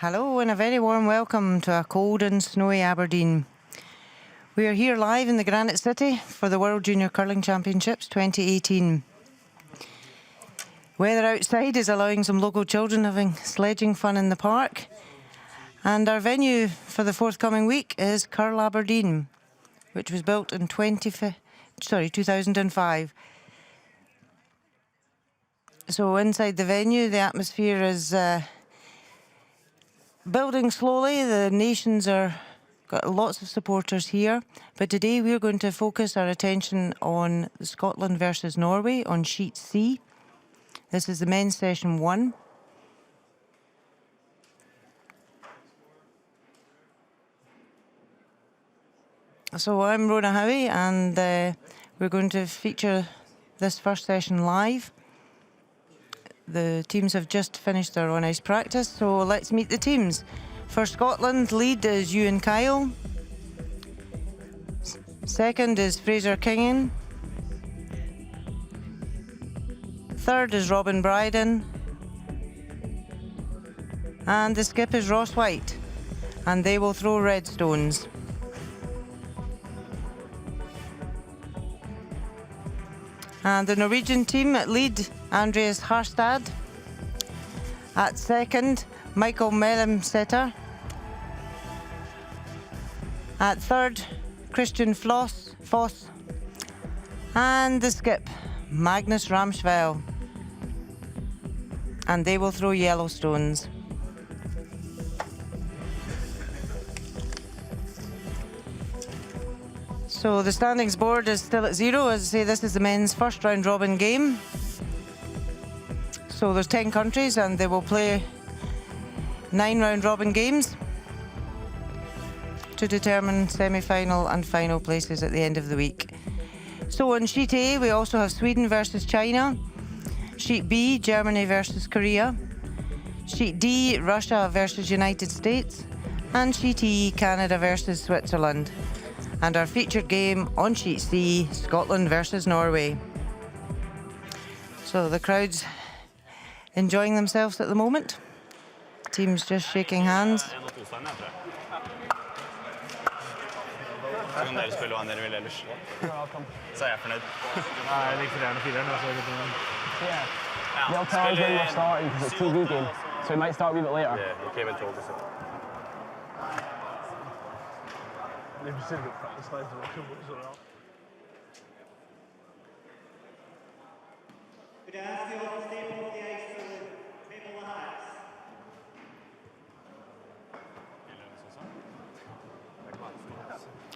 Hello and a very warm welcome to a cold and snowy Aberdeen. We are here live in the Granite City for the World Junior Curling Championships 2018. Weather outside is allowing some local children having sledging fun in the park. And our venue for the forthcoming week is Curl Aberdeen, which was built in 2005. So inside the venue, the atmosphere is building slowly. The nations are got lots of supporters here. But today we're going to focus our attention on Scotland versus Norway on Sheet C. This is the men's session 1. So I'm Rona Howie, and we're going to feature this first session live. The teams have just finished their on-ice practice, so let's meet the teams. For Scotland, lead is Ewan Kyle. Second is Fraser Kingan. Third is Robin Bryden. And the skip is Ross White, and they will throw red stones. And the Norwegian team at lead, Andreas Harstad. At second, Michael Mellemsetter. At third, Christian Foss. And the skip, Magnus Ramsfell. And they will throw yellow stones. So the standings board is still at 0. As I say, this is the men's first round robin game. So there's 10 countries and they will play 9 round robin games to determine semi-final and final places at the end of the week. So on Sheet A, we also have Sweden versus China. Sheet B, Germany versus Korea. Sheet D, Russia versus United States. And Sheet E, Canada versus Switzerland. And our featured game on Sheet C, Scotland versus Norway. So the crowd's enjoying themselves at the moment. Teams just shaking hands. They'll tell us when we're starting because it's a TV game, so we might start a wee bit later. Yeah, you came and told us it.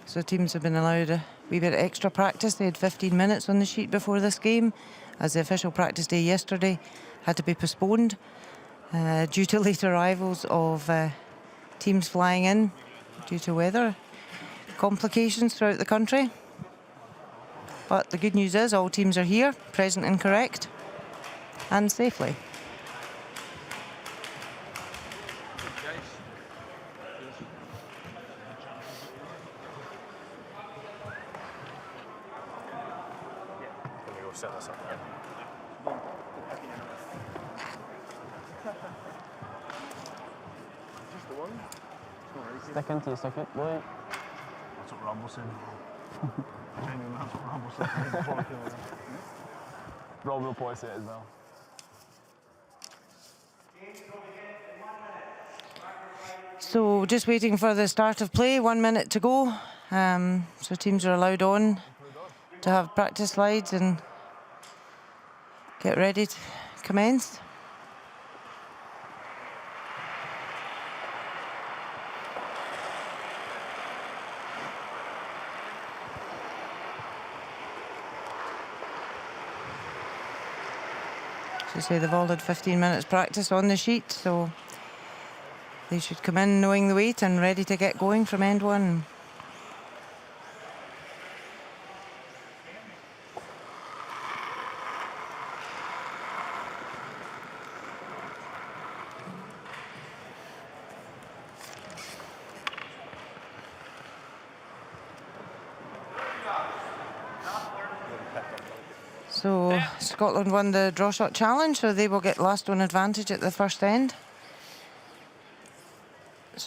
So teams have been allowed a wee bit of extra practice. They had 15 minutes on the sheet before this game, as the official practice day yesterday had to be postponed due to late arrivals of teams flying in due to weather complications throughout the country. But the good news is all teams are here, present and correct, and safely. Set this up again. Just the one? Stick into you, stick it. Wait. That's what Rumble's saying. Genuinely, that's what Rumble's saying. Rob will probably say it as well. So just waiting for the start of play, 1 minute to go. So teams are allowed on to have practice slides and get ready to commence. So say they've all had 15 minutes practice on the sheet, so they should come in knowing the weight and ready to get going from end one. So Scotland won the draw shot challenge, so they will get last on advantage at the first end.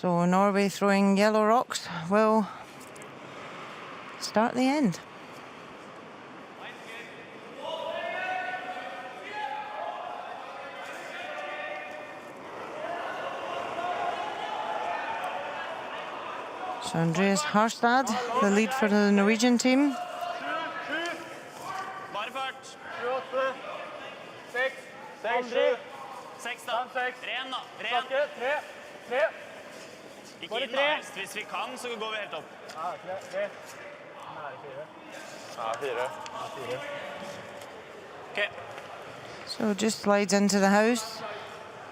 So Norway throwing yellow rocks will start the end. So Andreas Harstad, the lead for the Norwegian team. Bare fart. 28, 6, 6 da. Ren da. Ren. 3. Ikke inn da. Hvis vi kan, så går vi helt opp. Ja, 3. Nære 4. Ok. So just slides into the house.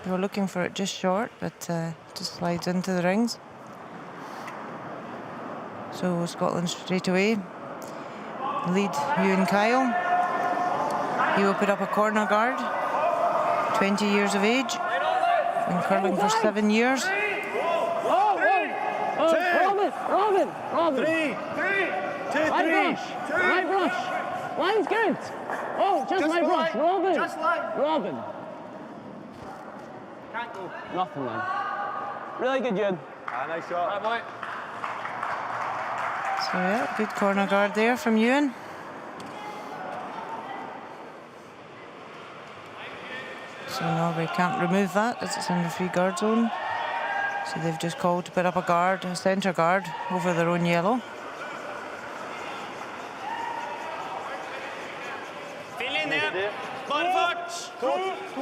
They were looking for it just short, but just slides into the rings. So Scotland straight away lead Ewan Kyle. He will put up a corner guard, 20 years of age, been curling for 7 years. Robin! 3, 2, 3. My brush! Line's good! Oh, just my brush! Robin! Just line. Robin! Can't go. Nothing then. Really good, Ewan. Nice shot. Right, boy. So yeah, good corner guard there from Ewan. So Norway can't remove that as it's in the free guard zone. So they've just called to put up a guard, a centre guard, over their own yellow. Fyll inn ned. Bare fart. 2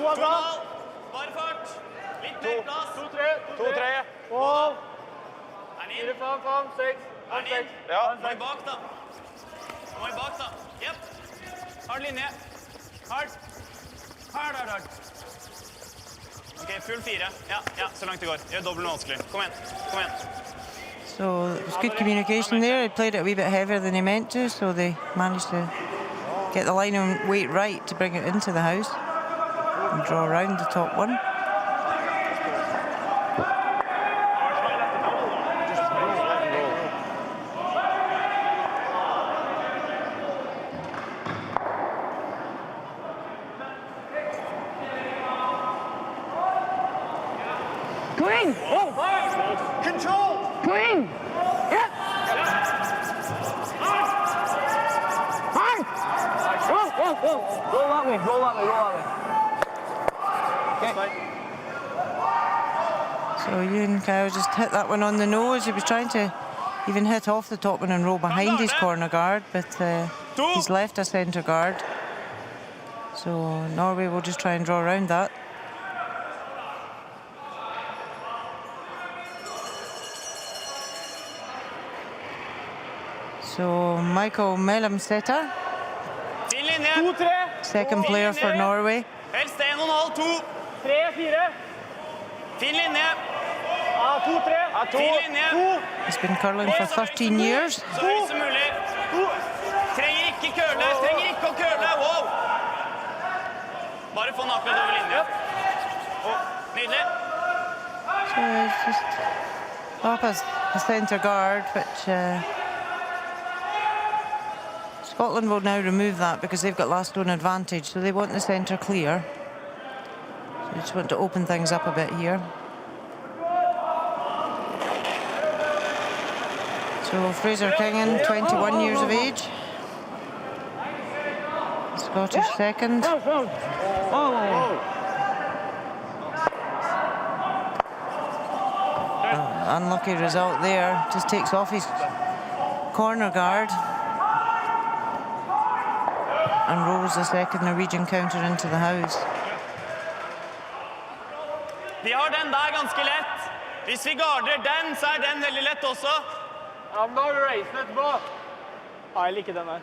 av bra. Bare fart. Litt mer plass. 2, 3. Mål. Er den 4, inn? 5, 6. Er den inn? Ja. Nå er vi bak da. Nå er vi bak da. Jepp. Hard linje. Hard. Hard. Ok, full 4. Ja, så langt det går. Gjør dobbelt vanskelig. Kom igjen. So it was good communication there. He played it a wee bit heavier than he meant to, so they managed to get the line and weight right to bring it into the house and draw around the top one. Clean! Oh! Control. Clean! Yep! Hard! Whoa! Roll that way. Okay. So Ewan Kyle just hit that one on the nose. He was trying to even hit off the top one and roll behind his corner guard, but he's left a centre guard. So Norway will just try and draw around that. So Michael Mellemsetter, Fin linje. 2, 3. second player for Norway. Helst 1,5, 2. 3, 4. Fin linje. Ja, 2, 3. Fin linje. He's been curling for 13 years. Så høyt som mulig. Trenger ikke å køle. Wow. Bare få den akkurat over linje. Nydelig. So it's just up as a centre guard, which Scotland will now remove that because they've got last zone advantage, so they want the centre clear. So they just want to open things up a bit here. So Fraser Kingan, 21 years of age. Scottish second. Unlucky result there. Just takes off his corner guard and rolls the second Norwegian counter into the house. De har den der ganske lett. Hvis vi garder den, så er den veldig lett også. Ja, men da har du reisen etterpå. Ja, jeg liker den der.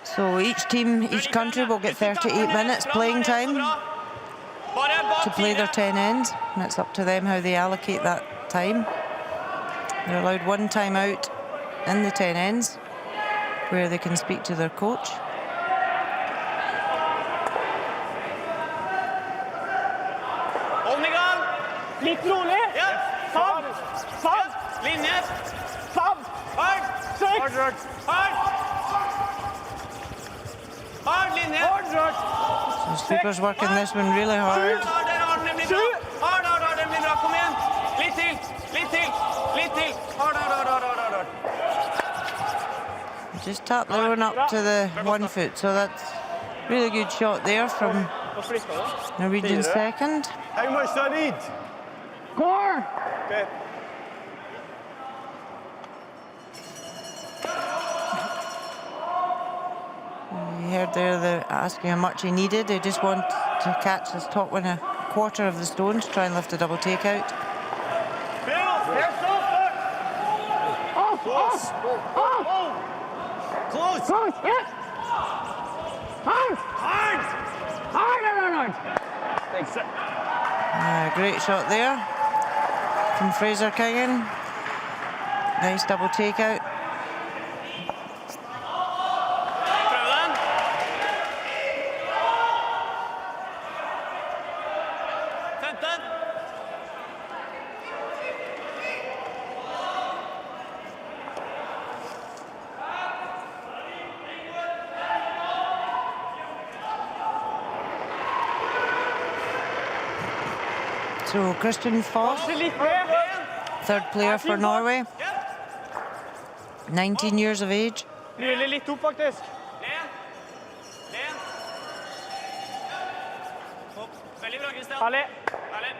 So each country will get 38 minutes playing time to play their 10 ends, and it's up to them how they allocate that time. They're allowed one time out in the 10 ends where they can speak to their coach. Hold den i gang. Litt rolig. Ja. Fem. Linje. 5. Hard. 6. Hard linje. So Sleeper's working this one really hard. Hard, der har den nemlig bra. Hard. just tapped their own up to the 1 foot, so that's really good shot there from Hva flikka du? Norwegian second. How much do I need? Score! Okay. You heard there they're asking how much he needed. They just want to catch this top one a quarter of the stone to try and lift a double takeout. Off! Close. Off! Close. Close! Yes! Hard! Hard. Hard! Great shot there from Fraser Kingan. Nice double takeout. Prøv den. Fenton. So Christian Foss, third player for Norway, 19 years of age. Nylig litt opp, faktisk. Len. Opp. Veldig bra, Kristian. Herlig. Herlig.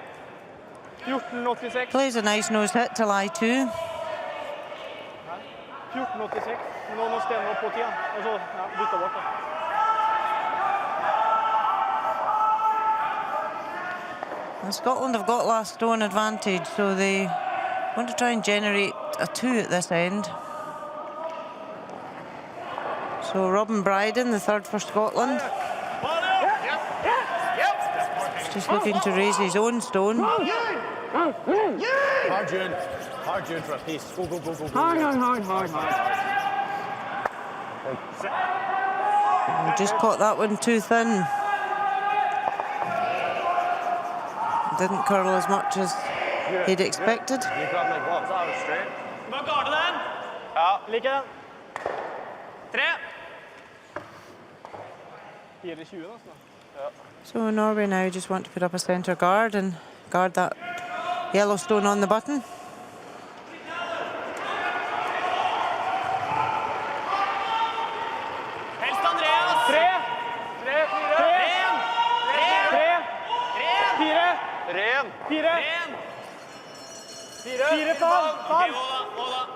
14,86. Plays a nice nose hit to lie 2. 14,86. Men nå står den opp på tida. Og så bytter bort det. And Scotland have got last stone advantage, so they want to try and generate a 2 at this end. So Robin Bryden, the third for Scotland, is just looking to raise his own stone. Hard, June. Hard, June, for a piece. Go, go, go, go, go. Hard. Just caught that one too thin. Didn't curl as much as he'd expected. You grab my gloves. That was straight. Bare garde den. Ja, liker den. 3. 4,20 nesten. So Norway now just want to put up a centre guard and guard that yellow stone on the button. Helst Andreas. 3, 4,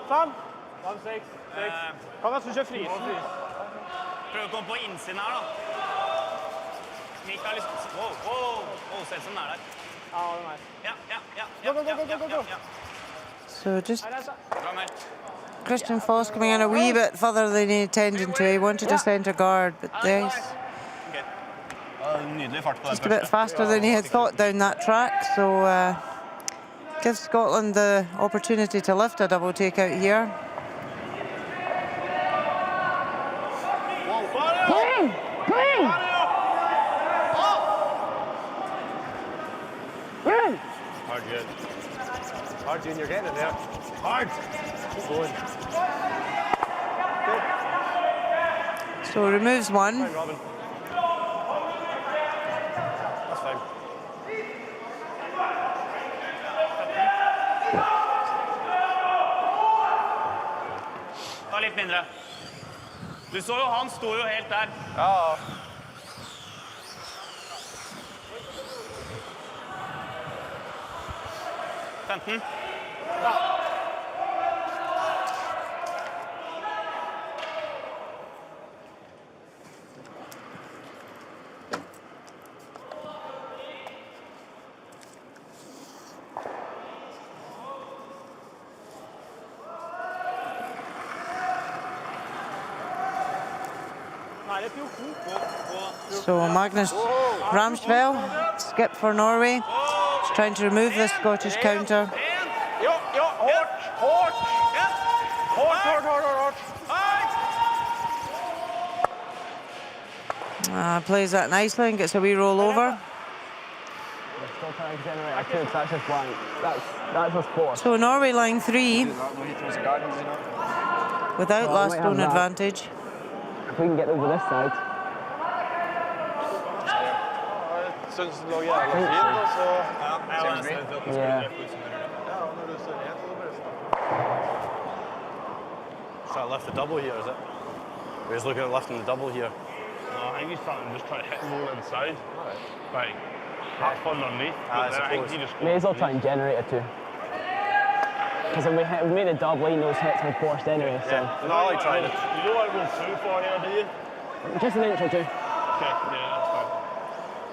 5, 6. Kan nesten kjøre fri. Prøv å komme på innsiden her, da. Mikael, Selsen er der. Ja, den er. Ja. So just Bra meldt. Christian Foss coming in a wee bit further than he intended to. He wanted a centre guard, but there's Nydelig fart på den just a bit faster than he had thought down that track. So gives Scotland the opportunity to lift a double takeout here. Clean! Good! Hard, June. Hard, June, you're getting it there. Hard. Keep going. So removes one. Fine, Robin. That's fine. Ta litt mindre. Du så jo, han sto jo helt der. Ja. 15. Nei, det er 14. So Magnus Ramsfjell, skip for Norway, is trying to remove this Scottish counter. Ja, hårdt! Plays that nicely and gets a wee roll over. Still trying to generate a 2, that's just blank. That's a 4. So Norway line 3 without Well, last might stone have that. advantage. If we can get over this side. Synes det lå jævla fint, og så... Yeah. Ja, og når du står ned, så bare... So I left the double here, is it? We're just looking at lifting the double here. No, I think he's starting to just try to hit and roll inside. Like, have fun underneath. I But then I think suppose. he just May as well try and generate it too. Because if we made a double, he knows hits were forced anyway, so. Yeah. No, I like trying it. You know what I rolled 2 for here, do you? Just an inch or two. Okay, yeah, that's fine.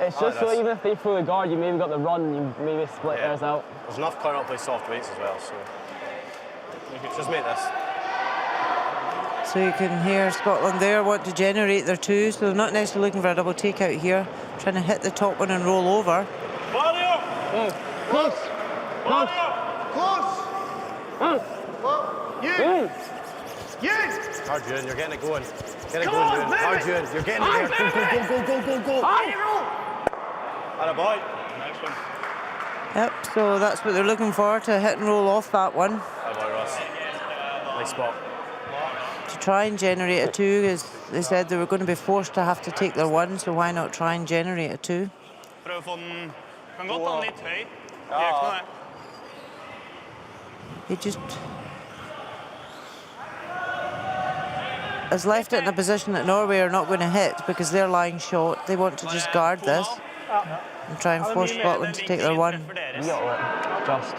It's just so even if they fully guard, you maybe got the run, you maybe split Yeah. theirs out. There's enough current to play soft weights as well, so. Let's just make this. So you can hear Scotland there want to generate their two, so they're not necessarily looking for a double takeout here, trying to hit the top one and roll over. Mario! Close. Close. You! Hard, Ewan, you're getting it going. Get it going, Ewan. Hard, Ewan, you're getting it there. Go. And a boy. Next one. Yep, so that's what they're looking for, to hit and roll off that one. Hi, boy, Ross. Nice spot. To try and generate a two, as they said they were going to be forced to have to take their one, so why not try and generate a two? Prøv å få den. Kan godt ha den litt høy. Det gjør ikke noe det. He just has left it in a position that Norway are not going to hit because they're lying short. They want to just guard this and try and force Scotland to take their one. You got it. Just.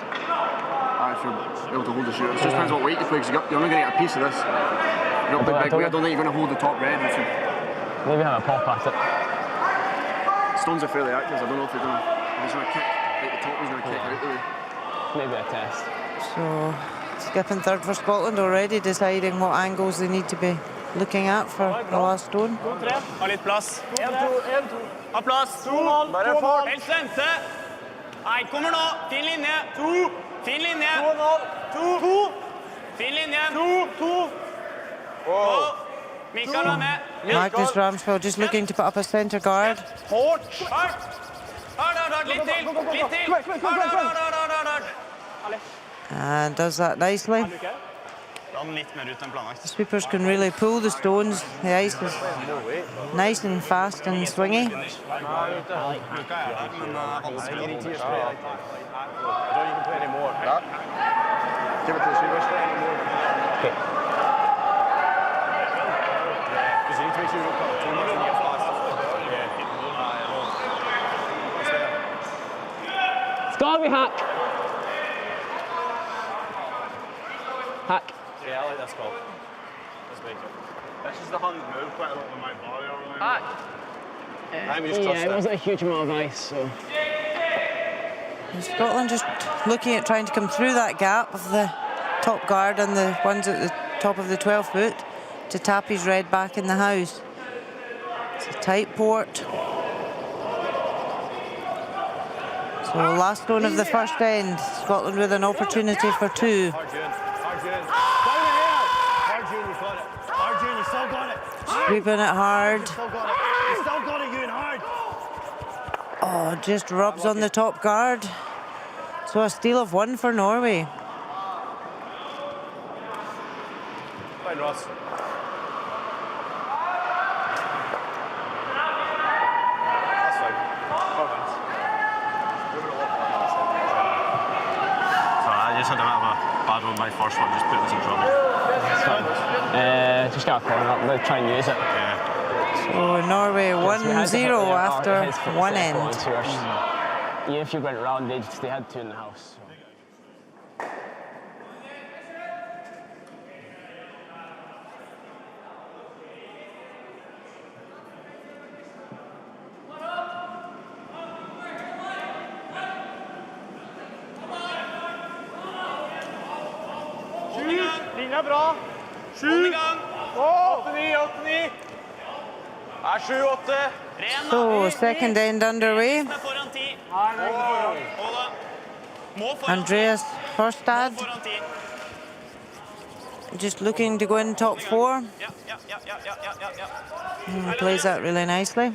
If you're able to hold the shooters. It just depends what weight you play, because you're only going to get a piece of this. You're not big weight, I don't think you're going to hold the top red. Maybe have a pop at it. Stones are fairly active, I don't know if they're going to... If he's going to kick, like the top one's going to kick out the way. Maybe a test. So skipping third for Scotland, already deciding what angles they need to be looking at for the last stone. Ha litt plass. Ha plass. Helst vente. Nei, kommer nå. Fin linje. Fin linje. Fin linje. Mikael er med. Magnus Ramsfeld just looking to put up a centre guard. Hard. Litt til. Hard. And does that nicely. Den litt mer ut enn planlagt. The sweepers can really pull the stones. The ice is nice and fast and swingy. Luka er der, men vanskelig. You can play anymore. Give it to the sweepers. Okay. Because you need to make sure you don't cut too much when you get fast. It's got to be hack. Hack. Yeah, I like this call. Let's make it. This is the hand move quite a lot with my body. I'm just trust Yeah, it it. wasn't a huge amount of ice, so. And Scotland just looking at trying to come through that gap of the top guard and the ones at the top of the 12 foot to tap his red back in the house. It's a tight port. So last stone of the first end, Scotland with an opportunity for two. Hard, Ewan. Hard, Ewan, you've got it. Hard, Ewan, you still got it. Sweeping it hard. Still got it. You still got it, Ewan, hard. Oh, just rubs on the top guard. So a steal of one for Norway. Fine, Ross. That's fine. Perfect. Sorry, I just had a bit of a bad one. My first one just put us in trouble. Just got a corner up, they'll try and use it. Yeah. So Norway We had to hit 1-0 their after hits for the one second end. one first. Even if you went round, they had two in the house. Linja er bra. 7. Hold i gang. 8-9. 7-8. So second end underway. Foran 10. Hold da. Må foran 10. Andreas Forstad Foran 10. just looking to go in top four. Ja. Plays that really nicely.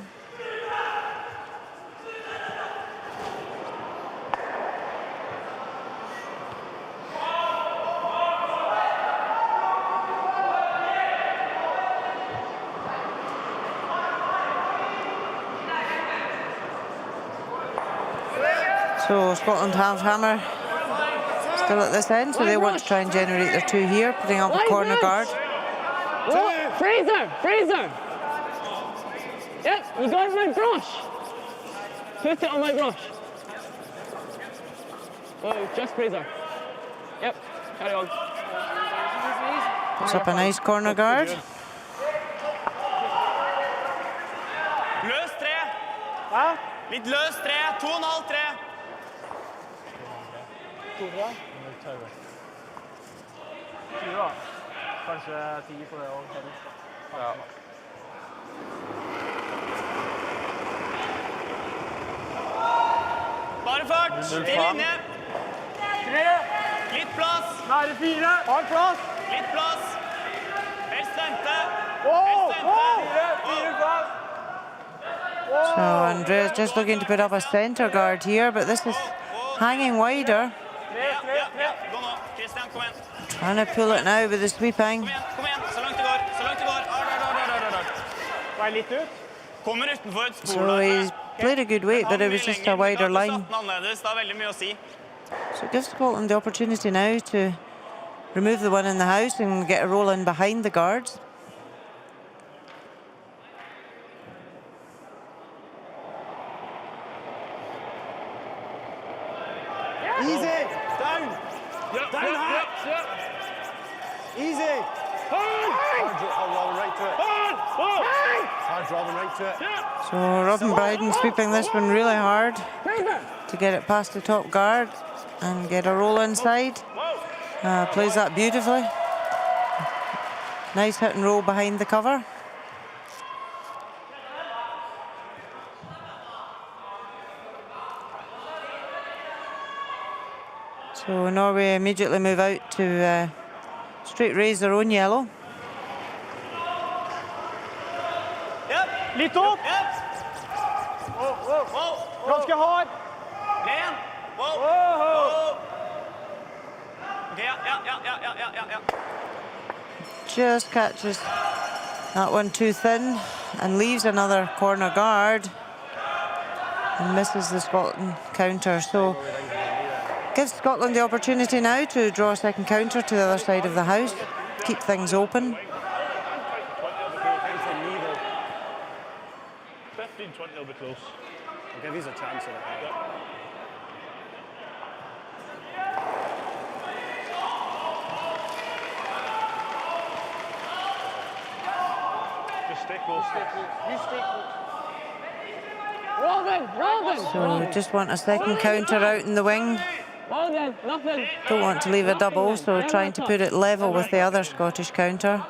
So Scotland have hammer still at this end, so they want to try and generate their two here, putting up a corner guard. Fraser! Fraser! Yep, you got my brush. Put it on my brush. Oh, just Fraser. Yep, carry on. Puts up a nice corner guard. Løs tre. Litt løs tre. 2,5 tre. Kanskje 10 på det også. Ja. Bare fart. Til linje. 3. Litt plass. Nære 4. Har plass. Litt plass. Helst vente. So Andrea's just looking to put up a centre guard here, but this is hanging wider. Gå nå. Christian, kom igjen. Trying to pull it now with the sweeping. Kom igjen. Så langt det går. Så langt det går. Vei litt ut. Kommer utenfor et spor. So he's played a good weight, but it was just a wider line. Det er veldig mye å si. So it gives Scotland the opportunity now to remove the one in the house and get a roll in behind the guards. Easy. Down. Down hard. Easy. Hard Robin right to it. Hard Robin right to it. So Robin Bryden sweeping this one really hard to get it past the top guard and get a roll inside. Plays that beautifully. Nice hit and roll behind the cover. So Norway immediately move out to straight raise their own yellow. Litt opp. Ganske hard. Len. Ok, ja. Just catches that one too thin and leaves another corner guard and misses the Scotland counter. So gives Scotland the opportunity now to draw a second counter to the other side of the house, keep things open. 15-20, it'll be close. I'll give you a chance of it. Just stay close. You stay close. Robin! So just want a second counter out in the wing. Robin, nothing. Don't want to leave a double, so trying to put it level with the other Scottish counter.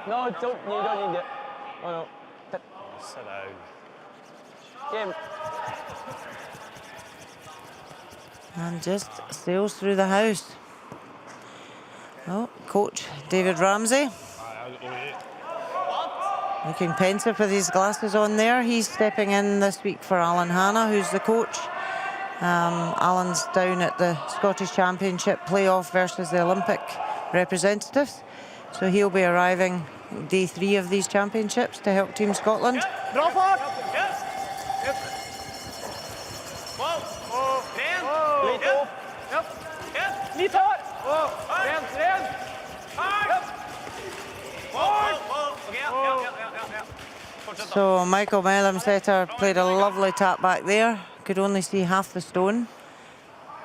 No, you don't need it. Oh no. Sit down. Game. And just sails through the house. Oh, coach David Ramsey. Looking pensive with his glasses on there. He's stepping in this week for Alan Hanna, who's the coach. Alan's down at the Scottish Championship playoff versus the Olympic representatives. So he'll be arriving day 3 of these championships to help Team Scotland. Drop off. Litt opp. Litt hard. Ren. So Michael Mellom-Setter played a lovely tap back there. Could only see half the stone.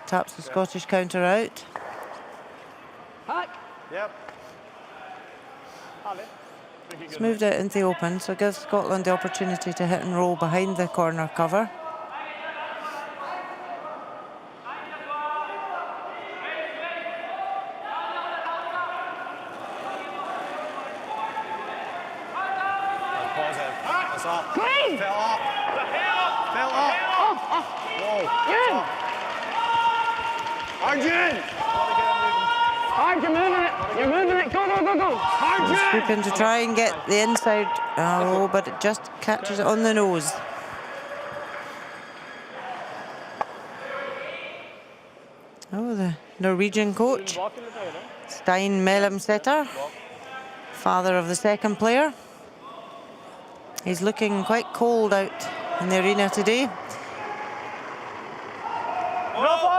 Taps the Scottish counter out. Yep. It's moved out into the open, so gives Scotland the opportunity to hit and roll behind the corner cover. It's up. Clean! Fell up. Whoa. Good! Arjun! Hard, you're moving it. Go. He's swooping to try and get the inside, oh, but it just catches it on the nose. Oh, the Norwegian coach, Stein Mellom-Setter, father of the second player. He's looking quite cold out in the arena today.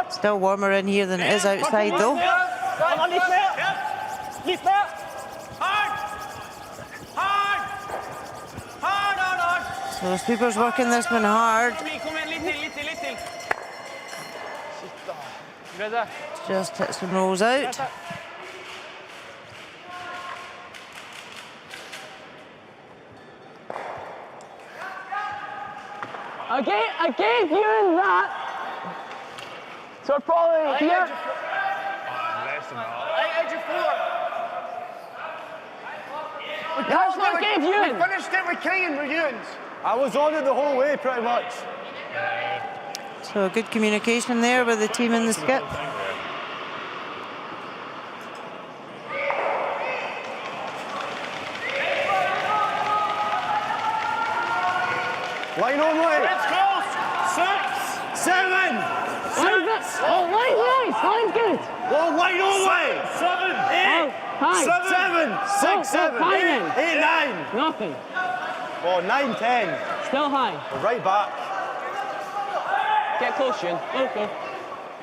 Still warmer in here than it is outside though. Litt mer. So sweepers working this one hard. Kom igjen, litt til. Greit det. Just hits and rolls out. I gave you that. So we're probably here. Less than that. That's what I gave you. Finished it with King and with Ewan's. I was on it the whole way, pretty much. So good communication there with the team in the skip. Line only. Let's go! 6, 7, 6. Oh, line's good. Well, line only. 7, 8, High. 7, 6, 7, high 8, then. 8, 9. Nothing. Oh, 9, 10. Still high. We're right back. Get close, Shane. Okay.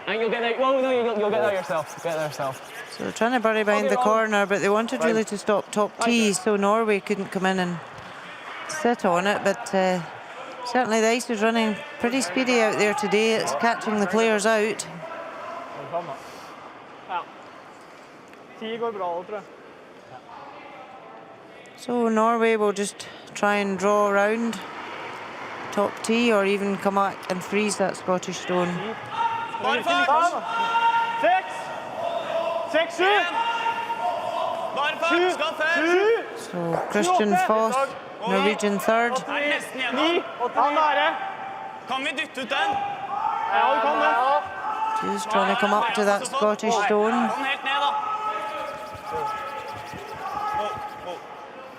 And you'll get there. Oh, no, you'll get there yourself. Get there yourself. So they're trying to bury behind the corner, but they wanted really to stop top tee, so Norway couldn't come in and sit on it. But certainly the ice is running pretty speedy out there today. It's catching the players out. Ja. 10 går bra, tror jeg. So Norway will just try and draw around top tee or even come back and freeze that Scottish stone. Bare fart! 6, 7. Bare fart, skal før! So Christian Foss, Norwegian third. Nei, nesten gjennom. 9. Kan vi dytte ut den? Ja, vi kan det. Just trying to come up to that Scottish stone. Kom helt ned, da.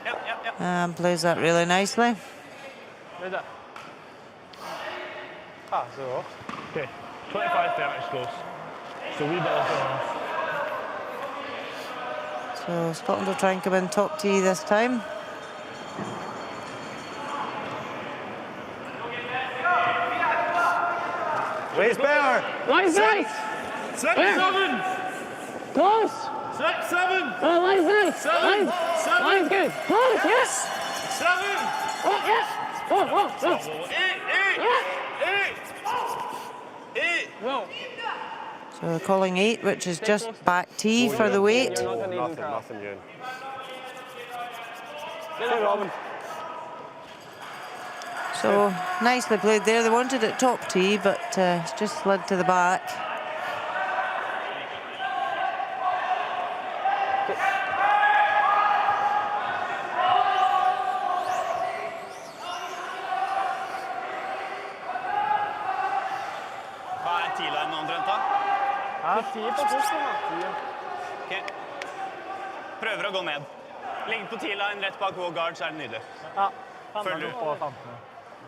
Ja. And plays that really nicely. Ah, so. Okay, 25-30 scores. So we bit off the half. So Scotland will try and come in top tee this time. Way's better. Line's nice. 6, 7, Close. 6, 7, Oh, line's nice. Line's good. Close, yes. 7, Oh, yes. Oh. 8. No. So they're calling 8, which is just back tee for the weight. Nothing, Ewan. Get Robin. So nicely played there. They wanted it top tee, but it's just slid to the back. Hva er T-line omtrent, da? Ja, 10 på posten, da. Ok. Prøver å gå ned. Ligger på T-line rett bak wall guard, så er det nydelig. Ja. Følger du? På 15.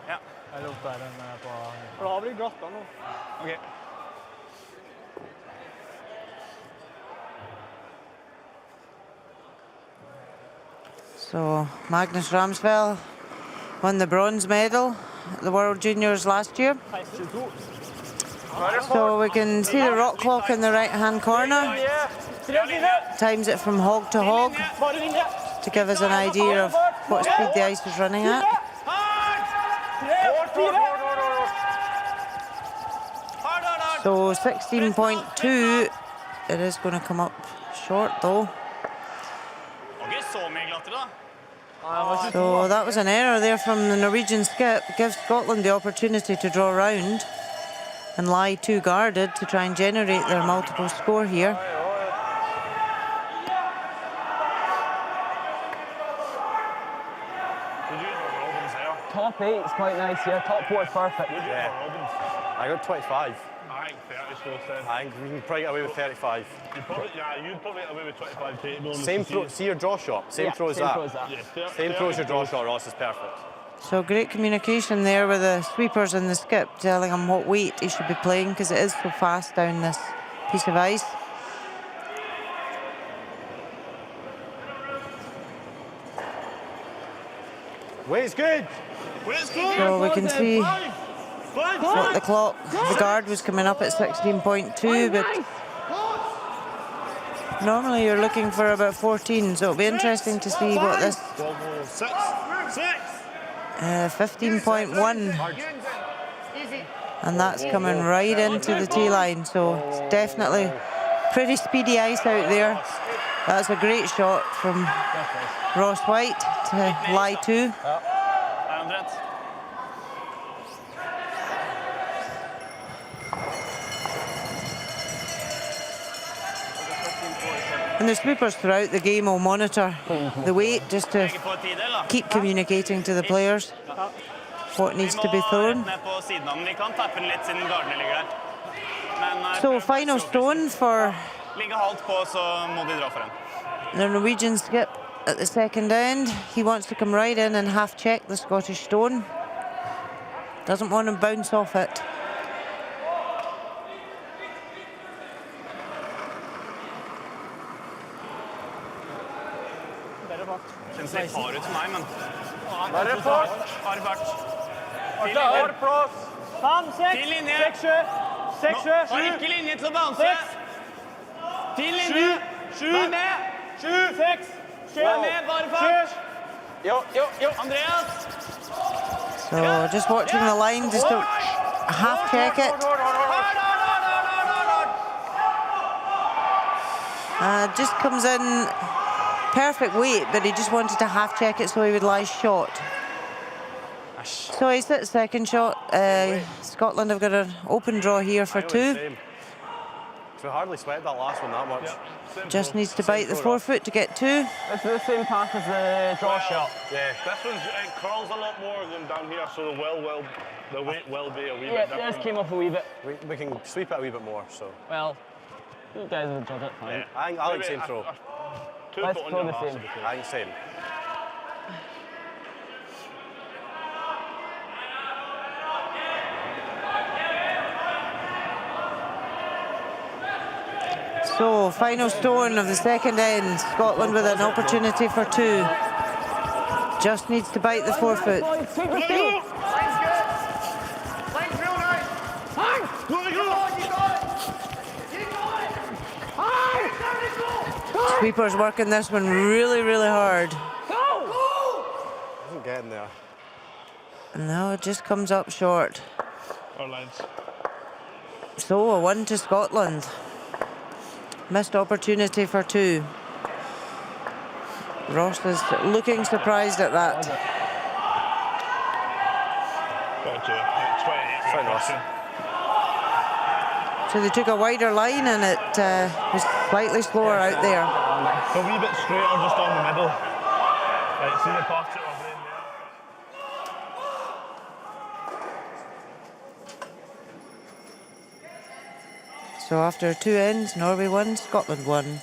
Ja. Eller opp der på... For da har vi glatt da nå. Ok. So Magnus Ramsfjell won the bronze medal at the World Juniors last year. So we can see the rock clock in the right-hand corner. Times it from hog to hog to give us an idea of what speed the ice is running at. So 16.2, it is going to come up short though. Ok, så mye glattere, da. So that was an error there from the Norwegian skip. Gives Scotland the opportunity to draw round and lie too guarded to try and generate their multiple score here. Top 8 is quite nice here. Top 4 is perfect. Yeah. I got 25. I think 30 scores then. I think we can probably get away with 35. You'd probably get away with 25 table. Same throw, see your draw shot. Same throw as same that. throw as that. Yeah, Same throw as your draw shot, Ross, is perfect. So great communication there with the sweepers and the skip, telling him what weight he should be playing because it is so fast down this piece of ice. Way's good. So we can see what the clock, the guard was coming up at 16.2, but normally you're looking for about 14, so it'll be interesting to see what this 15.1. And that's coming right into the tee line, so it's definitely pretty speedy ice out there. That's a great shot from Ross White to lie 2. And the sweepers throughout the game will monitor the weight just to keep communicating to the players what needs to be thrown. So final stone for the Norwegian skip at the second end. He wants to come right in and half check the Scottish stone. Doesn't want to bounce off it. Kjennes litt hard ut for meg, men... Bare fart! Bare fart. Klar, plass! 5, 6, Til linje. 6, 7, 6, 7, Har ikke linje til å bounce. Til linje. 7, Vær med. 7, 6, 7, Vær med, bare fart. Jo. Andreas. So just watching the line, just to half check it. Just comes in perfect weight, but he just wanted to half check it so he would lie short. So he's at second shot. Scotland have got an open draw here for 2. We hardly sweated that last one that much. Just needs to bite the forefoot to get 2. It's the same path as the draw shot. Yeah, this one's, it curls a lot more than down here, so the weight will be a wee bit Yeah, different. this came off a wee bit. We can sweep it a wee bit more, so. Well, you guys have judged it fine. Yeah. I like same throw. Let's throw the same. I think same. So final stone of the second end. Scotland with an opportunity for 2. Just needs to bite the forefoot. Sweepers working this one really, really hard. Isn't getting there. No, it just comes up short. Our lines. So a 1 to Scotland. Missed opportunity for 2. Ross is looking surprised at that. Fine, Ross. So they took a wider line and it was slightly slower out there. A wee bit straighter just on the middle. Right, see the pocket over in there. So after 2 ends, Norway 1, Scotland 1.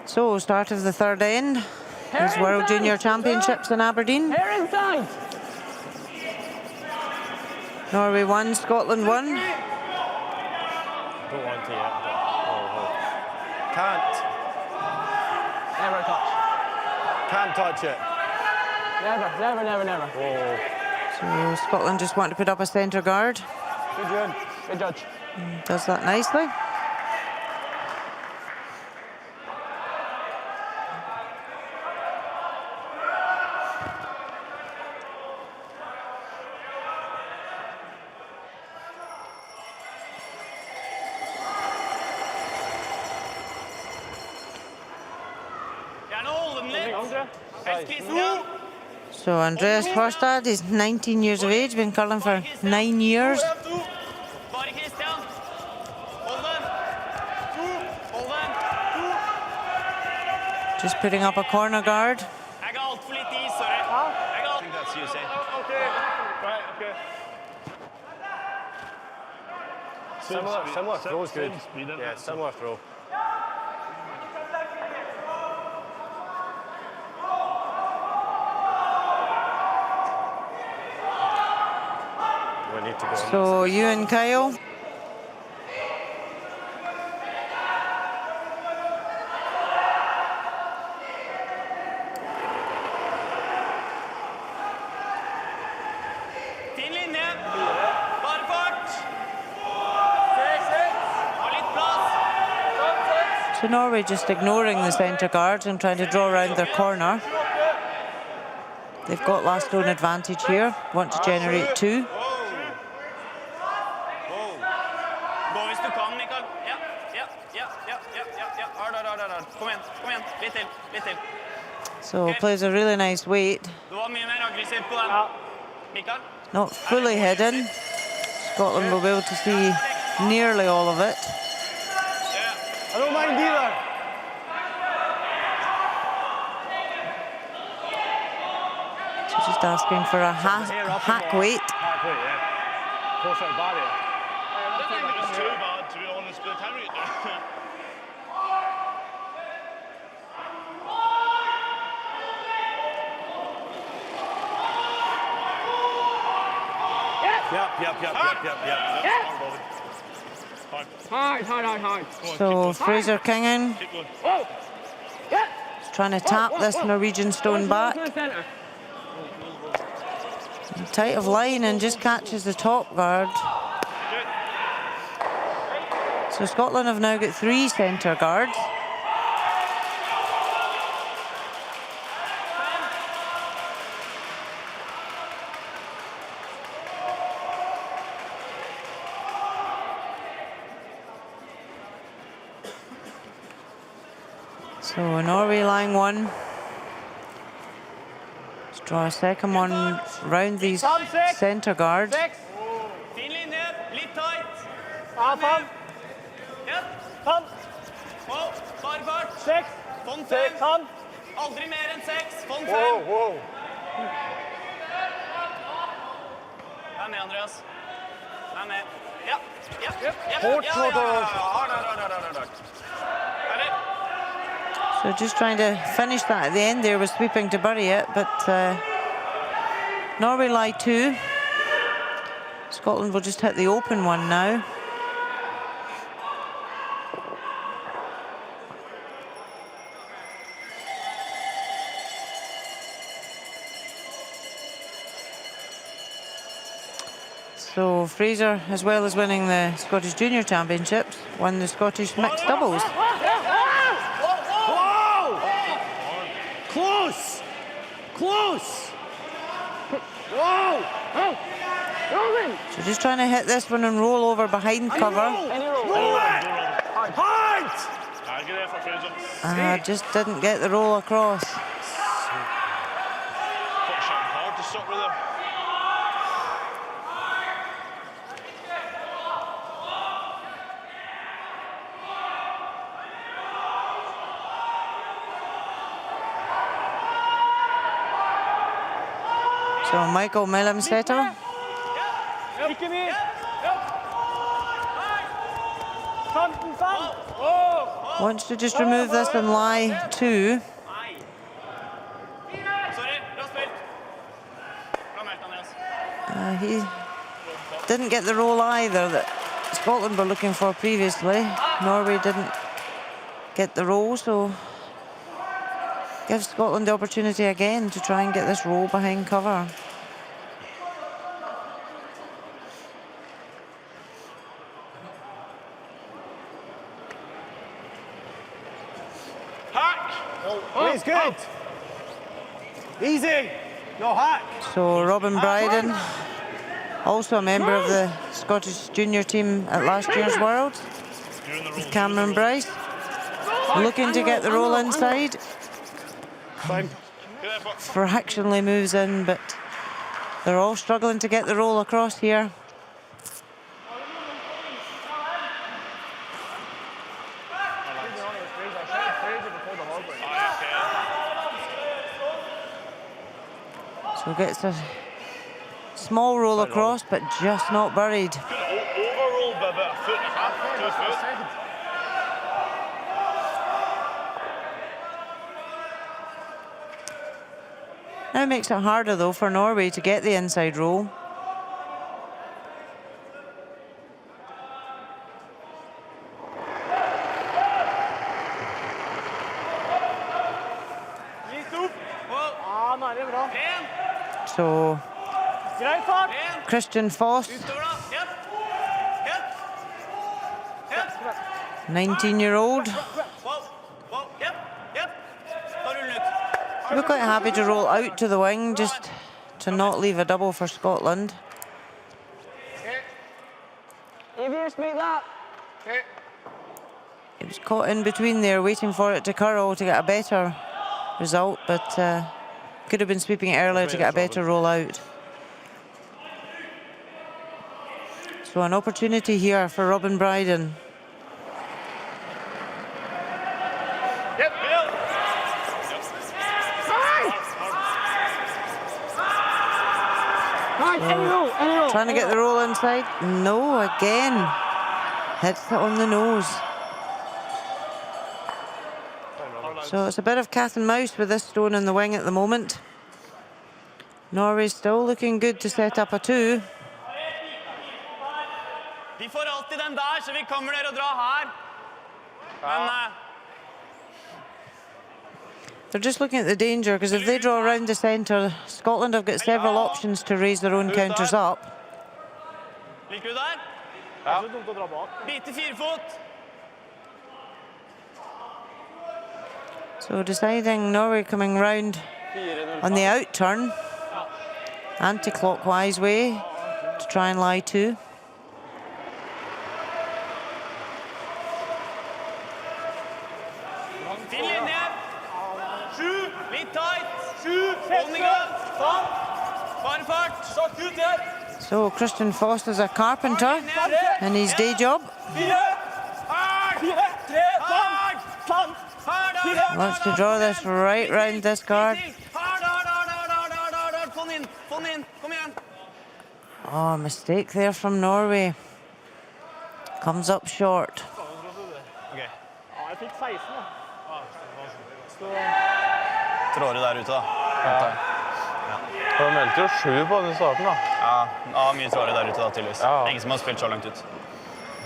So, start of the third end. These World Junior Championships in Aberdeen. Hair inside. Norway 1, Scotland 1. Don't want to yet. Can't. Never touch. Can't touch it. Never. Oh. So, Scotland just want to put up a centre guard. Good judge. Does that nicely. So Andreas Horstad is 19 years of age, been curling for 9 years. Just putting up a corner guard. I think that's you, say. Okay. Right, okay. Similar throw's good. Same speed, isn't Yeah, it? similar throw. We need to go. So you and Kyle. Fin linje. Bare fart. Ha litt plass. So Norway just ignoring the centre guards and trying to draw around their corner. They've got last zone advantage here. Want to generate 2. Gå hvis du kan, Mikael. Ja. Hard. Kom igjen. Litt til. So plays a really nice weight. Du var mye mer aggressiv på den. Mikael? Not fully hidden. Scotland will be able to see nearly all of it. I don't mind either. So just asking for a hack weight. Hack weight, yeah. Closer to barrier. I don't think it was too bad, to be honest, but Henry... Yep. Hard. So Fraser Kingan Keep going. Whoa. Yeah. is trying to tap this Norwegian stone back. To the center. Tight of line and just catches the top guard. So Scotland have now got 3 centre guards. So Norway line 1. Let's draw a second one round these centre guards. Fin linje. Litt tight. Yep. Wow. Bare fart. Fond 5. Aldri mer enn 6. Fond 5. Whoa. Vær med, Andreas. Vær med. Ja. Hårt slått av. Hard. Ferdig. So just trying to finish that at the end there with sweeping to bury it, but Norway lie 2. Scotland will just hit the open one now. So Fraser, as well as winning the Scottish Junior Championships, won the Scottish Mixed Doubles. Close. Whoa. So just trying to hit this one and roll over behind cover. Hard. Good effort, Fraser. Just didn't get the roll across. Got something hard to stop with there. So Michael Millimsetter. Wants to just remove this and lie 2. Sorry, bra spilt. Bra meldt, Andreas. He didn't get the roll either that Scotland were looking for previously. Norway didn't get the roll, so gives Scotland the opportunity again to try and get this roll behind cover. He's good. Easy. No hack. So Robin Bryden, also a member of the Scottish junior team at last year's Worlds. Cameron Bryce, looking to get the roll inside. Fine. Fractionally moves in, but they're all struggling to get the roll across here. So gets a small roll across, but just not buried. Overroll by about a foot and a half, 2 foot. Now it makes it harder though for Norway to get the inside roll. So Christian Foss, 19-year-old. We're quite happy to roll out to the wing just to not leave a double for Scotland. Aviers, make that. He was caught in between there waiting for it to curl to get a better result, but could have been sweeping it earlier to get a better roll out. So an opportunity here for Robin Bryden. Trying to get the roll inside. No, again. Hits it on the nose. So it's a bit of cat and mouse with this stone in the wing at the moment. Norway still looking good to set up a 2. De får alltid den der, så vi kommer der og drar her. Men they're just looking at the danger, because if they draw around the centre, Scotland have got several options to raise their own counters up. Liker du der? Ja. Bite 4-fot. So deciding Norway coming round on the out turn, anti-clockwise way to try and lie 2. Fin linje. 7, litt tight. 7, hold i gang. Fare fart. Sakte ut her. So Christian Foss is a carpenter in his day job. Wants to draw this right round this guard. Oh, mistake there from Norway. Comes up short. Trår du der ute da? De meldte jo 7 på den starten da. Ja, mye trådere der ute da, tydeligvis. Ingen som har spilt så langt ut. Det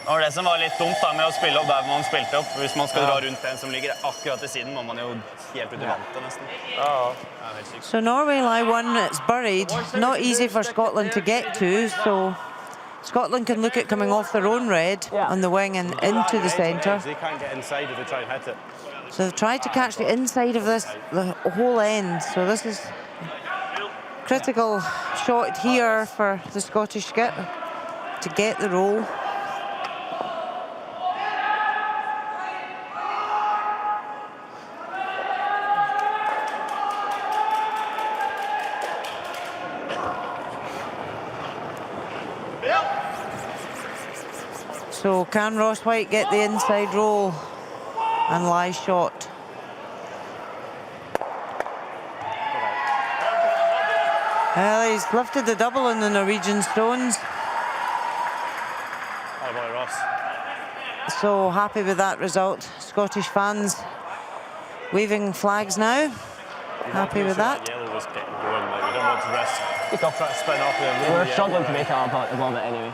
var det som var litt dumt da med å spille opp der man spilte opp. Hvis man skal dra rundt den som ligger akkurat til siden, må man jo helt ut i vantet nesten. So Norway lie 1, it's buried. Not easy for Scotland to get to, so Scotland can look at coming off their own red on the wing and into the centre. They can't get inside if they try and hit it. So they've tried to catch the inside of this, the whole end. So this is critical shot here for the Scottish skip to get the roll. So can Ross White get the inside roll and lie shot? Well, he's lifted the double in the Norwegian stones. Oh boy, Ross. So happy with that result. Scottish fans waving flags now. Happy with that. Yellow was getting going, like, we don't want to risk. Try to spin off them. We're struggling to make it up a little bit anyway.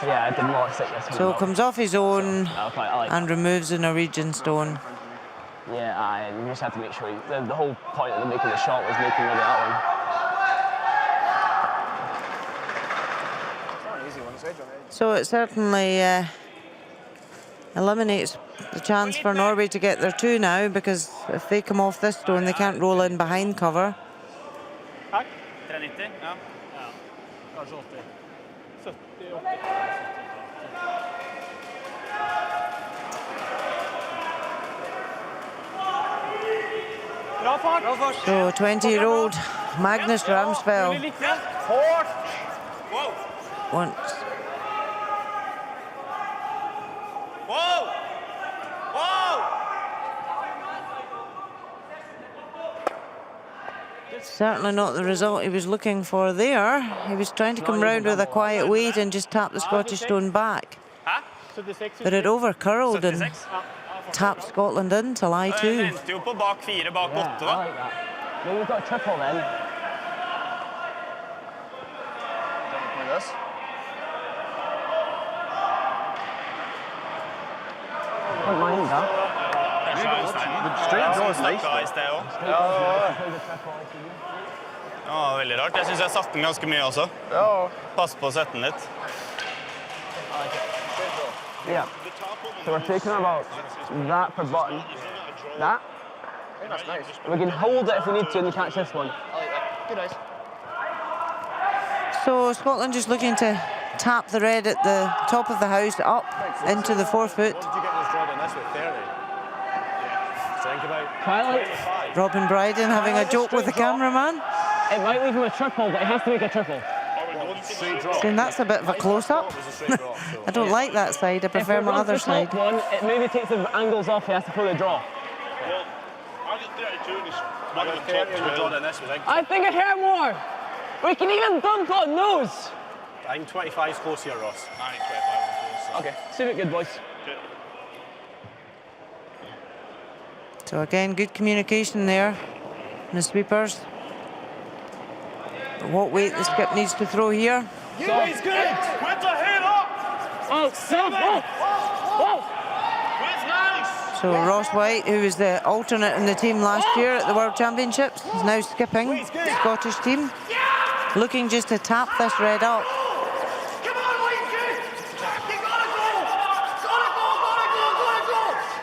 Yeah, I did not sit this one. So comes off his own and removes the Norwegian stone. Yeah, we just had to make sure the whole point of making the shot was making rid of that one. So it certainly eliminates the chance for Norway to get their 2 now, because if they come off this stone, they can't roll in behind cover. 390, ja. Kanskje 80. 70, 80. So 20-year-old Magnus Ramsfell wants. Wow! Wow! Certainly not the result he was looking for there. He was trying to come round with a quiet weight and just tap the Scottish stone back. Hæ? But it overcurled and 76? tapped Scotland in to lie Den two. endte jo på bak 4, bak 8 I da. like that. Maybe we've got a triple then. Play this. I don't mind that. Straight draw is nice. Snakka i sted også. Ja, veldig rart. Jeg synes jeg satte den ganske mye også. Pass på å sette den litt. Yeah. So we're taking about that per button. That. That's nice. We can hold it if we need to and you catch this one. I like that. Good eyes. So Scotland just looking to tap the red at the top of the house up into the 4 foot. What did you get this draw on this with 30? Think about Twilight. Robin Bryden having a joke with the cameraman. It might leave him a triple, but he has to make a triple. straight draw. Saying that's a bit of a close-up. I don't like that side. I prefer my other side. One, it maybe takes the angles off. He has to pull the draw. Well, I get 32 and it's one of the top 12. I think it hurt more. We can even dunk on those. I think 25 is close here, Ross. I think 25 is close. Okay, save it good, boys. So again, good communication there from the sweepers. But what weight the skip needs to throw here. He's good! Put the head up! Oh, stop! Oh! That's nice! So Ross White, who was the alternate in the team last year at the World Championships, is now skipping the Scottish team. Looking just to tap this red up. Come on, White, good! You gotta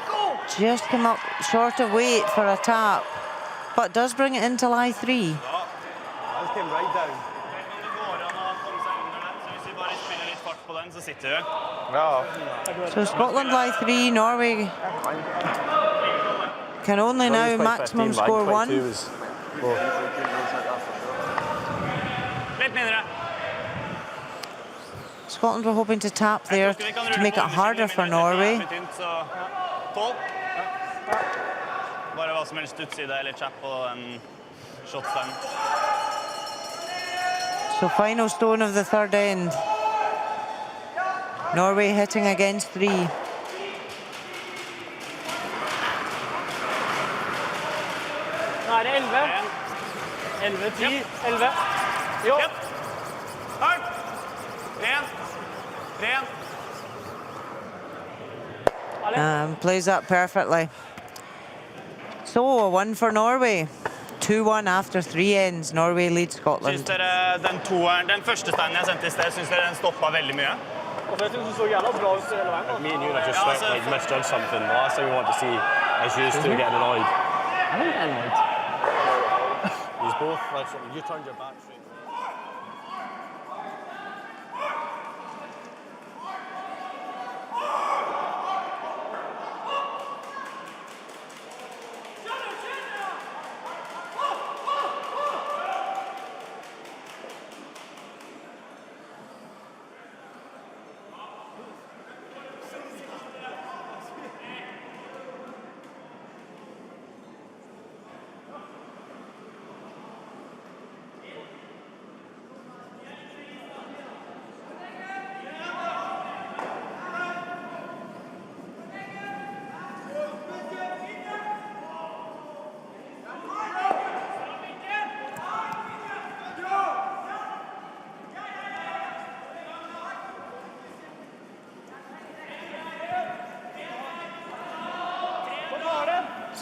go! Just come up short of weight for a tap, but does bring it into lie 3. That came right down. So Scotland lie 3, Norway can only now maximum score 1. Litt mindre. Scotland were hoping to tap there to make it harder for Norway. 12. Bare hva som helst utside eller chap på den shotstand. So final stone of the third end. Norway hitting against 3. Nå er det 11. 11, 10, 11. Jo. Yep. Hard. Ren. Ren. Plays that perfectly. So a 1 for Norway. 2-1 after 3 ends. Norway leads Synes Scotland. dere den første standen jeg sendte i sted, synes dere den stoppet veldig mye? Og jeg synes du så jævla bra ut hele veien. Me and you have just Yeah, like, so- misjudged something. The last thing we want to see is you two getting annoyed. I don't get annoyed. He's both like you turned your back straight.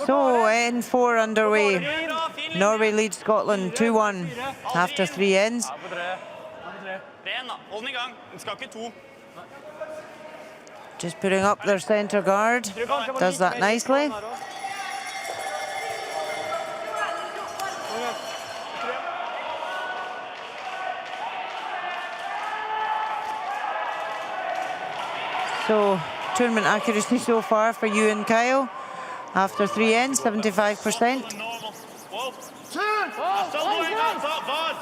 So end 4 underway. Norway leads Scotland 2-1 after 3 ends. Ren da, hold den i gang. Den skal ikke to. Just putting up their centre guard. Does that nicely. So tournament accuracy so far for you and Kyle. After 3 ends, 75%. Whoa. Still going on top, bud.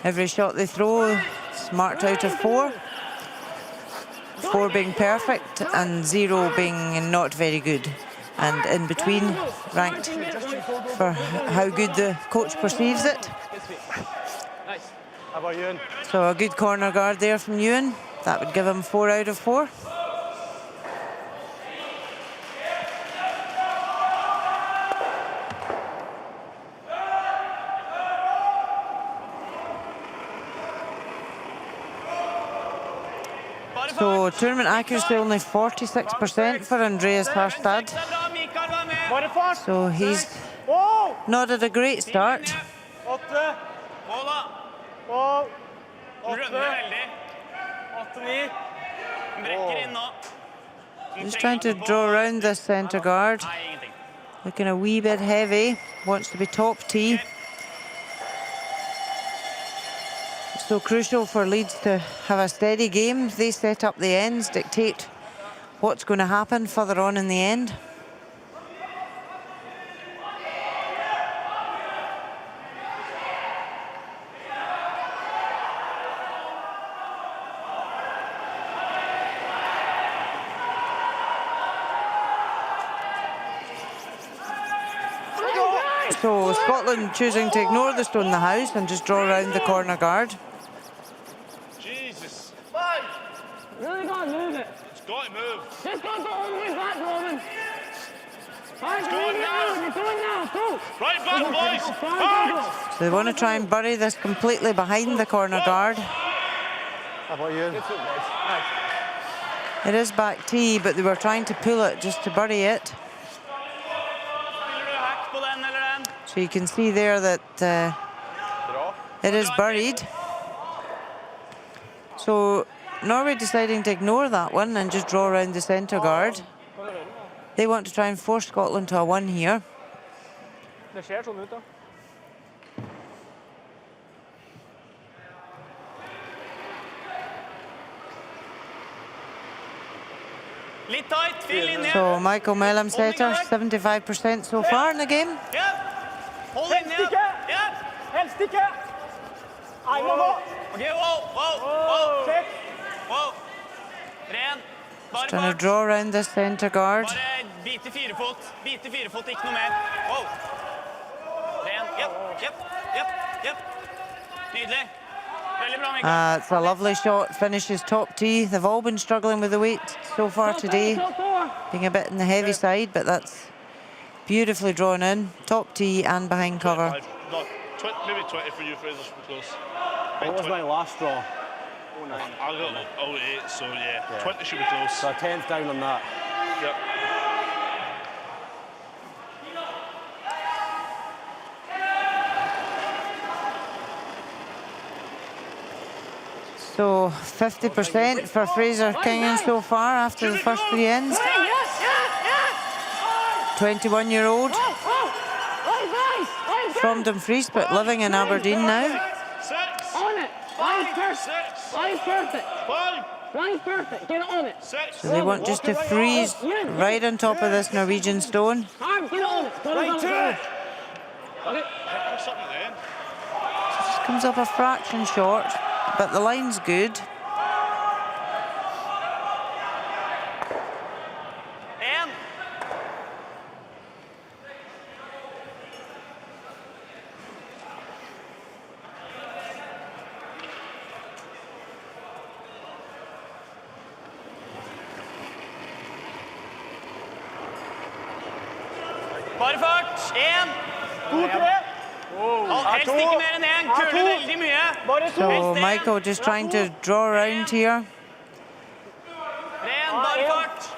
Every shot they throw is marked out of 4. 4 being perfect and 0 being not very good. and in between, ranked for how good the coach perceives it. Good speed. Nice. How about Ewan? So a good corner guard there from Ewan. That would give him 4 out of 4. So tournament accuracy only 46% for Andreas Harstad. So he's not at a great start. He's trying to draw around this centre guard. Looking a wee bit heavy. Wants to be top tee. So crucial for Leeds to have a steady game. They set up the ends, dictate what's going to happen further on in the end. So Scotland choosing to ignore the stone in the house and just draw around the corner guard. Jesus. Really got to move it. It's got to move. Just got to go all the way back, Roman. Hard, It's going now. you're going now, go. Right back, boys. Hard. So they want to try and bury this completely behind the corner guard. How about Ewan? It is back tee, but they were trying to pull it just to bury it. So you can see there that it is buried. So Norway deciding to ignore that one and just draw around the centre guard. They want to try and force Scotland to a 1 here. Det ser sånn ut da. Litt tight, fin linje. So Michael Mellom setter, 75% so far in the game. Ja. Hold linje. Ja. Helst ikke. Nei, nå. Ok, wow. Wow. Ren. Bare Trying to fart. draw around the centre guard. Bare bit i 4 fot. Bit i 4 fot, ikke noe mer. Wow. Ren. Jepp. Nydelig. Veldig bra, Mikael. It's a lovely shot, finishes top tee. They've all been struggling with the weight so far today, being a bit in the heavy side, but that's beautifully drawn in. Top tee and behind cover. No, maybe 20 for you, Fraser, should be close. What was my last draw? I got 08, so yeah, 20 should be close. So 10's down on that. Yep. So 50% for Fraser Kingan so far after the first 3 ends. 21-year-old from Dumfries, but living in Aberdeen now. On it. Line's perfect. Line's perfect. Five. Line's perfect. Get it on it. So they want just to freeze right on top of this Norwegian stone. Arm, get it on it. Right to it. Okay. Something then. Just comes up a fraction short, but the line's good. En. Bare fart. En. Helst ikke mer enn en. Køler veldig mye. So Michael just trying to draw around here. Ren, bare fart.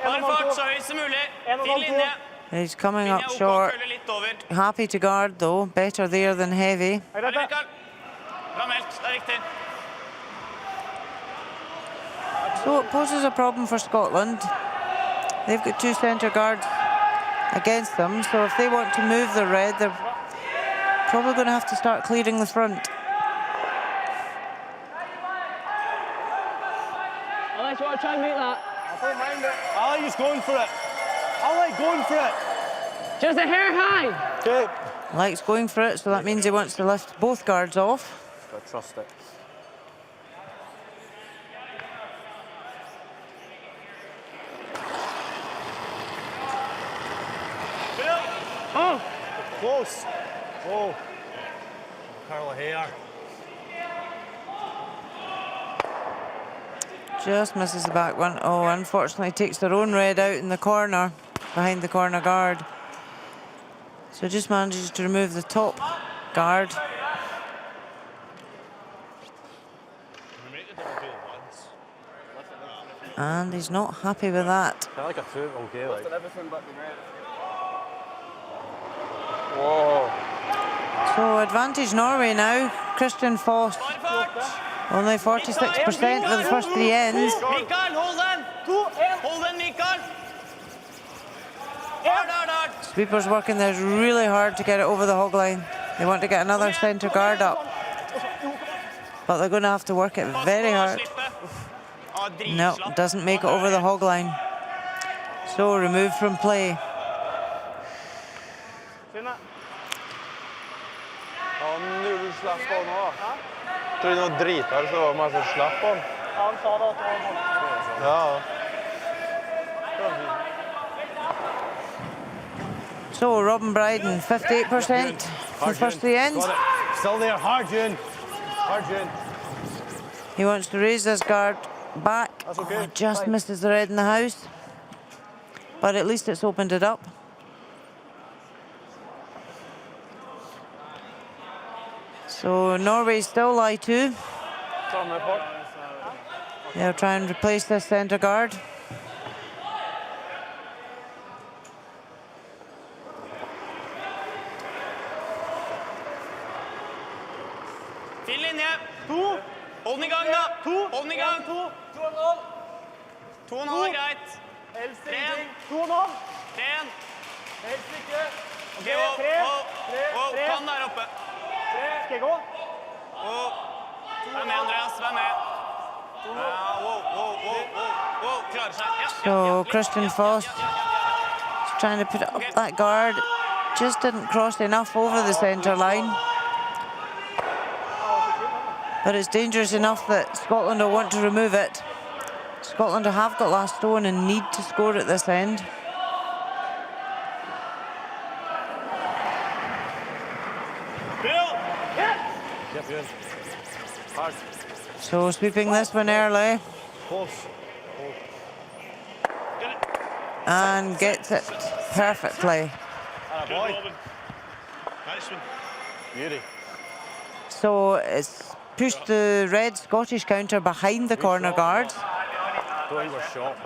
Bare fart så høyt som mulig. Fin linje. He's coming Linje up OK, short. køler litt over. Happy to guard though, better there than heavy. Herlig, Mikael. Bra meldt, det er riktig. So it poses a problem for Scotland. They've got 2 centre guards against them, so if they want to move the red, they're probably going to have to start clearing the front. Alex, you want to try and make that? I like he's going for it. I like going for it. Just a hair high. Okay. Likes going for it, so that means he wants to lift both guards off. I trust it. Oh! Close. Oh. Carla here. Just misses the back one. Oh, unfortunately takes their own red out in the corner, behind the corner guard. So just manages to remove the top guard. And he's not happy with that. I like a two, okay, like. Whoa. So advantage Norway now. Christian Foss. Only 46% with the first 3 ends. Mikael, hold on! Hold on, Mikael! Hard. Sweepers working there really hard to get it over the hog line. They want to get another centre guard up. But they're going to have to work it very hard. No, doesn't make it over the hog line. So removed from play. Ja, null slapp på nå. Tror du noe driter så var masse slapp på den? Han sa det at det var mål. Ja. So Robin Bryden, 58% for first 3 ends. Got it. Still there. Hard, June. Hard, June. He wants to raise this guard back. That's okay. Oh, just misses the red in the house. But at least it's opened it up. So Norway still lie 2. They'll try and replace this centre guard. Fin linje. 2. Hold den i gang, da. 2. Hold den i gang. 2. 2,5 er greit. 3. 2,5. 3. Helst ikke. Ok, wow. Kan der oppe. 3. Skal jeg gå? Vær med, Andreas. Vær med. Wow. Klarer seg. Ja. So Christian Foss is trying to put up that guard. Just didn't cross enough over the centre line. But it's dangerous enough that Scotland will want to remove it. Scotland have got last stone and need to score at this end. Yep, June. Hard. So sweeping this one early. Close. And gets it perfectly. Boy. Nice one. Beauty. So it's pushed the red Scottish counter behind the corner guards. Thought he was shot,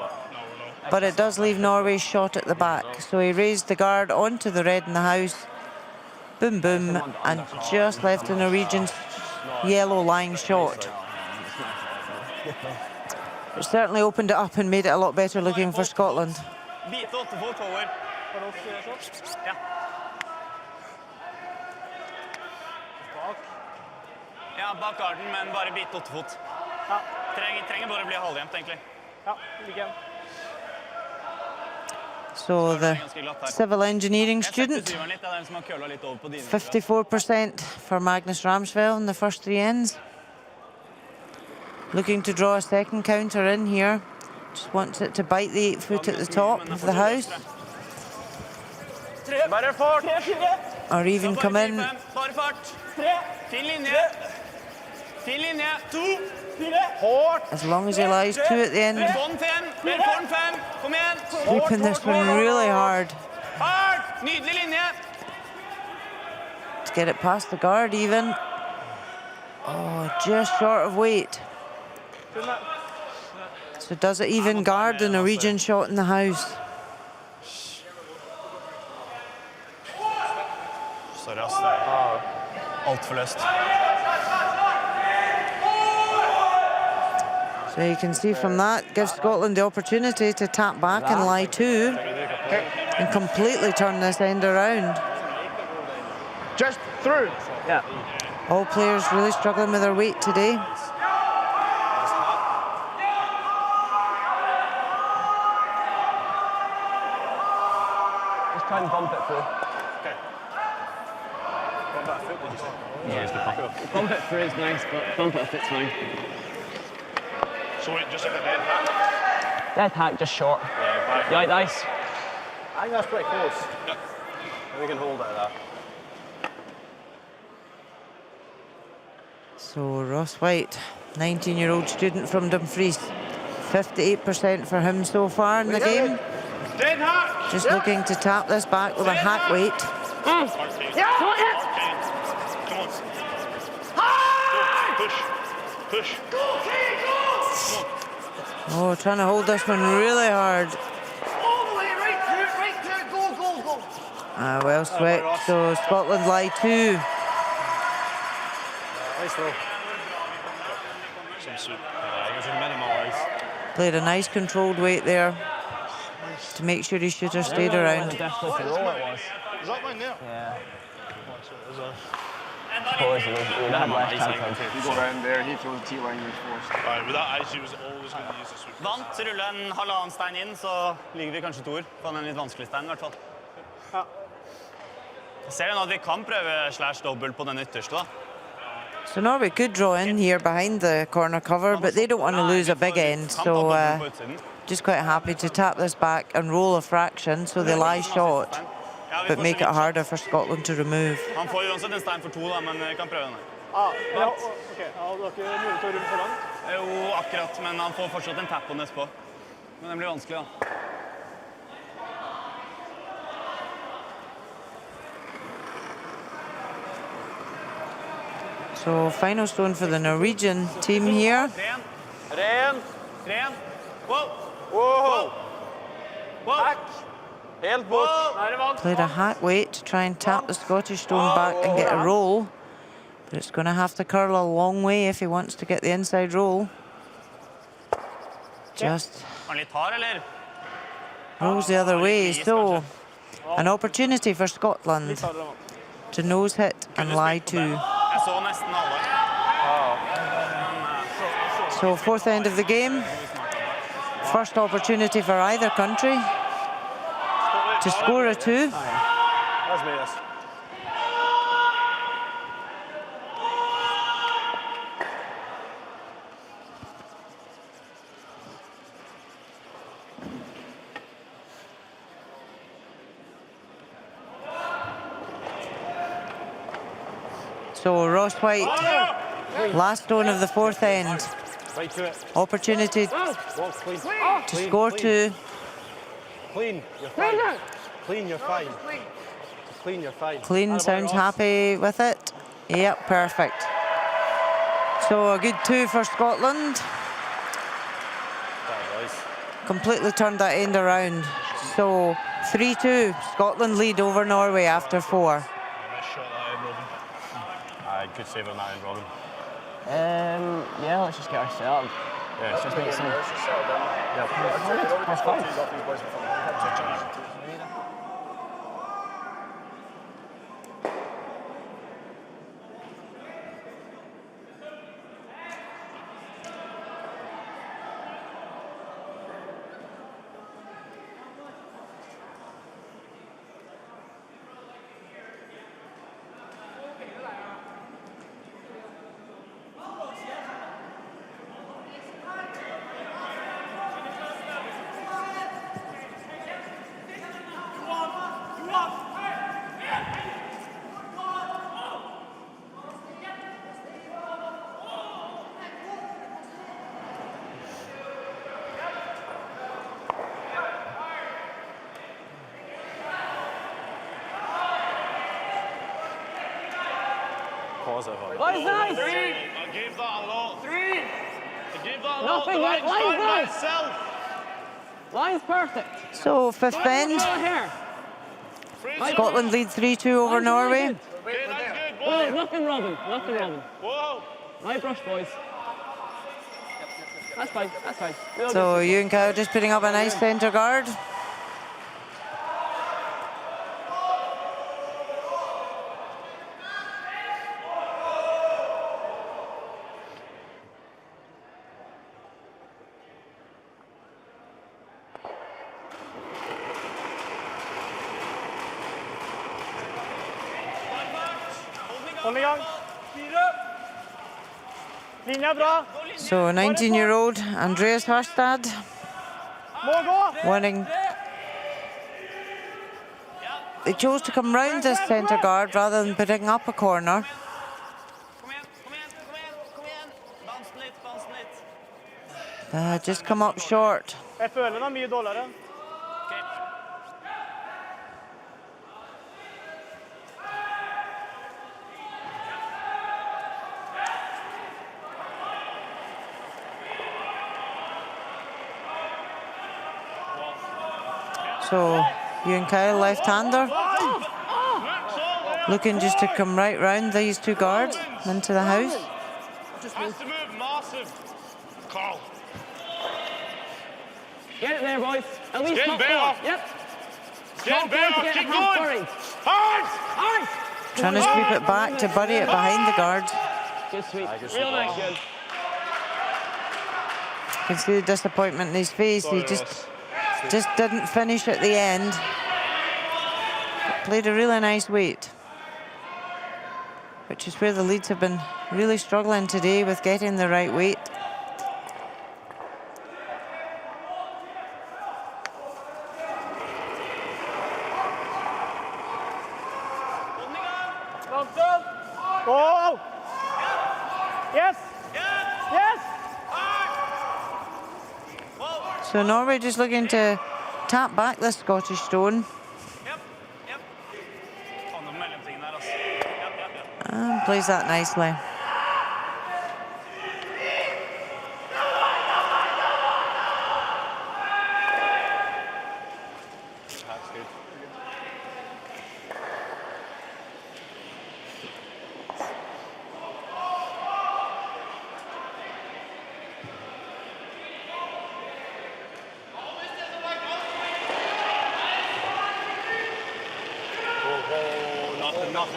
But it does leave Norway's shot at the back. So he raised the guard onto the red in the house. Boom, boom, and just left the Norwegian's yellow line short. It certainly opened it up and made it a lot better looking for Scotland. Bit 8 fot over. Ja. Ja, bak garden, men bare bit 8 fot. Ja. Trenger bare bli halvjevnt, egentlig. Ja, like igjen. So the civil engineering Jeg student, setter syveren litt, det er den som har kølla litt over på dine. 54% for Magnus Ramsfeld in the first 3 ends. Looking to draw a second counter in here. Just wants it to bite the 8 foot at the top of the house. Bare fart. Or even come in. Bare fart. 3. Fin linje. Fin linje. 2. 4. Hårt. As long as he lies 2 at the end. Mer på den 5. Mer på den 5. Kom igjen. Sweeping this one really hard Hard. Nydelig linje. to get it past the guard even. Oh, just short of weight. So does it even guard the Norwegian shot in the house? Sorry, ass. Det er alt for løst. So you can see from that, gives Scotland the opportunity to tap back and lie 2 and completely turn this end around. Just through. Yeah. All players really struggling with their weight today. Just try and bump it through. Bump it through is nice, but bump it if it's fine. So wait, just like a dead hat. Dead hack, just short. Yeah, nice. I think that's pretty close. We can hold it at that. So Ross White, 19-year-old student from Dumfries. 58% for him so far in the game. Just looking to tap this back with a hack weight. Come on. Push. Oh, trying to hold this one really hard. Well swept, so Scotland lie 2. Nice throw. Some soup. Yeah, it's a minimal ice. Played a nice controlled weight there to make sure his shooter stayed around. The difficult to roll it was. Is that mine there? Yeah. Is that? Suppose we would have less chance. You go around there, he throws the T-line, you're forced. Right, with that ice, he was always going to use the sweep. Vant, så ruller en halvannen stein inn, så ligger vi kanskje toer på den litt vanskelige steinen I hvert fall. Ser du nå at vi kan prøve /dobbel på den ytterste da? So Norway could draw in here behind the corner cover, but they don't want to lose a big end, so just quite happy to tap this back and roll a fraction so they lie short, but make it harder for Scotland to remove. Han får uansett en stein for 2 da, men vi kan prøve den. Ok, har dere mulighet til å rulle for langt? Jo, akkurat, men han får fortsatt en tap på nest på. Men det blir vanskelig da. So final stone for the Norwegian team here. Ren. Wow. Wow. Hack. Helt bort. Played a hack weight to try and tap the Scottish stone back and get a roll. But it's going to have to curl a long way if he wants to get the inside roll. Just Han litt hard, eller? rolls the other way. So an opportunity for Scotland to nose hit and lie 2. Jeg så nesten alle. So fourth end of the game. First opportunity for either country to score a 2. That's me, yes. So Ross White, last stone of the fourth end. Right to it. Opportunity Walk clean. to score 2. Clean, you're fine. Clean, you're fine. Clean, you're fine. Clean sounds happy with it. Yep, perfect. So a good 2 for Scotland. Completely turned that end around. So 3-2, Scotland lead over Norway after 4. Nice shot that end, Robin. Good save on that end, Robin. Yeah, let's just get our set up. Yeah, Let's just make some. Positive. Line's nice! I gave that a lot. 3! I gave that a lot. Nothing, The line's line's fine by nice. itself. Line's perfect. So fifth end, Here. Scotland lead 3-2 over Norway. Okay, that's good. Whoa, Whoa. nothing, Robin. Nothing, Robin. Whoa. My brush, boys. That's fine. That's fine. We'll So Ewan Cow just putting up a nice centre guard. Hold i gang. Linja er bra. So 19-year-old Andreas Harstad Må gå. winning they chose to come round this centre guard rather than putting up a corner. Kom igjen, kom igjen, kom igjen, kom igjen. Dans den litt, dans den litt. Just come up short. Jeg føler den er mye dårligere. Ok. So you and Kyle, left-hander, looking just to come right round these two guards into the house. Has to move massive. Carl. Get it there, boys. At least Getting not better. four. Yep. Getting better. Get Keep half going. worried. Hard. Hard. Trying to sweep it back to bury it behind the guards. Good sweep. Real nice. Good. You can see the disappointment in his face. He just didn't finish at the end. Played a really nice weight, which is where the Leeds have been really struggling today with getting the right weight. Oh! Yes! Yes! So Norway just looking to tap back this Scottish stone Yep, yep. Faen, noen mellomting der, altså. Yep, yep, yep. and plays that nicely. That's good.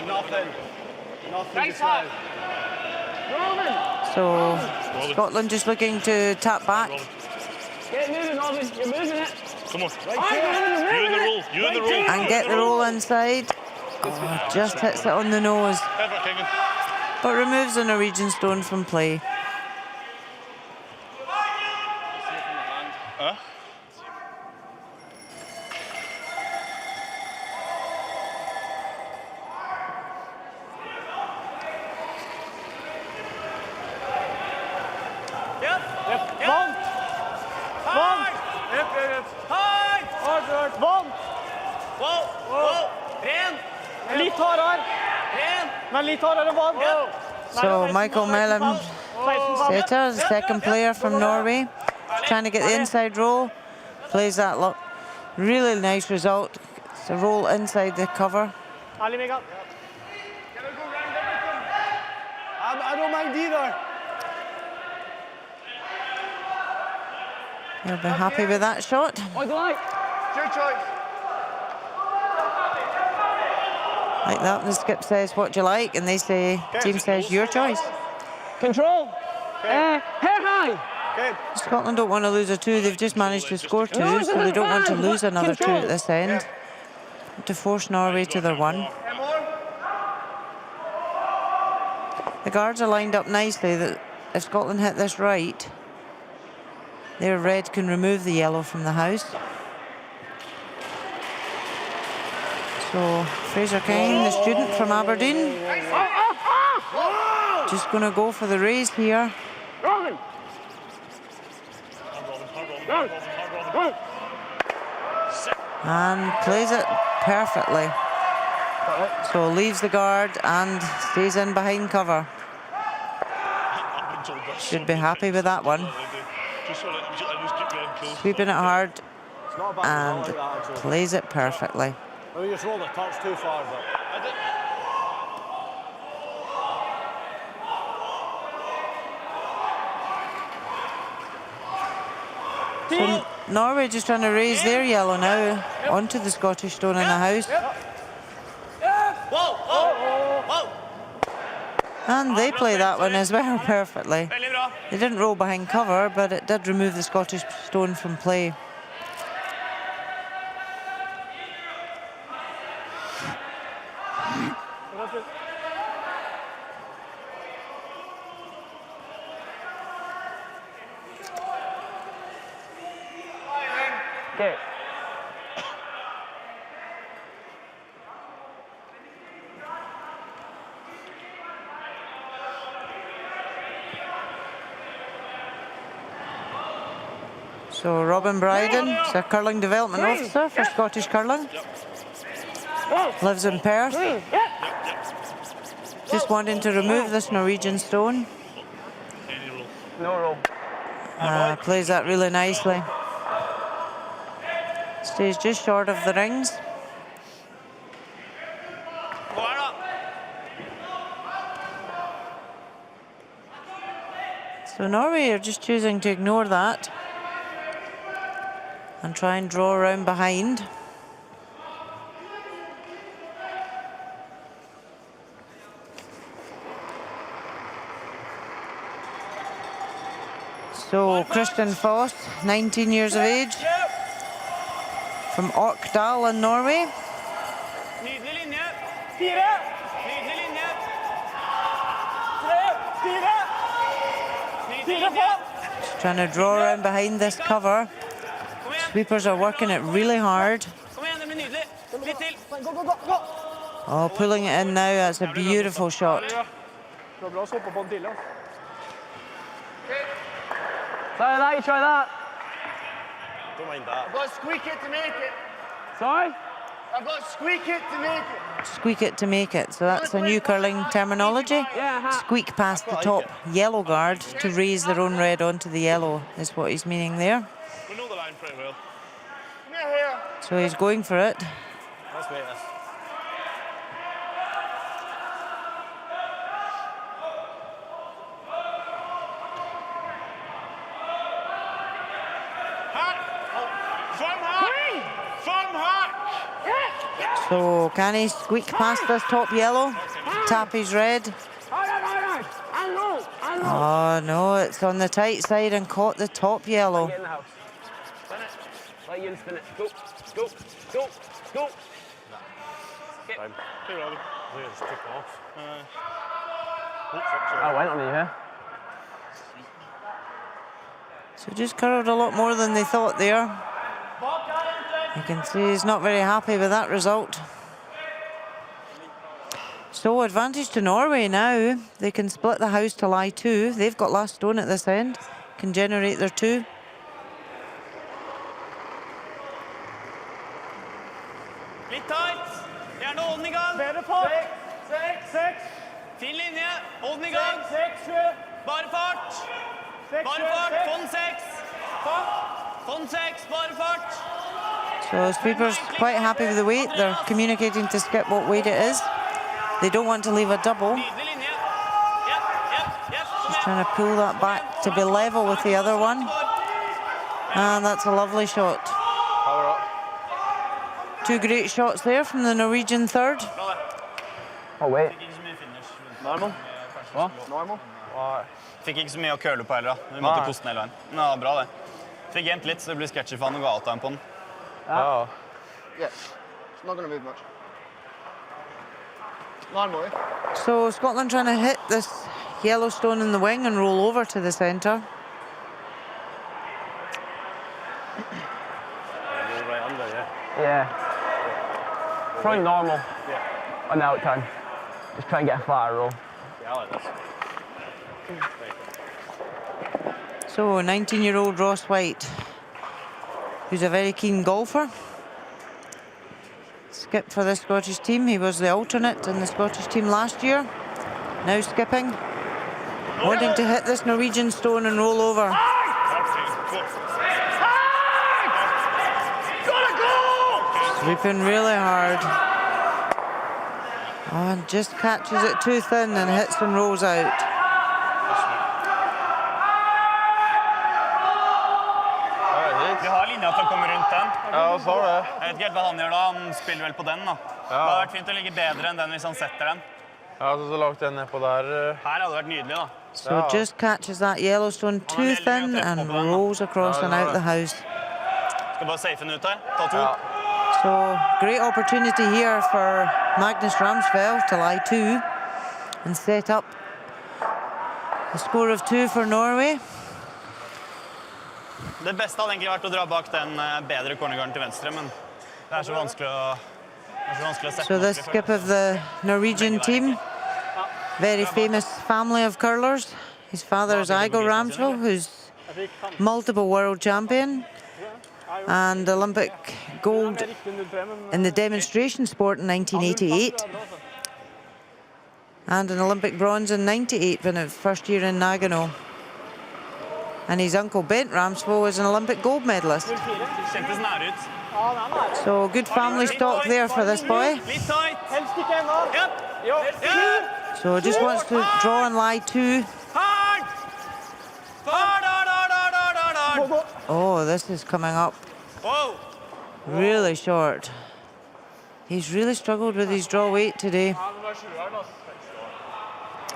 Nothing. Nothing Nice just now. Roman. So Scotland just looking to tap back. Get moving, Roman. You're moving it. Come on. Right here. You in the roll. You in the roll. And get the roll inside. Oh, just hits it on the nose, Effort, Keegan. but removes the Norwegian stone from play. Huh? Yep, yep. Vann! Vann! Hard! Vann! Wow, wow. Ren, Litt hardere, ren. men litt hardere vann. So Michael Mellon, setter, the second player from Norway, trying to get the inside roll, plays that really nice result. It's a roll inside the cover. Ærlig, Mikael. I don't mind either. He'll be happy with that shot. What do you like? It's your choice. Like that, and the skip says, what do you like? And they say, team says, your choice. Control. Hair high. Good. Scotland don't want to lose a two. They've just managed to score two, so they don't want to lose another two at this end. To force Norway to their one. The guards are lined up nicely that if Scotland hit this right, their red can remove the yellow from the house. So Fraser King, the student from Aberdeen, just going to go for the raise here. Roman. And plays it perfectly. So leaves the guard and stays in behind cover. Should be happy with that one. Sweeping it hard It's not a bad and result like that, actually. plays it perfectly. I mean, you just rolled a touch too far, but So Norway just trying to raise their yellow now onto the Scottish stone in the house. Whoa, whoa, whoa. And they play that one as well perfectly. Veldig bra. They didn't roll behind cover, but it did remove the Scottish stone from play. Okay. So Robin Bryden is a curling development officer for Scottish Curling. Lives in Perth. Just wanting to remove this Norwegian stone. No roll. Plays that really nicely. Stays just short of the rings. Gå her, da. So Norway are just choosing to ignore that and try and draw around behind. So Christian Foss, 19 years of age, from Orkdal in Norway. Nydelig linje. 4. Nydelig linje. 3. 4. Nydelig linje. Trying to draw around behind this cover. Kom igjen. Sweepers are working it really hard. Kom igjen, det blir nydelig. Litt til. Oh, pulling it in now, that's a beautiful shot. Det var bra å hoppe på den tidlig. Sorry, that, you try that. Don't mind that. I've got to squeak it to make it. Sorry? I've got to squeak it to make it. Squeak it to make it. So that's a new curling terminology. Squeak past the top yellow guard to raise their own red onto the yellow is what he's meaning there. We know the line pretty well. Come here. So he's going for it. Let's wait this. So can he squeak past this top yellow? Tap his red. Oh no, it's on the tight side and caught the top yellow. Get in the house. Spin it. Let you spin it. Go, go, go, go. Skip. Hey, Robin. I just took off. I went on you, yeah? So just curled a lot more than they thought there. You can see he's not very happy with that result. So advantage to Norway now. They can split the house to lie 2. They've got last stone at this end. Can generate their 2. Litt tight. Gjerne hold den i gang. Bedre fart. 6. Fin linje. Hold den i gang. 6. Bare fart. Bare fart. Få den 6. Få den 6. Bare fart. So sweepers quite happy with the weight. They're communicating to Skip what weight it is. They don't want to leave a double. Nydelig linje. Kom Just igjen. trying to pull that back to be level with the other one. And that's a lovely shot. Power up. 2 great shots there from the Norwegian third. Oh, wait. Normal? Hva? Normal? Fikk ikke så mye å curle på heller, da. Vi måtte koste den hele veien. Ja, bra det. Fikk gjemt litt, så det blir sketchy for han å gå out-time på den. Ja. Yeah. It's not going to move much. Normal, eh? So Scotland trying to hit this yellow stone in the wing and roll over to the centre. Go right under, yeah. Yeah. Throwing normal. Yeah. On the out time. Just try and get a flatter roll. Yeah, I like this. So 19-year-old Ross White, who's a very keen golfer. Skipped for the Scottish team. He was the alternate in the Scottish team last year. Now skipping. Wanting to hit this Norwegian stone and roll over. Sweeping really hard. Oh, and just catches it too thin and hits and rolls out. Vi har linja til å komme rundt den. Ja, så har det. Jeg vet ikke helt hva han gjør da. Han spiller vel på den, da. Det hadde vært fint å ligge bedre enn den hvis han setter den. Ja, så lagt den ned på der. Her hadde det vært nydelig, da. So just catches that yellow stone too thin and rolls across and out the house. Skal bare safe den ut her. Ta 2. So great opportunity here for Magnus Ramsfeld to lie 2 and set up a score of 2 for Norway. Det beste hadde egentlig vært å dra bak den bedre cornergarden til venstre, men det er så vanskelig å, sette So the skip of the Norwegian team, very famous family of curlers. His father is Igor Ramsfeld, who's multiple world champion and Olympic gold in the demonstration sport in 1988 and an Olympic bronze in 98 in his first year in Nagano. And his uncle Bent Ramsfjord was an Olympic gold medalist. So good family stock there for this boy. So just wants to draw and lie 2. Oh, this is coming up really short. He's really struggled with his draw weight today.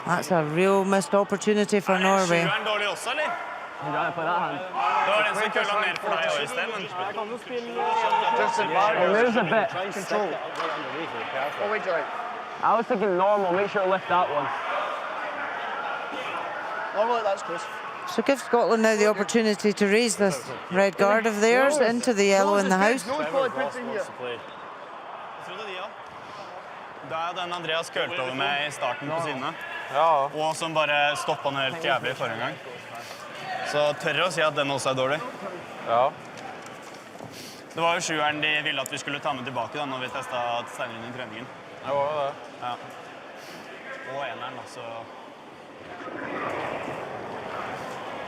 That's a real missed opportunity for Norway. There's a bit. I was thinking normal, make sure to lift that one. Normally that's close. So give Scotland now the opportunity to raise this red guard of theirs into the yellow in the house. Da den Andreas kølte over med I starten på sidene, og som bare stoppet han helt jævlig I forrige gang. Så tør å si at den også dårlig. Ja. Det var jo 7'eren de ville at vi skulle ta med tilbake da, når vi testet senere I treningen. Det var det. Ja. Og 1'eren da, så...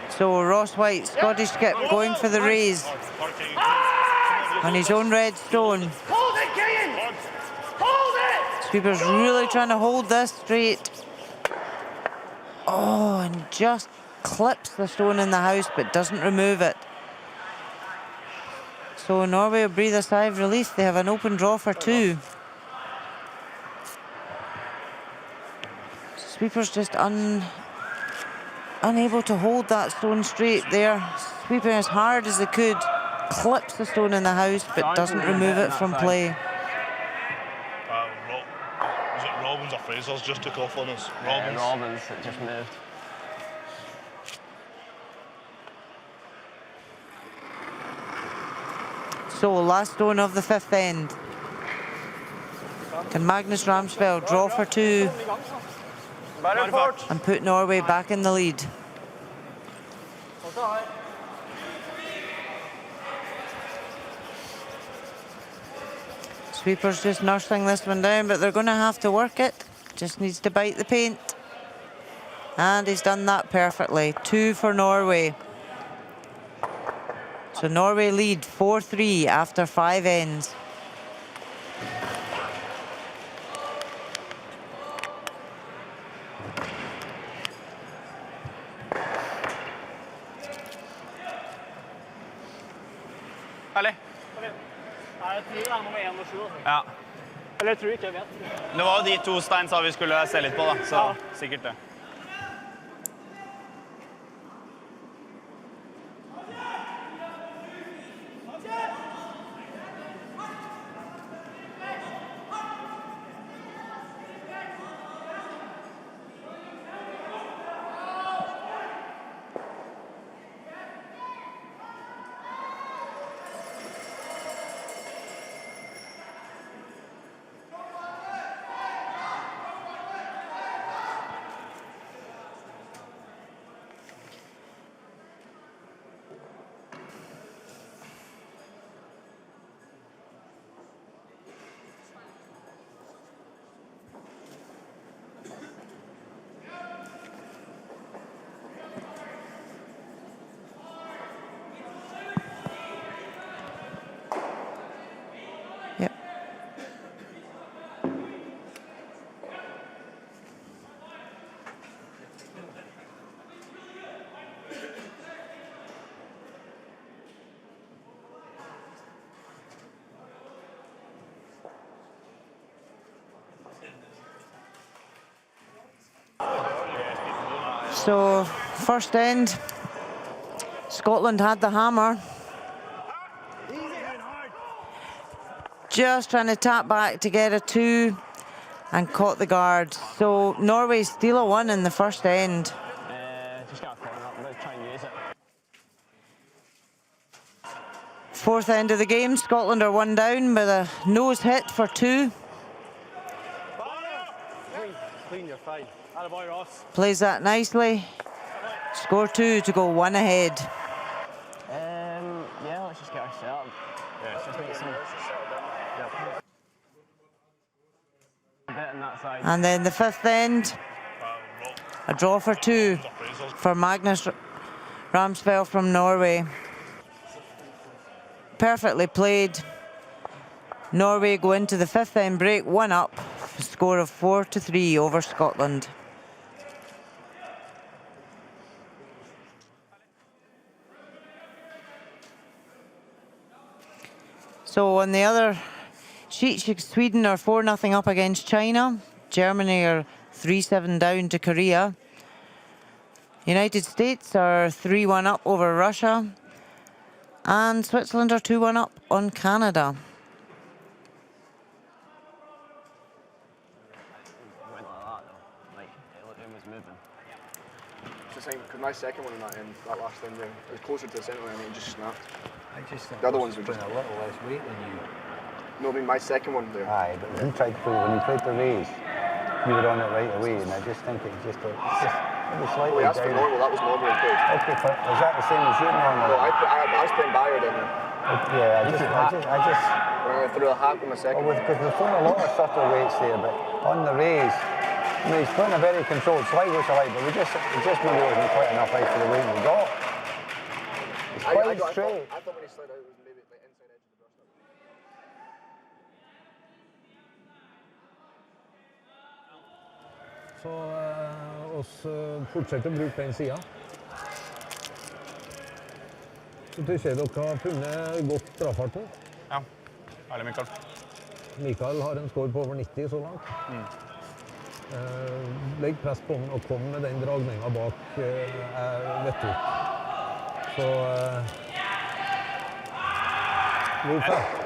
So Ross White, Scottish skip, going for the raise on his own red stone. Hold it, Kean! Hold it! Sweeper's really trying to hold this straight. Oh, and just clips the stone in the house but doesn't remove it. So Norway will breathe a sigh of relief. They have an open draw for 2. Sweeper's just unable to hold that stone straight there. Sweeping as hard as they could, clips the stone in the house but doesn't remove it from play. Was it Robbins or Fraser's just took off on us? Robbins. Robbins, it just moved. So last stone of the 5th end. Can Magnus Ramsfjord draw for 2 and put Norway back in the lead? Sweeper's just nursing this one down, but they're going to have to work it. Just needs to bite the paint. And he's done that perfectly. 2 for Norway. So Norway lead 4-3 after 5 ends. Herlig. Jeg tror det nummer 1 og 7. Ja. Eller jeg tror ikke jeg vet. Det var jo de 2 Stein sa vi skulle se litt på da, så sikkert det. So, first end, Scotland had the hammer. Just trying to tap back to get a 2 and caught the guard. So, Norway steal a 1 in the first end. Just got a corner up, I'm going to try and use it. 4th end of the game, Scotland are 1 down with a nose hit for 2. Clean, you're fine. Attaboy, Ross. Plays that nicely. Score 2 to go 1 ahead. bit on that side. And then the fifth end, a draw for 2 for Magnus Ramsfeld from Norway. Perfectly played. Norway go into the fifth end break 1 up, a score of 4-3 over Scotland. So on the other sheet, Sweden are 4-0 up against China. Germany are 3-7 down to Korea. United States are 3-1 up over Russia. And Switzerland are 2-1 up on Canada. Went like that though. Like it was moving. It's the same, because my second one in that end, that last end there, it was closer to the centre line and it just snapped. I just think The other ones were putting just... a little less weight than you. No, I mean my second one there. Aye, but when you played the race, you were on it right away, and I just think it was slightly Oh, that's for down. normal, that was normal in place. Okay, is that the same as you normally? No, I was playing Bayard in there. Yeah, I just. When I threw a hack with my second one. Because we've thrown a lot of subtle weights there, but on the race, I mean, he's putting a very controlled slide, which I like, but it just maybe wasn't quite enough height for the weight we got. It's quite straight. I thought when he slid out, it was maybe like inside edge of the brush. Så oss fortsetter å bruke den siden. Så tykker jeg dere har funnet godt strafart nå. Ja, herlig Mikael. Mikael har en score på over 90 så langt. Legg press på den og kom med den dragningen bak vet du. Så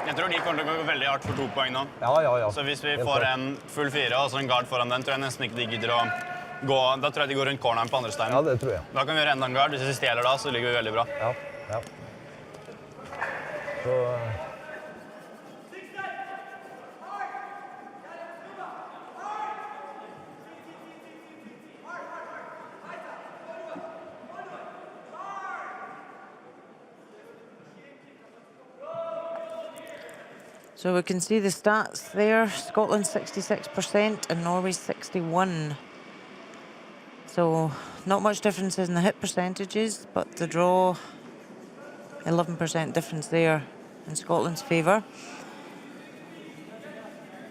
Jeg tror de kommer til å gå veldig hardt for 2 poeng nå. Ja. Så hvis vi får en full 4 og så en guard foran den, tror jeg nesten ikke de gidder å gå. Da tror jeg de går rundt corneren på andre steinen. Ja, det tror jeg. Da kan vi gjøre enda en guard. Hvis vi stjeler da, så ligger vi veldig bra. Ja. Så So we can see the stats there. Scotland 66% and Norway 61%. So not much difference in the hit percentages, but the draw, 11% difference there in Scotland's favour.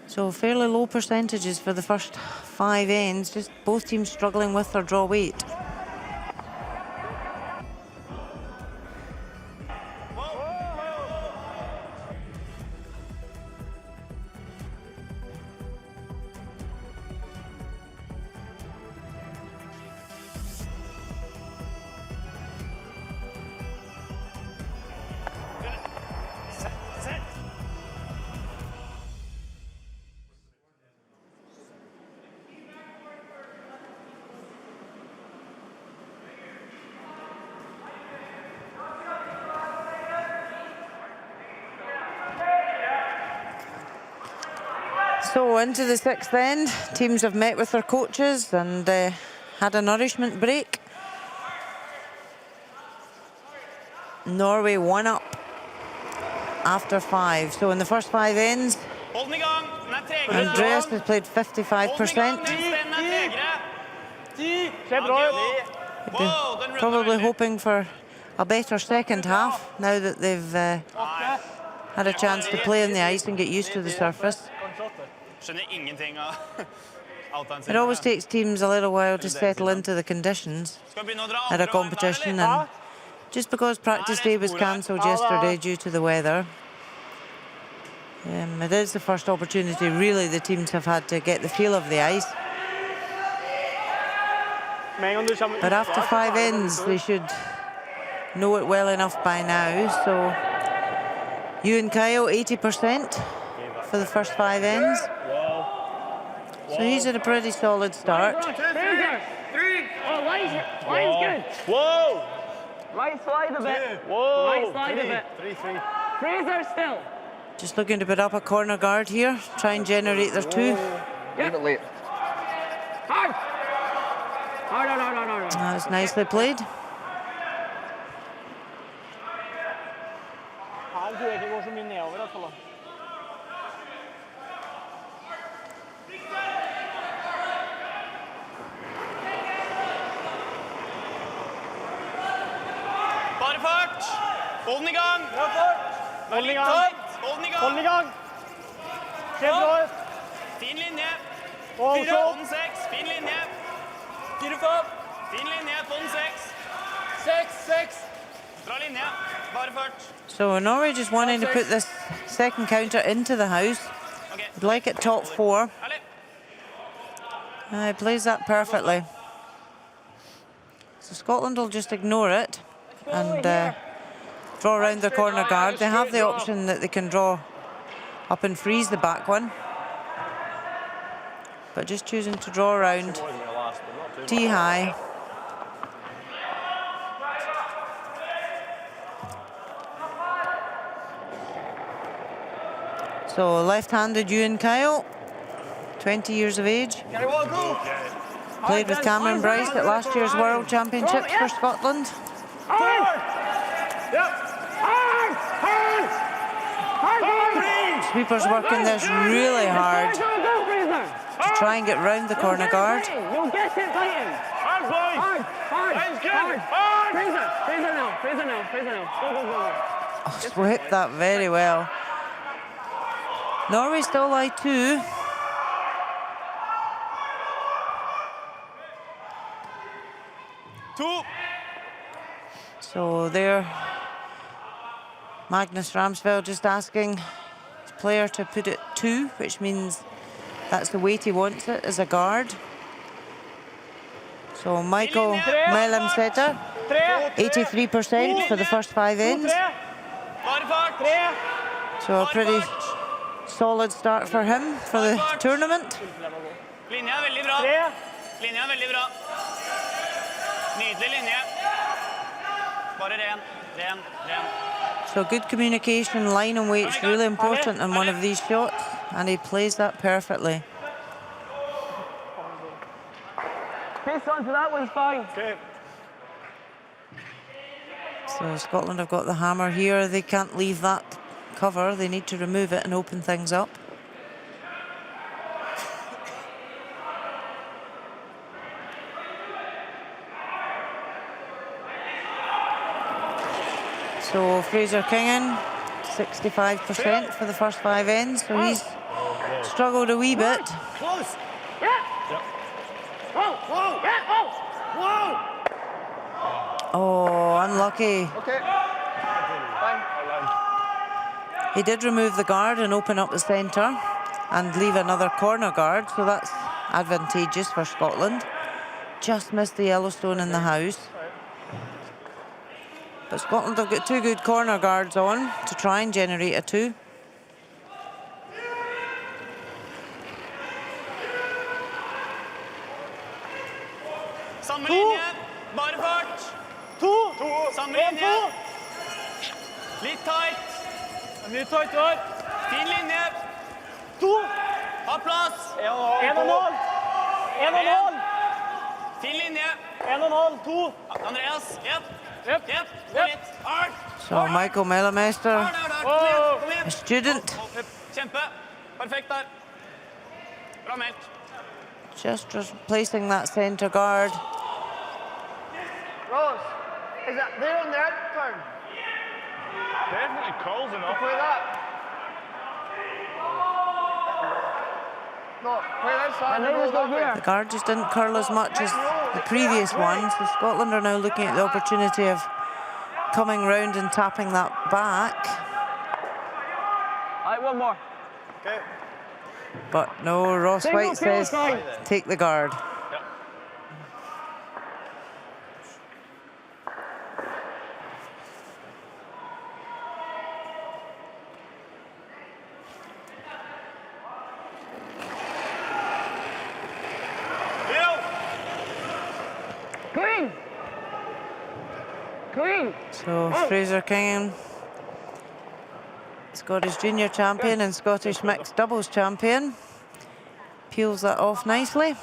So fairly low percentages for the first 5 ends, just both teams struggling with their draw weight. So into the 6th end, teams have met with their coaches and had a nourishment break. Norway 1 up after 5. So in the first 5 ends, Andreas has played 55%. They're probably hoping for a better second half now that they've had a chance to play on the ice and get used to the surface. It always takes teams a little while to settle into the conditions at a competition, and just because practice day was cancelled yesterday due to the weather, it is the first opportunity really the teams have had to get the feel of the ice. But after 5 ends they should know it well enough by now. So you and Kyle 80% for the first 5 ends. So he's at a pretty solid start. Fraser! 3! Oh, line's good. Whoa! Might slide a bit. Whoa! Might slide a bit. 3-3. Fraser still. Just looking to put up a corner guard here, try and generate their 2. Leave it late. Hard! Hard. That's nicely played. Her tror jeg ikke går så mye nedover, i hvert fall. Hold den i gang. Vær litt tight. Hold den i gang. Hold den i gang. Se bra ut. Fin linje. Og På den 6. Fin linje. 4-5. Fin linje på den 6. 6. Bra linje. Bare fart. So Norway just wanting to put this second counter into the house. Okay. Would like it top 4. Herlig. He plays that perfectly. So Scotland will just ignore it and draw around the corner guard. They have the option that they can draw up and freeze the back one, but just choosing to draw around tee high. So left-handed Ewan Kyle, 20 years of age. Played with Cameron Bryce at last year's World Championships for Scotland. Sweeper's working this really hard to try and get round the corner guard. You'll get it, Titan. Hard. Fraser now. Oh, swept that very well. Norway still lie 2. So there, Magnus Ramsfeld just asking his player to put it 2, which means that's the weight he wants it as a guard. So Michael Mellemsetter, 83% for the first 5 ends. So a pretty solid start for him for the tournament. Linja er veldig bra. Linja er veldig bra. Nydelig linje. Bare ren. So good communication, line and weight's really important in one of these shots, and he plays that perfectly. Pace on for that one's fine. So Scotland have got the hammer here. They can't leave that cover. They need to remove it and open things up. So Fraser Kingan, 65% for the first 5 ends. So he's struggled a wee bit. Close. Whoa. Oh, unlucky. Okay. Fine. He did remove the guard and open up the centre and leave another corner guard, so that's advantageous for Scotland. Just missed the Yellowstone in the house. But Scotland have got 2 good corner guards on to try and generate a 2. Samme linje, bare fart. 2. Samme linje. Litt tight. Mye tight der. Fin linje. 2. Ha plass. 1,5. Fin linje. 1,5. 2. Andreas, Jep. Gå litt. Hard. So Michael Mellemester, Kom igjen. a student, Kjempe. Perfekt der. Bra meldt. just placing that centre guard. Rose, is that there on their turn? Definitely curls enough. Play that. No, play that side. The guard just didn't curl as much as the previous one, so Scotland are now looking at the opportunity of coming round and tapping that back. All right, one more. Okay. But no, Ross White says take the guard. Clean. So Fraser Kingan, Scottish junior champion and Scottish mixed doubles champion, peels that off nicely.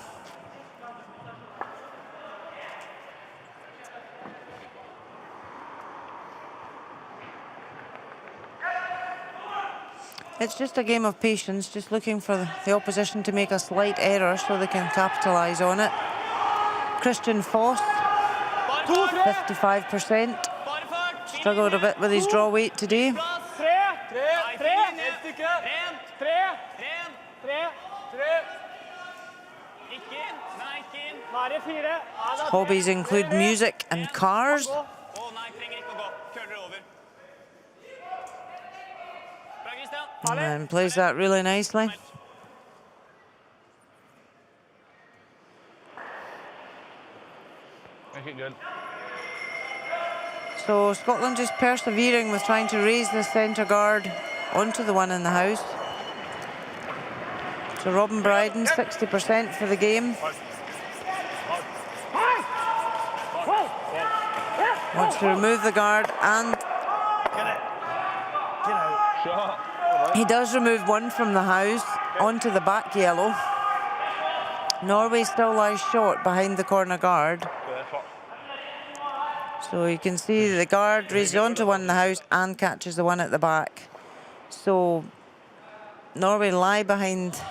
It's just a game of patience, just looking for the opposition to make a slight error so they can capitalise on it. Christian Foss, 55%, struggled a bit with his draw weight today. His hobbies include music and cars. And plays that really nicely. Make it good. So Scotland just persevering with trying to raise the centre guard onto the one in the house. So Robin Bryden, 60% for the game. Wants to remove the guard, and he does remove one from the house onto the back yellow. Norway still lies short behind the corner guard. So you can see the guard raises onto one in the house and catches the one at the back. So Norway lie behind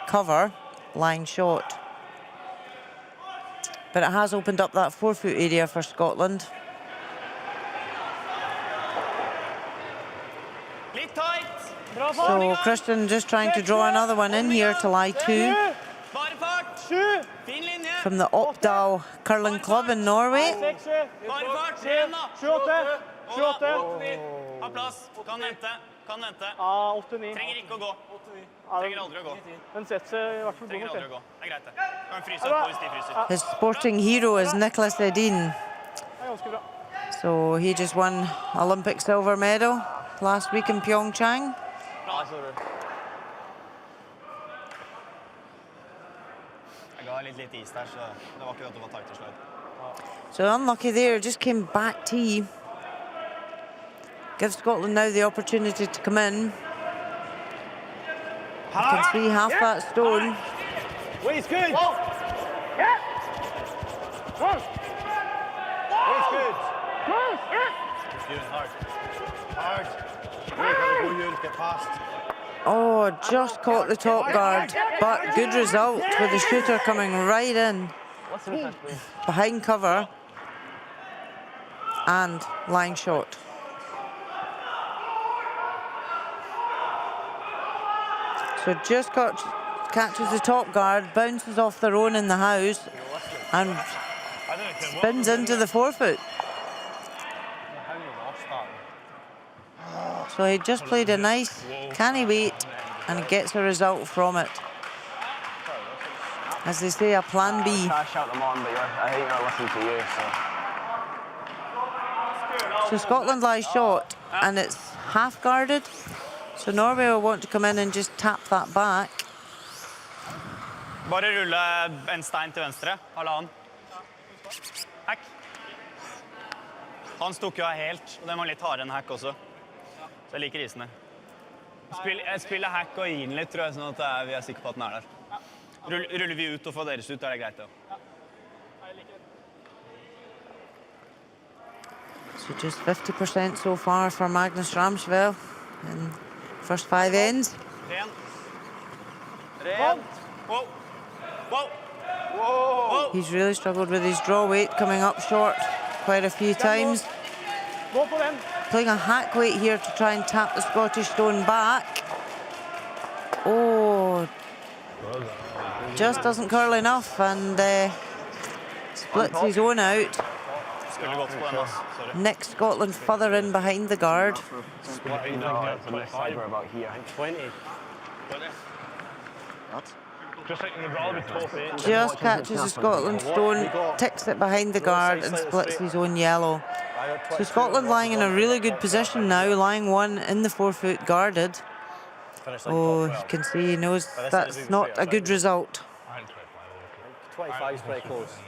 cover, lying short. But it has opened up that 4-foot area for Scotland. So Christian just trying to draw another one in here to lie 2 from the Oppdal Curling Club in Norway. His sporting hero is Nicholas Edin. So he just won Olympic silver medal last week in Pyeongchang. So unlucky there, just came back tee. Gives Scotland now the opportunity to come in. You can see half that stone. Wade's good. Wade's good. Hard. Hard. Get past. Oh, just caught the top guard, but good result with the shooter coming right in behind cover and lying short. So just catches the top guard, bounces off their own in the house and spins into the 4-foot. So he just played a nice canny weight and gets a result from it. As they say, a plan B. I shout them on, but I think they're listening to you. So Scotland lies short and it's half guarded. So Norway will want to come in and just tap that back. Bare rulle en stein til venstre, halvannen. Hack. Han stok jo av helt, og det var litt hardere enn hack også. Så jeg liker isene. Jeg spiller hack og gir den litt, tror jeg, sånn at vi er sikre på at den er der. Ruller vi ut og får deres ut, er det greit, ja. So just 50% so far for Magnus Ramsveld in first 5 ends. Whoa. He's really struggled with his draw weight, coming up short quite a few times. Playing a hack weight here to try and tap the Scottish stone back. Oh, just doesn't curl enough and splits his own out. Next Scotland further in behind the guard. Just catches the Scotland stone, ticks it behind the guard and splits his own yellow. So Scotland lying in a really good position now, lying one in the 4-foot guarded. Oh, you can see he knows that's not a good result. 25 is pretty close.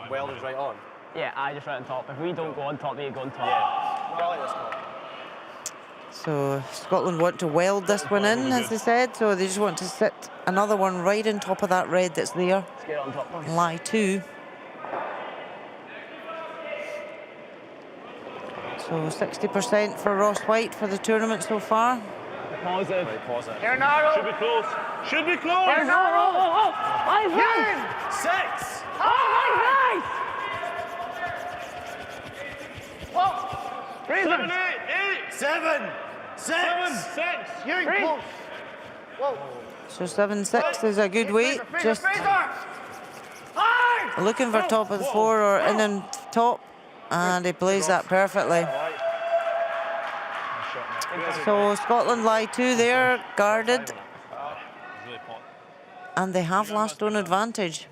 Weld is right on. Yeah, I just right on top. If we don't go on top, they go on top. Yeah. So Scotland want to weld this one in, as they said, so they just want to sit another one right on top of that red that's there. Let's get on top one. Lie 2. So 60% for Ross White for the tournament so far. Positive. Should be close. Should be close. Six. Three. 7, 6. You Three. So 7-6 is a good weight. Just looking for top of the four or in and top, and he plays that perfectly. So Scotland lie 2 there, guarded, and they have last stone advantage.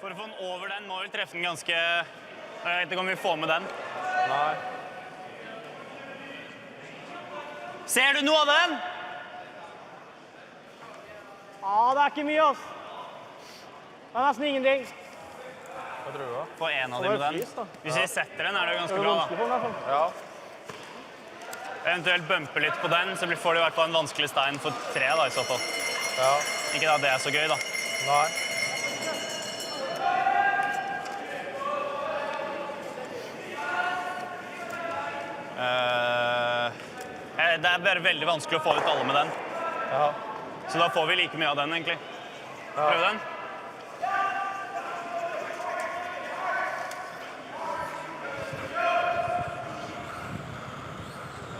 For å få den over den må vi treffe den ganske... Jeg vet ikke om vi får med den. Nei. Ser du noe av den? Ja, det er ikke mye, ass. Det er nesten ingenting. Hva tror du da? Få en av dem med den. Hvis vi setter den, er det jo ganske bra, da. Vanskelig for den, i hvert fall. Ja. Eventuelt bumpe litt på den, så får du i hvert fall en vanskelig stein for 3, da, i så fall. Ja. Ikke da det er så gøy, da. Nei. Det er bare veldig vanskelig å få ut alle med den. Ja. Så da får vi like mye av den, egentlig. Prøv den.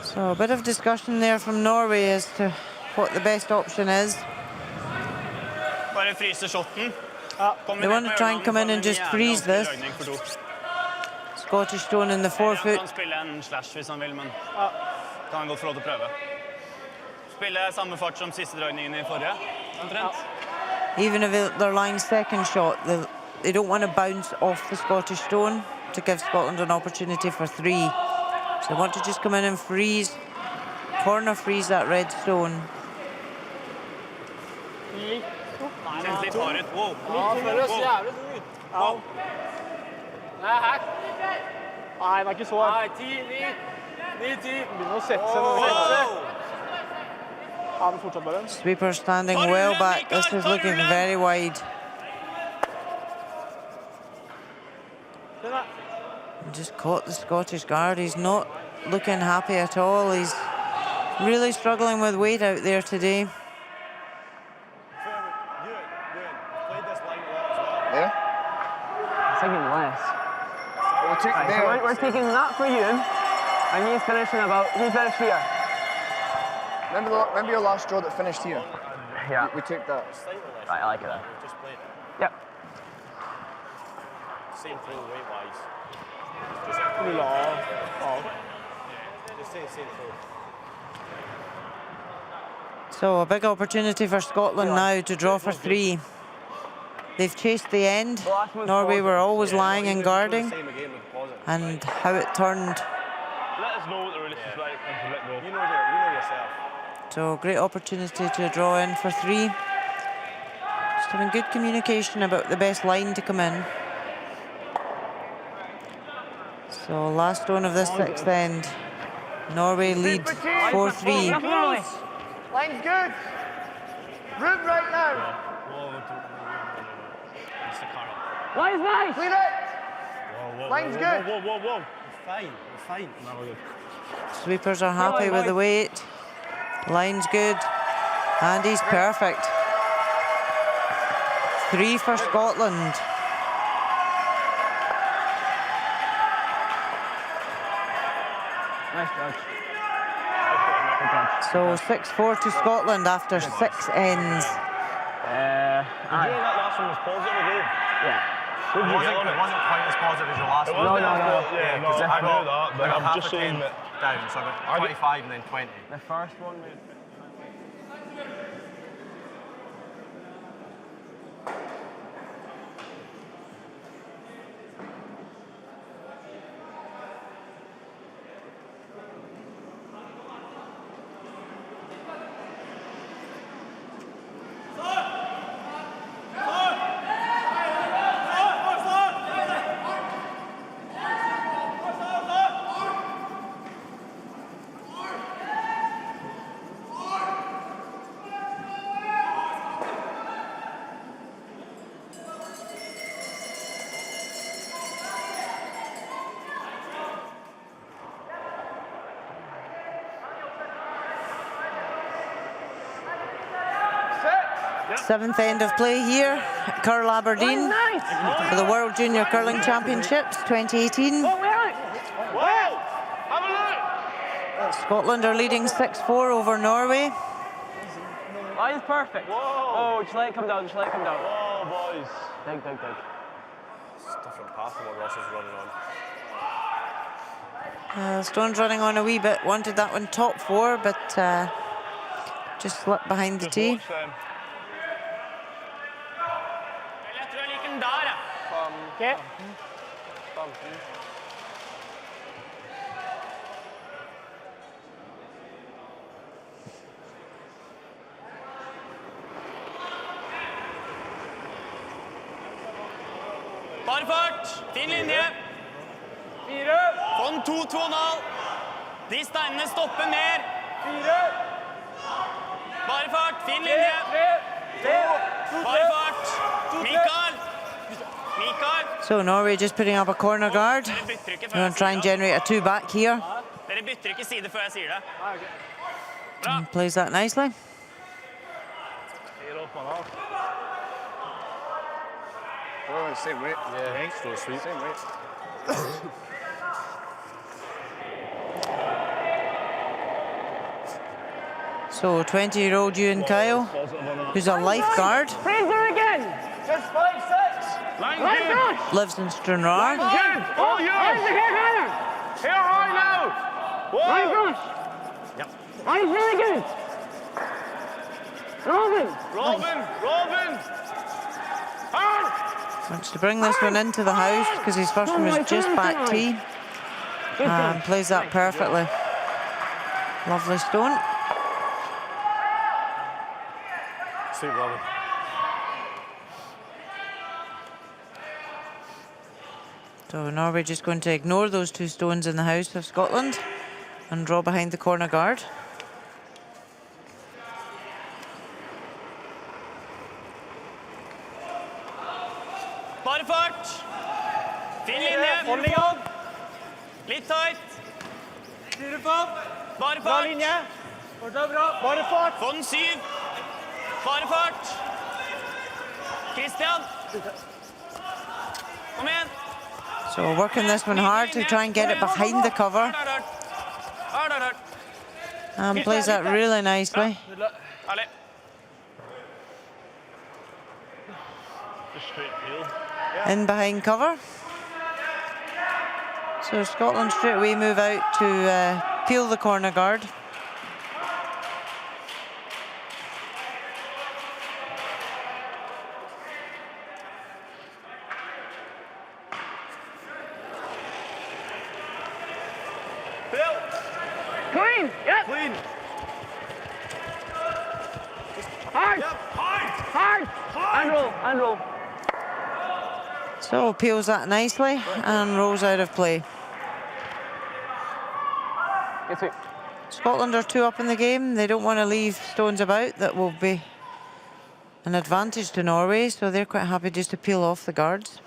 So a bit of discussion there from Norway as to what the best option is. Bare fryse shotten. They want to try and come in and just freeze this. Scottish stone in the forefoot. Han kan spille en slash hvis han vil, men kan han godt få lov til å prøve. Spille samme fart som siste dragningen i forrige, omtrent. Even if they're lying second shot, they don't want to bounce off the Scottish stone to give Scotland an opportunity for 3. So they want to just come in and freeze, corner freeze that red stone. Kjennes litt hard ut. Wow. Ja, føles jævlig god ut. Wow. Nei, her. Nei, den er ikke så hard. Nei, 10, 9, 10. Begynner å sette seg. Ja, men fortsatt bare. Sweeper standing well back. This is looking very wide. Just caught the Scottish guard. He's not looking happy at all. He's really struggling with weight out there today. Yeah? Taking less. We'll take We're taking that for you, and he's finishing about, he finished here. Remember your last draw that finished here? Yeah. We took that. Right, I like it then. Just played. Yep. Same thing weight-wise. Just same thing. So a big opportunity for Scotland now to draw for 3. They've chased the end. Norway were always lying and guarding, and how it turned. Let us know what the release is like and let go. You know yourself. So great opportunity to draw in for 3. Just having good communication about the best line to come in. So last stone of this 6th end. Norway lead 4-3. Line's good. Room right now. Line's nice. Clean it. Line's good. Whoa. We're fine. No, we're good. Sweepers are happy with the weight. Line's good. And he's perfect. 3 for Scotland. Nice judge. So 6-4 to Scotland after 6 ends. That last one was positive again. Yeah. It wasn't quite as positive as your last one. No. Yeah, no, I know that, but I'm just saying that... down, so I got 25 and then 20. The first one, Seventh end of play here at Curl Aberdeen for the World Junior Curling Championships 2018. Scotland are leading 6-4 over Norway. Line's perfect. Oh, just let it come down, just let it come down. Whoa, boys. Dig, dig, dig. It's a different path than what Ross is running on. Stone's running on a wee bit. Wanted that one top 4, but just slipped behind the tee. Jeg tror jeg liker den der, ja. Okay. Bare fart. Fin linje. 4. Få den 2-2,5. De steinene stopper mer. 4. Bare fart. Fin linje. 3. Bare fart. Mikael. So Norway just putting up a corner guard. We're going to try and generate a 2 back here. Dere bytter ikke side før jeg sier det. And plays that nicely. Oh, same weight. Yeah, still sweet. Same weight. So 20-year-old Ewan Kyle, who's a lifeguard, Fraser again. Just 5-6. Line good. lives in Stranraer. Good. All yours. Here high now. Line Whoa. brush. Yep. Line's really good. Robin. Hard. Wants to bring this one into the house because his first one was just back tee. And plays that perfectly. Lovely stone. Sweet, Robin. So Norway just going to ignore those 2 stones in the house of Scotland and draw behind the corner guard. Bare fart. Fin linje. Holding on. Litt tight. Styrer på. Bare fart. Bra linje. Fortsatt bra. Bare fart. Få den 7. Bare fart. Christian. Kom igjen. So working this one hard to try and get it behind the cover. And plays that really nicely. Herlig. Just straight peel. In behind cover. So Scotland straight away move out to peel the corner guard. Clean. Yep. Clean. Hard. Hard. And roll. And roll. So peels that nicely and rolls out of play. Get sweet. Scotland are 2 up in the game. They don't want to leave stones about that will be an advantage to Norway, so they're quite happy just to peel off the guards.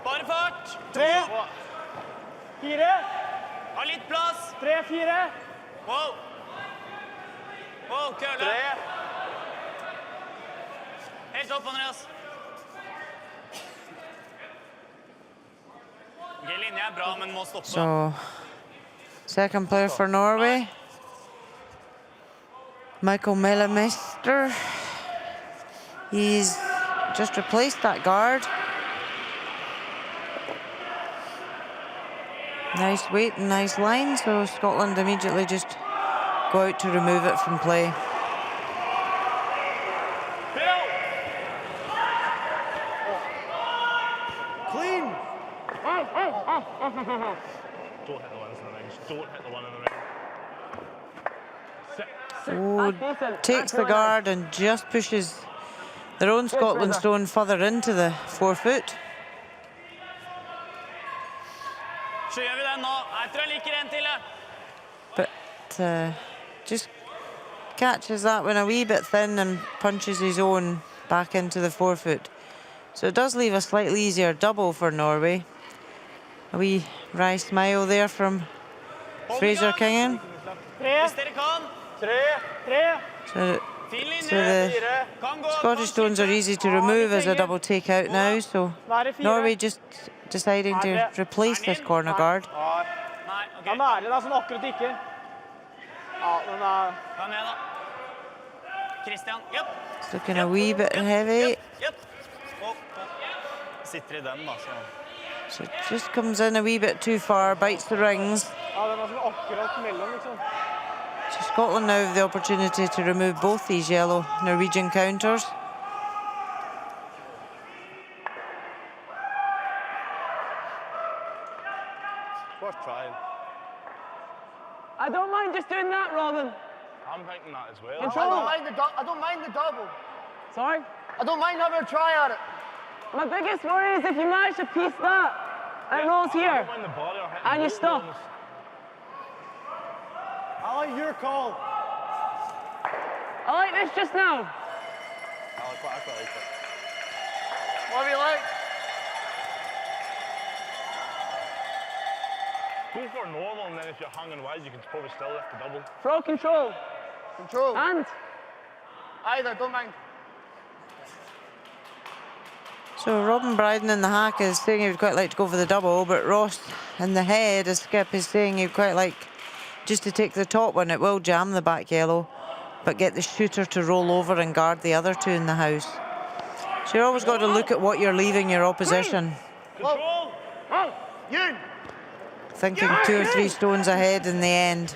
Bare fart. 3. 4. Ha litt plass. 3, 4. Wow. Wow, køle. Helt opp, Andreas. Okay, linje er bra, men må stoppe. So second player for Norway, Michael Mellemeister. He's just replaced that guard. Nice weight and nice line, so Scotland immediately just go out to remove it from play. Clean. Don't hit the ones in the rings. Don't hit the one in the ring. Oh, takes the guard and just pushes their own Scotland stone further into the 4-foot. Så gjør vi den nå. Jeg tror jeg liker en til, ja. But just catches that one a wee bit thin and punches his own back into the 4-foot. So it does leave a slightly easier double for Norway. A wee wry smile there from Fraser Kingan. Hvis dere kan. So Fin linje. the Kan gå. Scottish stones are easy to remove as a double take out now, so Norway just deciding to replace this corner guard. Nei, ok. Den er det, sånn akkurat ikke. Ja, den er... Ta ned da. Christian, jepp. It's looking a wee bit heavy. Jepp. Sitter I den da, så... So it just comes in a wee bit too far, bites the rings. Ja, den er sånn akkurat mellom, liksom. So Scotland now have the opportunity to remove both these yellow Norwegian counters. Worth trying. I don't mind just doing that, Robin. I'm thinking that as well. Control. I don't mind the double. Sorry? I don't mind having a try at it. My biggest worry is if you manage to piece that, and it rolls here, I don't mind the body or hitting and you both stop. ones. I like your call. I like this just now. I quite like it. What do you like? Go for normal, and then if you're hanging wide, you can probably still lift the double. Throw control. Control. And Either, don't mind. So Robin Bryden in the hack is saying he would quite like to go for the double, but Ross in the head, as skip, is saying he'd quite like just to take the top one. It will jam the back yellow, but get the shooter to roll over and guard the other two in the house. So you've always got to look at what you're leaving your opposition. Control! You! Thinking 2 or 3 stones ahead in the end.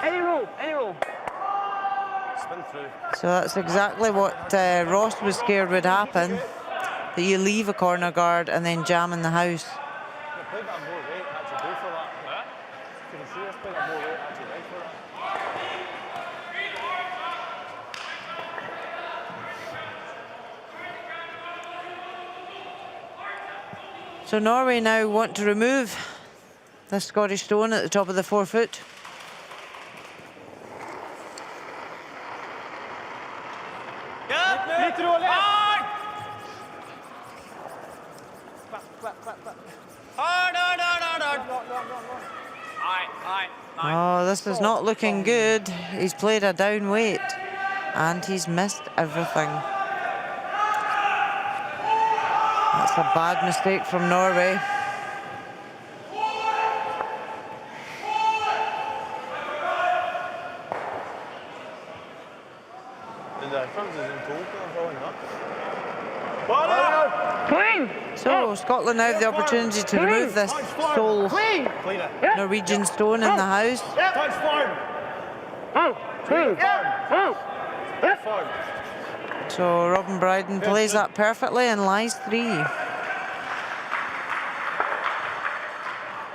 any roll, any roll. Spin through. So that's exactly what Ross was scared would happen, that you leave a corner guard and then jam in the house. I played that more weight, actually go for that. Huh? Can you see us play that more weight, actually go for that? So Norway now want to remove the Scottish stone at the top of the 4 foot. Litt rolig. Hard! Hard. Nei. Oh, this is not looking good. He's played a down weight and he's missed everything. That's a bad mistake from Norway. The difference is in total, probably not. Clean. So Scotland now have the opportunity to remove this sole Clean it. Norwegian stone in the house. Touch forward. Oh, clean. Oh. Forward. So Robin Bryden plays that perfectly and lies 3.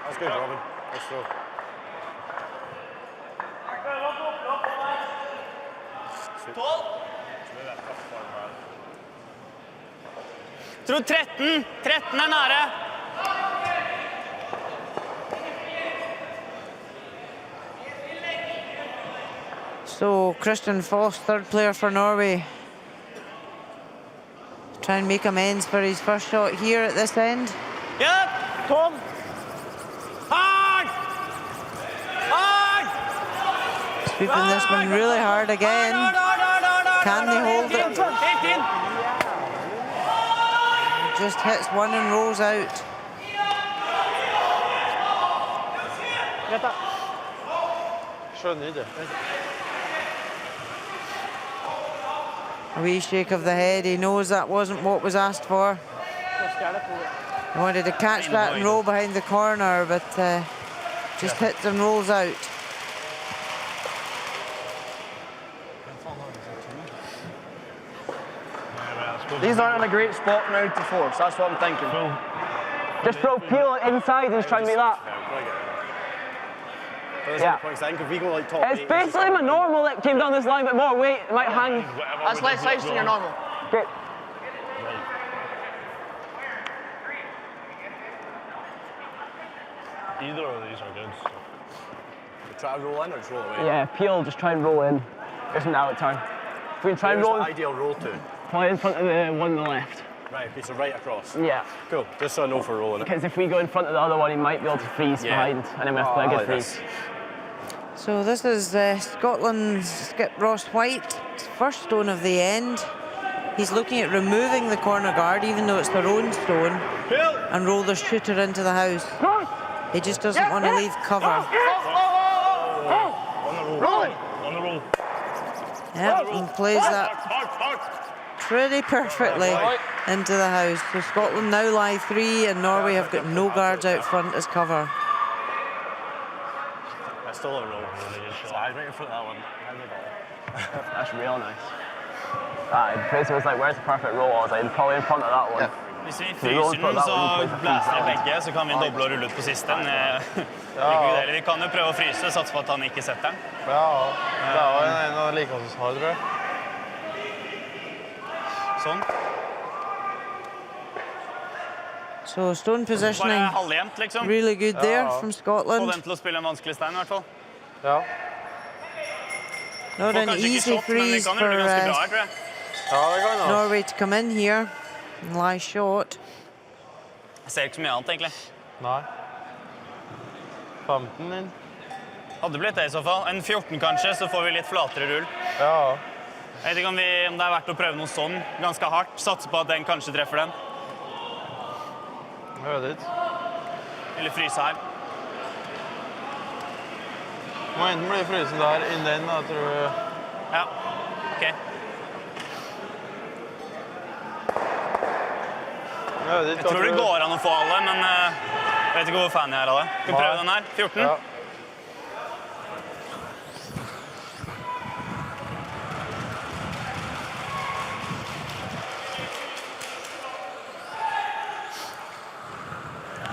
That's good, Robin. Nice throw. Tror 13. 13 nære. So Christian Foss, third player for Norway. Try and make amends for his first shot here at this end. Yep. Tom. Hard. Hard. Sweeping this one really hard again. Can they hold it? 15. Just hits one and rolls out. Sure need it. A wee shake of the head. He knows that wasn't what was asked for. He wanted to catch that and roll behind the corner, but just hits and rolls out. These aren't in a great spot now to force, that's what I'm thinking. Just throw Peel inside and try and make that. Yeah. I think if we go like top It's 8, basically my normal that came down this line, but more weight. It might hang. That's less ice than your normal. Great. Either of these are good. So. try to roll in or just roll away? Yeah, Peel, just try and roll in. Isn't now at time. If we can try and Where's roll the ideal roll to? play in front of the one on the left. Right, okay, so right across. Yeah. Cool, just so I know for rolling it. Because if we go in front of the other one, he might be able to freeze behind, and then we have to play a good freeze. So this is Scotland's skip Ross White, first stone of the end. He's looking at removing the corner guard, even though it's their own stone, and roll their shooter into the house. He just doesn't want to leave cover. On the roll. On the roll. Yep, and plays that pretty perfectly into the house. So Scotland now lie 3, and Norway have got no guards out front as cover. That's still a roll. So I'm right in front of that one. That's real nice. Fraser was like, where's the perfect roll? I was like, probably in front of that one. Hvis vi fryser den, så blæser det begge, så kan vi doble og rulle ut på siste. Vi kan jo prøve å fryse, satse på at han ikke setter den. Ja, det er en av de likene som har, tror jeg. Sånn. So stone positioning, Bare halvjevnt, liksom. really good there from Få Scotland. den til å spille en vanskelig stein, I hvert fall. Ja. Not Får an kanskje ikke easy shot, men vi freeze kan gjøre det ganske bra for her, tror jeg. Ja, det kan jeg. Norway to come in here and lie short. Jeg ser ikke så mye annet, egentlig. Nei. 15 inn. Hadde blitt det I så fall. En 14 kanskje, så får vi litt flatere rull. Ja. Jeg vet ikke om det verdt å prøve noe sånn, ganske hardt. Satse på at den kanskje treffer den. Jeg vet ikke. Eller fryse her. Må enten bli frysen der inn den, da, tror jeg. Ja, ok. Jeg tror det går an å få alle, men jeg vet ikke hvor fan jeg er av det. Skal vi prøve den her? 14? Ja.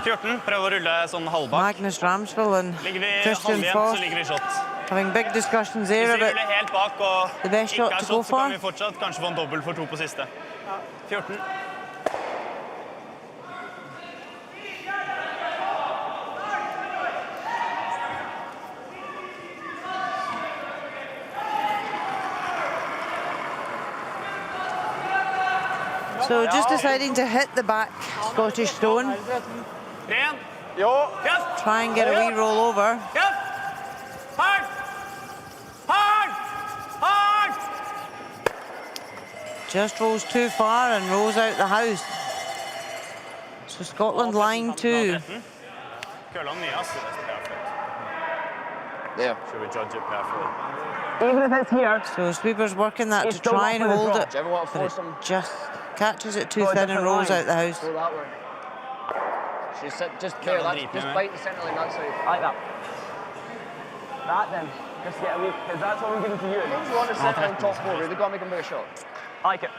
Prøv å rulle sånn halvbak. Magnus Ramsfjell and Ligger vi Christian halvjevnt, Foss så ligger vi shot. having big discussions Hvis there vi about ruller helt bak og the best ikke shot er to go shot, så kan for. vi fortsatt kanskje få en dobbelt for 2 på siste. 14. So just deciding to hit the back Scottish stone, Ren. Jo. Yes. try and get a wee roll over. Yes. Hard. Hard. Hard. Just rolls too far and rolls out the house. So Scotland lying 2. Kølla mye, altså. Yeah. Should we judge it perfectly? Even if it's here, So Sweeper's working that He's to still try not and gonna hold draw. it, Do you ever want to but force it them? just catches it too Go a thin and different rolls line. out the house. Go that way. Just there, just bite the centre line that side. like that. That then. Just get a wee, because that's what we're giving to you. If you want to centre line top four, they've got to make a bigger shot. I like it.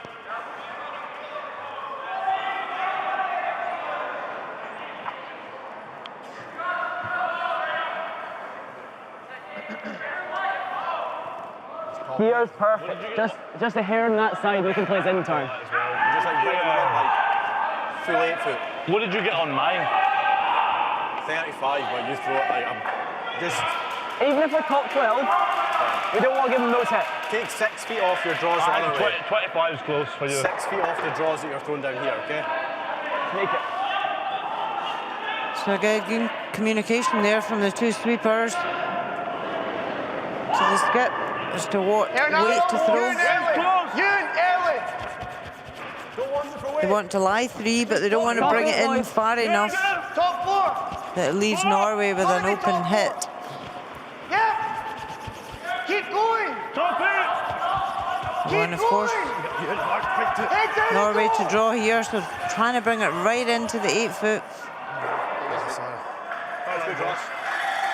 Here's perfect. Just a hair on that side, we can play his in turn. Just like right in the middle, like full 8 foot. What did you get on mine? 35, but you throw it like I'm just Even if we're top 12, we don't want to give them no tip. take 6 feet off your draws the other way. 25 is close for you. 6 feet off the draws that you're throwing down here, okay? Make it. So again, good communication there from the 2 sweepers to the skip as to what weight to throw. They want to lie 3, but they don't want to bring it in far enough that it leaves Norway with an open hit. Keep going. They want to force Norway to draw here, so trying to bring it right into the 8 foot. That's good, Josh.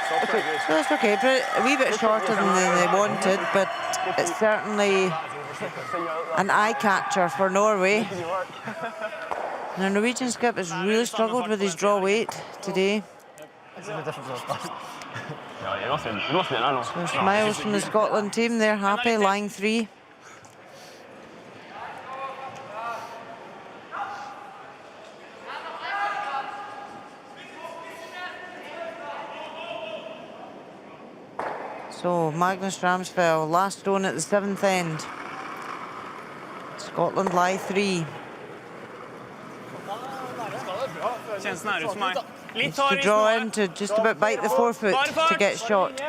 So that's okay, but a wee bit shorter than they wanted, but it's certainly an eye catcher for Norway. The Norwegian skip has really struggled with his draw weight today. So smiles from the Scotland team, they're happy, lying 3. So Magnus Ramsfjell, last stone at the 7th end. Scotland lie 3. Kjennes nær ut for meg. Litt Needs to hard i draw små. in to just about bite the forefoot to get shot.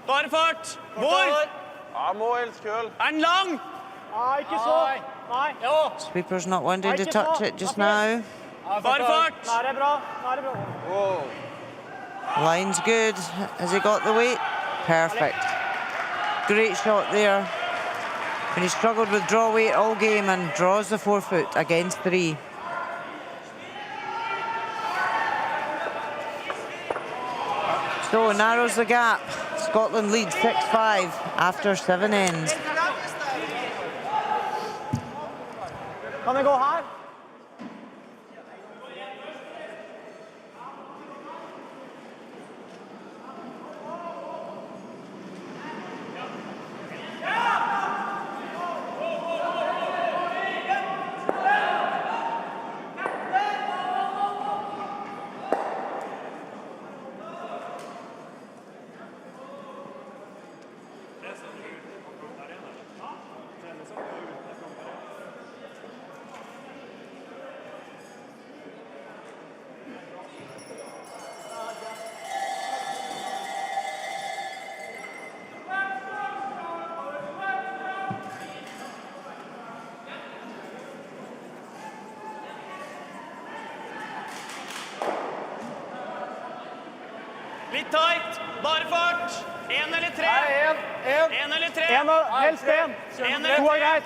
Bare fart. Hvor? Ja, Moils, kul. Er den lang? Nei, ikke så. Nei. Jo. Sweeper's not wanting to touch it just now. Bare fart. Nei, det er bra. Nei, det er bra. Line's good. Has he got the weight? Perfect. Great shot there. And he struggled with draw weight all game and draws the forefoot against 3. So narrows the gap. Scotland leads 6-5 after 7 ends. Kan vi gå her? Litt tight. Bare fart. 1 eller 3. En eller 3. Helst en. En eller 3. To er greit.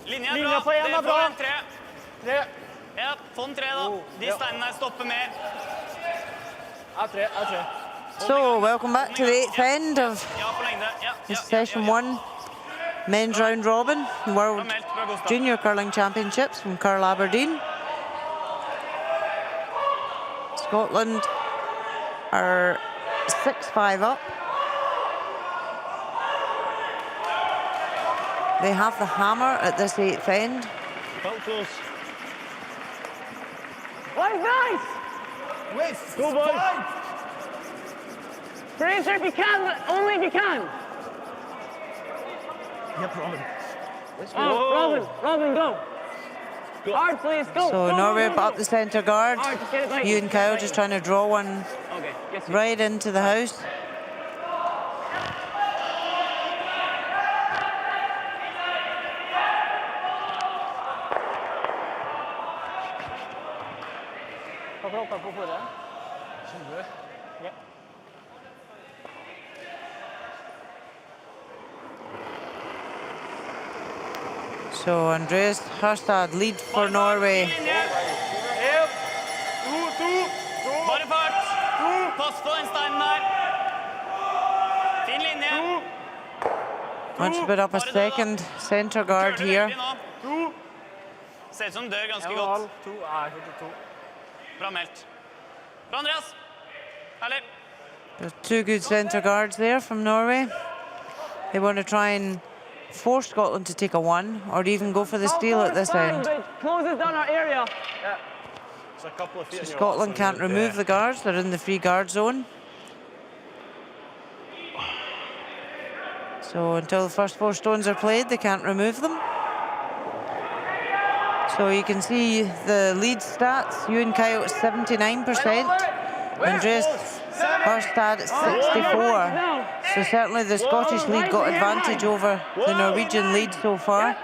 Linja er Linja bra. på en er Dere bra. får en 3. Tre. Ja, få en 3 da. De steinene her stopper med. Er tre. So welcome back to the 8th end of Ja, på lengde. Ja, this session 1 men's round robin World Junior Curling Championships from Curl Aberdeen. Scotland are 6-5 up. They have the hammer at this 8th end. Felt close. Oi, nice! Go, boys! Fraser, if you can, but only if you can. Yep, Robin. Oh, Robin, go. Hard, please, go. So go, Norway go, go, up the centre guard. Hard, just get it right. You and Kyle just trying to draw one Okay, yes, you. right into the house. På det. Ja. So Andreas Harstad lead for Norway. Bare fart. Pass på den steinen der. Fin linje. Want to put up a second centre guard Turner here. veldig nå. Ser ut som dør ganske godt. Bra meldt. Bra, Andreas. Herlig. There's 2 good centre guards there from Norway. They want to try and force Scotland to take a 1 or even go for the steal at this end. Closes down our area. It's a couple of feet So on your Scotland outside, can't yeah. remove the guards, they're in the free guard zone. So until the first 4 stones are played, they can't remove them. So you can see the lead stats. Ewan Kyle at 79%, Andreas Harstad at 64. So certainly the Scottish lead got advantage over the Norwegian lead so far.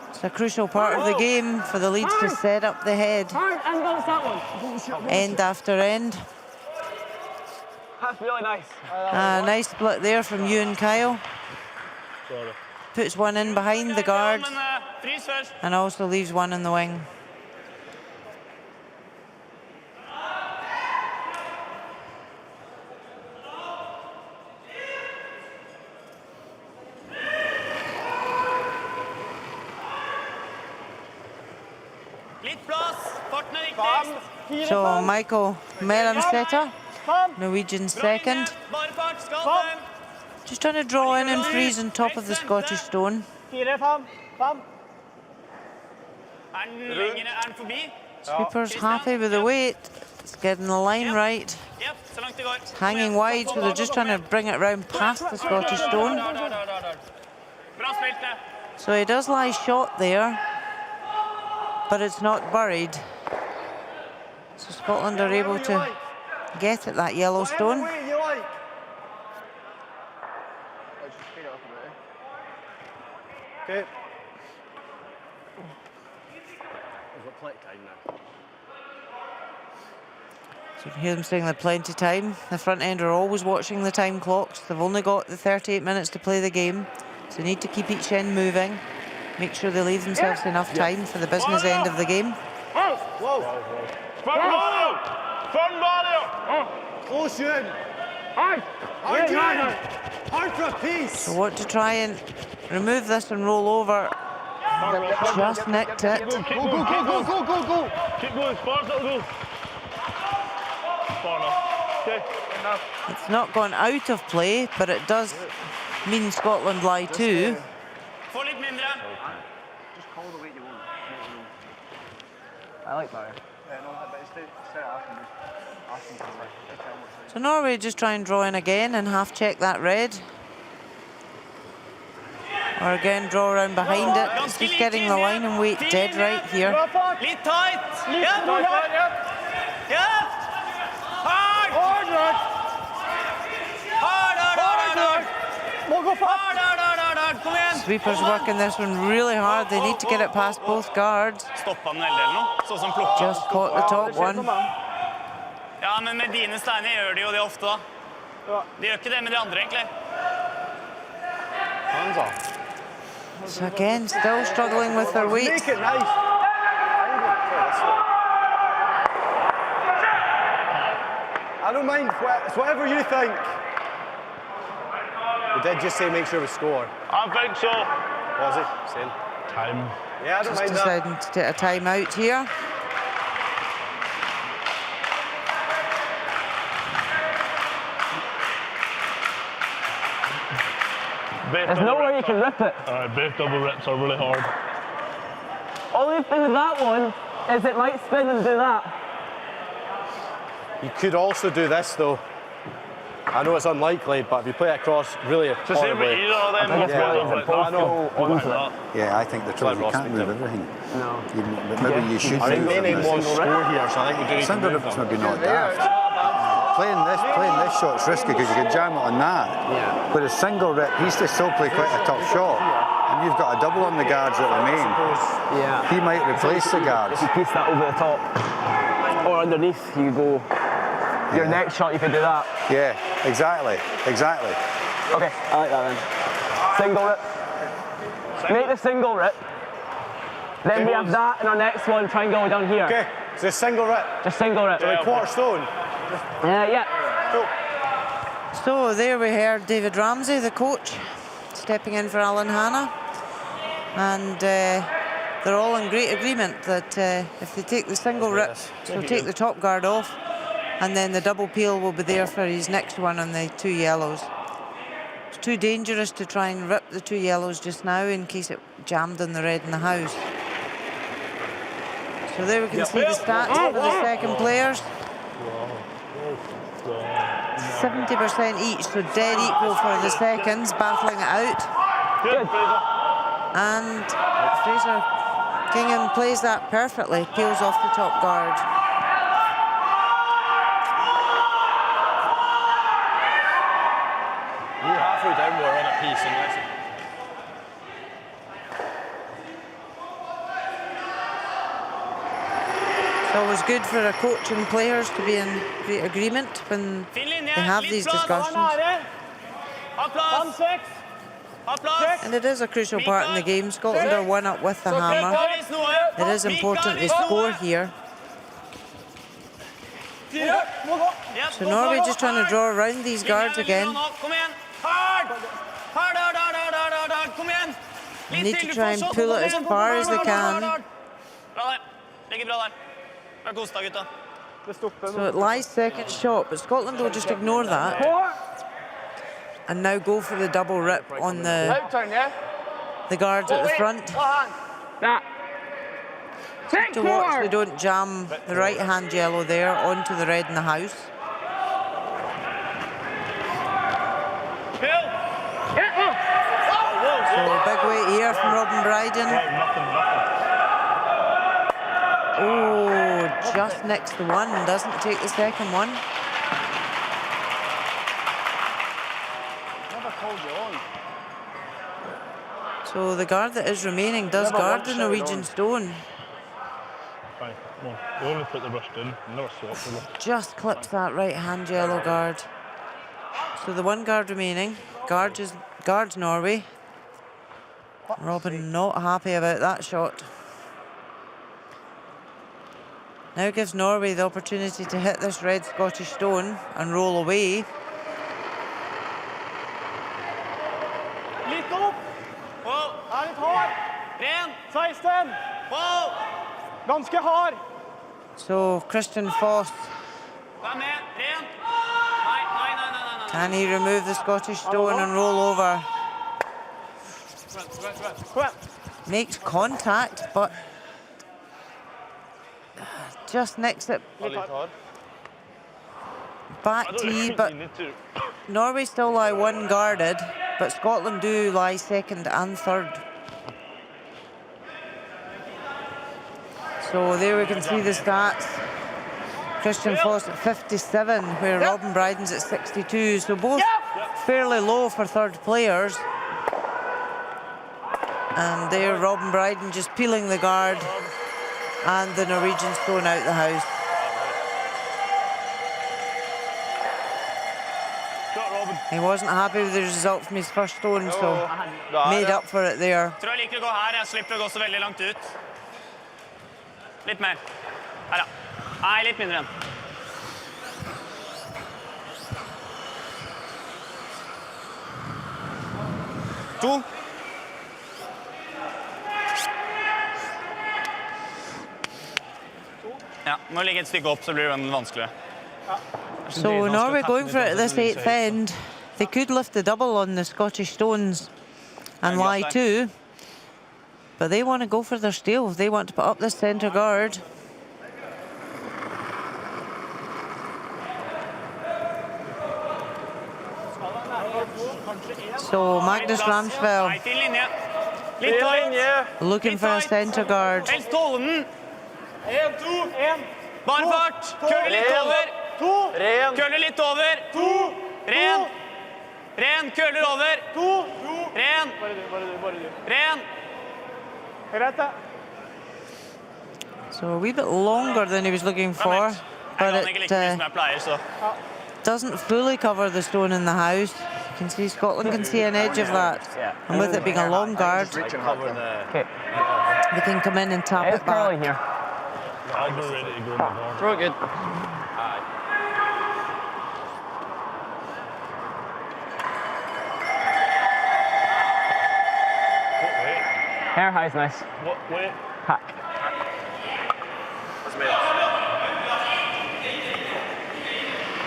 It's a crucial part of the game for the leads to set up the head, Hard, and bounce that one. end after end. That's really nice. Nice split there from Ewan Kyle. Puts one in behind the guard Men frys først. and also leaves one in the wing. Litt plass. Farten er viktigst. So Michael Melansetter, Norwegian second. Bare fart. Skal frem. Just trying to draw in and freeze on top of the Scottish stone. 4, 5. Er den lenger? Er den forbi? Sweeper's happy with the weight. It's getting the line right. Jep, så langt det går. Hanging wide, so they're just trying to bring it round past the Scottish stone. Bra spilt, det. So he does lie short there. but it's not buried. So Scotland are able to get at that yellow stone. Whatever way you like. Okay. We've got plenty of time now. So you can hear them saying they've plenty of time. The front end are always watching the time clocks. They've only got the 38 minutes to play the game. So they need to keep each end moving. Make sure they leave themselves enough time for the business end of the game. Whoa. Front barrier! Close you in. Hard you in. Hard for a piece. So what to try and remove this and roll over. Just nicked it. Go. Keep going, as far as it'll go. Far enough. Okay, enough. It's not gone out of play, but it does mean Scotland lie two. Få litt mindre. Just call the weight you want. I like Barry. Yeah, no, but instead of asking, just ask them to like. So Norway just try and draw in again and half check that red. Or again draw around behind it. It's just getting the line and weight dead right here. Litt tight. Ja. Ja. Hard. Hard. Kom igjen. Sweepers working this one really hard. They need to get it past both guards. Stoppa den veldig eller noe, sånn som plukket. Just caught the top one. Ja, men med dine steiner gjør de jo det ofte da. De gjør ikke det med de andre egentlig. Hands off. So again, still struggling with their weight. Make it nice. I don't mind. It's whatever you think. We did just say make sure we score. I think so. What was it? Saying? Time. Yeah, I don't Just mind that. deciding to take a time out here. There's no way you can rip it. Alright, both double rips are really hard. Only thing with that one is it might spin and do that. You could also do this though. I know it's unlikely, but if you play it across really It's the same with horribly. either of them. I think it's Yeah, one of like them. that. I know. Onto it. Yeah, I think the trouble Like you can't Ross move McDowell. everything. No. But maybe you should I think think they of need one this. score here, so I think you do need to Single move rip's them. maybe not daft. Playing this shot's risky because you can jam it on that. Yeah. But a single rip, he's to still play quite a tough shot. And you've got a double on the guards that remain. Yeah. He might replace the guards. If you piece that over the top or underneath, you go. Your next shot, you could do that. Yeah, exactly. Okay, I like that then. Single rip. Make the single rip. Then we have that in our next one. Try and go down here. Okay, so a single rip. Just single rip. Like quarter stone. Yeah. Cool. So there we heard David Ramsey, the coach, stepping in for Alan Hanna. And they're all in great agreement that if they take the single rip, so take the top guard off, and then the double peel will be there for his next one on the two yellows. It's too dangerous to try and rip the two yellows just now in case it jammed on the red in the house. So there we can see the stats for the second players. 70% each, so dead equal for the seconds, battling it out. Good. And Fraser Kingham plays that perfectly, peels off the top guard. We're halfway down, we're on a piece, and that's it. It's always good for a coach and players to be in great agreement when Fin linje. they have Litt these plass. discussions. Ha plass. Ha plass. And it is a crucial part in the game. Scotland are one up with the hammer. It is important they score here. So Norway just trying to draw around these guards again. Kom igjen. Hard. Hard. Kom igjen. They need to try and pull it as far as they can. Bra der. Ligger bra der. Vær kos deg, gutta. So it lies second shot, but Scotland will just ignore that and now go for the double rip on the guards at the front. To watch they don't jam the right hand yellow there onto the red in the house. So big weight here from Robin Bryden. Oh, just nicks the one, doesn't take the second one. Never called you on. So the guard that is remaining does guard the Norwegian stone. Fine, come on. They only put the brush down, never swapped the brush. Just clips that right hand yellow guard. So the one guard remaining guards Norway. Robin not happy about that shot. Now gives Norway the opportunity to hit this red Scottish stone and roll away. Litt opp. Wow. Er litt hard. Ren. 16. Wow. Ganske hard. So Christian Foss, Vær med. Ren. Nei. can he remove the Scottish stone and roll over? Kom igjen. Makes contact, but just nicks it back tee, but Norway still lie one guarded, but Scotland do lie second and third. So there we can see the stats. Christian Foss at 57, where Robin Bryden's at 62. So both fairly low for third players. And there Robin Bryden just peeling the guard and the Norwegian stone out the house. He wasn't happy with the result from his first stone, so made up for it there. Tror jeg liker å gå her. Jeg slipper å gå så veldig langt ut. Litt mer. Her da. Nei, litt mindre igjen. To. Ja, må ligge et stykke opp, så blir det vanskeligere. So Norway going for it at this eighth end. They could lift the double on the Scottish stones and lie two, but they want to go for their steal. They want to put up this centre guard. So Magnus Ramsfeld looking for a centre guard. Helst holde den. 1, 2, 1. Bare fart. Kølle litt over. 2. Ren. Kølle litt over. 2. Ren. Ren. Køller over. 2. Ren. Ren. So a wee bit longer than he was looking for, but it doesn't fully cover the stone in the house. You can see Scotland can see an edge of that, and with it being a long guard, they can come in and tap it back. Here. I'm ready to go in the corner. Throw it good. Hair high's nice. What way? Hack.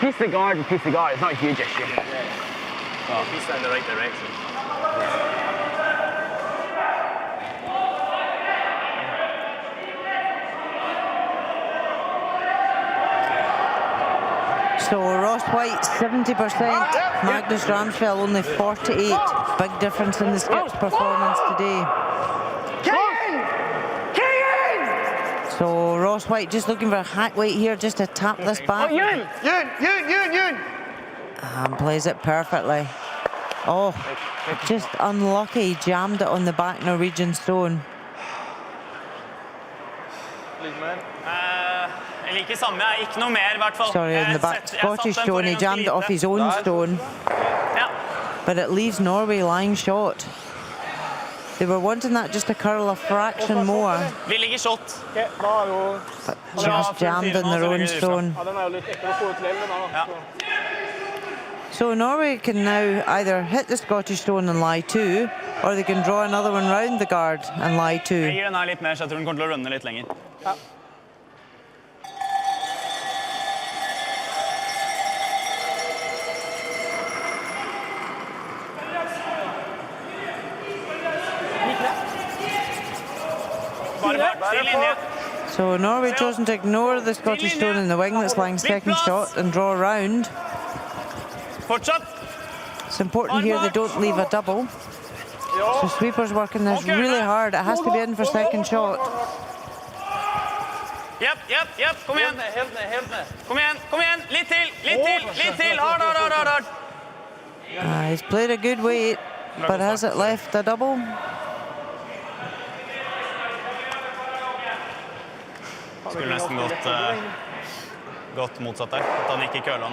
Piece the guard and piece the guard. It's not a huge issue. Oh, he's in the right direction. So Ross White 70%, Magnus Ramsfeld only 48. Big difference in the skip's performance today. So Ross White just looking for a hack weight here just to tap this back. Yun. And plays it perfectly. Oh, just unlucky, jammed it on the back Norwegian stone. Jeg liker samme, ikke noe mer I hvert fall. Sorry, on the back Scottish stone, he jammed it off his own stone. But it leaves Norway lying short. They were wanting that just to curl a fraction more. Vi ligger shot. But just jammed in their own stone. So Norway can now either hit the Scottish stone and lie two, or they can draw another one round the guard and lie two. Jeg gir den her litt mer, så jeg tror den kommer til å runde litt lenger. So Norway chosen to ignore the Scottish stone in the wing that's lying second shot and draw round. It's important here they don't leave a double. So Sweeper's working this really hard. It has to be in for second shot. Jepp. Kom igjen. Helt ned. Kom igjen. Litt til. Hard. He's played a good weight, but has it left a double? Skulle nesten gått motsatt der. At han gikk i kølen.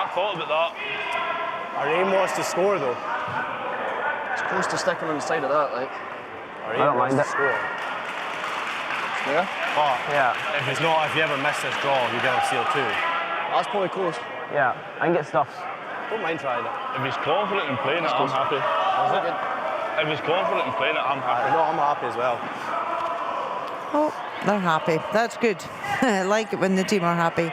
I called it that. Our aim was to score, though. It's close to sticking on the side of that, like. I don't mind it. Yeah? But Yeah. if you ever miss this draw, you get a seal too. That's probably close. Yeah, I can get stuff. Don't mind trying it. If he's confident in playing it, I'm happy. If he's confident in playing it, I'm happy. No, I'm happy as well. Oh, they're happy. That's good. I like it when the team are happy.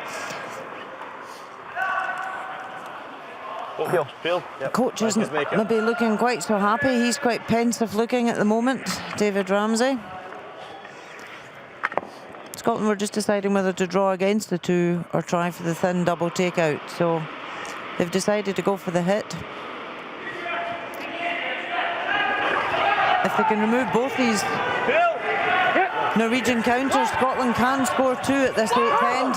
Phil. The coach isn't maybe looking quite so happy. He's quite pensive looking at the moment, David Ramsey. Scotland were just deciding whether to draw against the two or try for the thin double takeout. So they've decided to go for the hit. If they can remove both these Norwegian counters, Scotland can score 2 at this 8th end.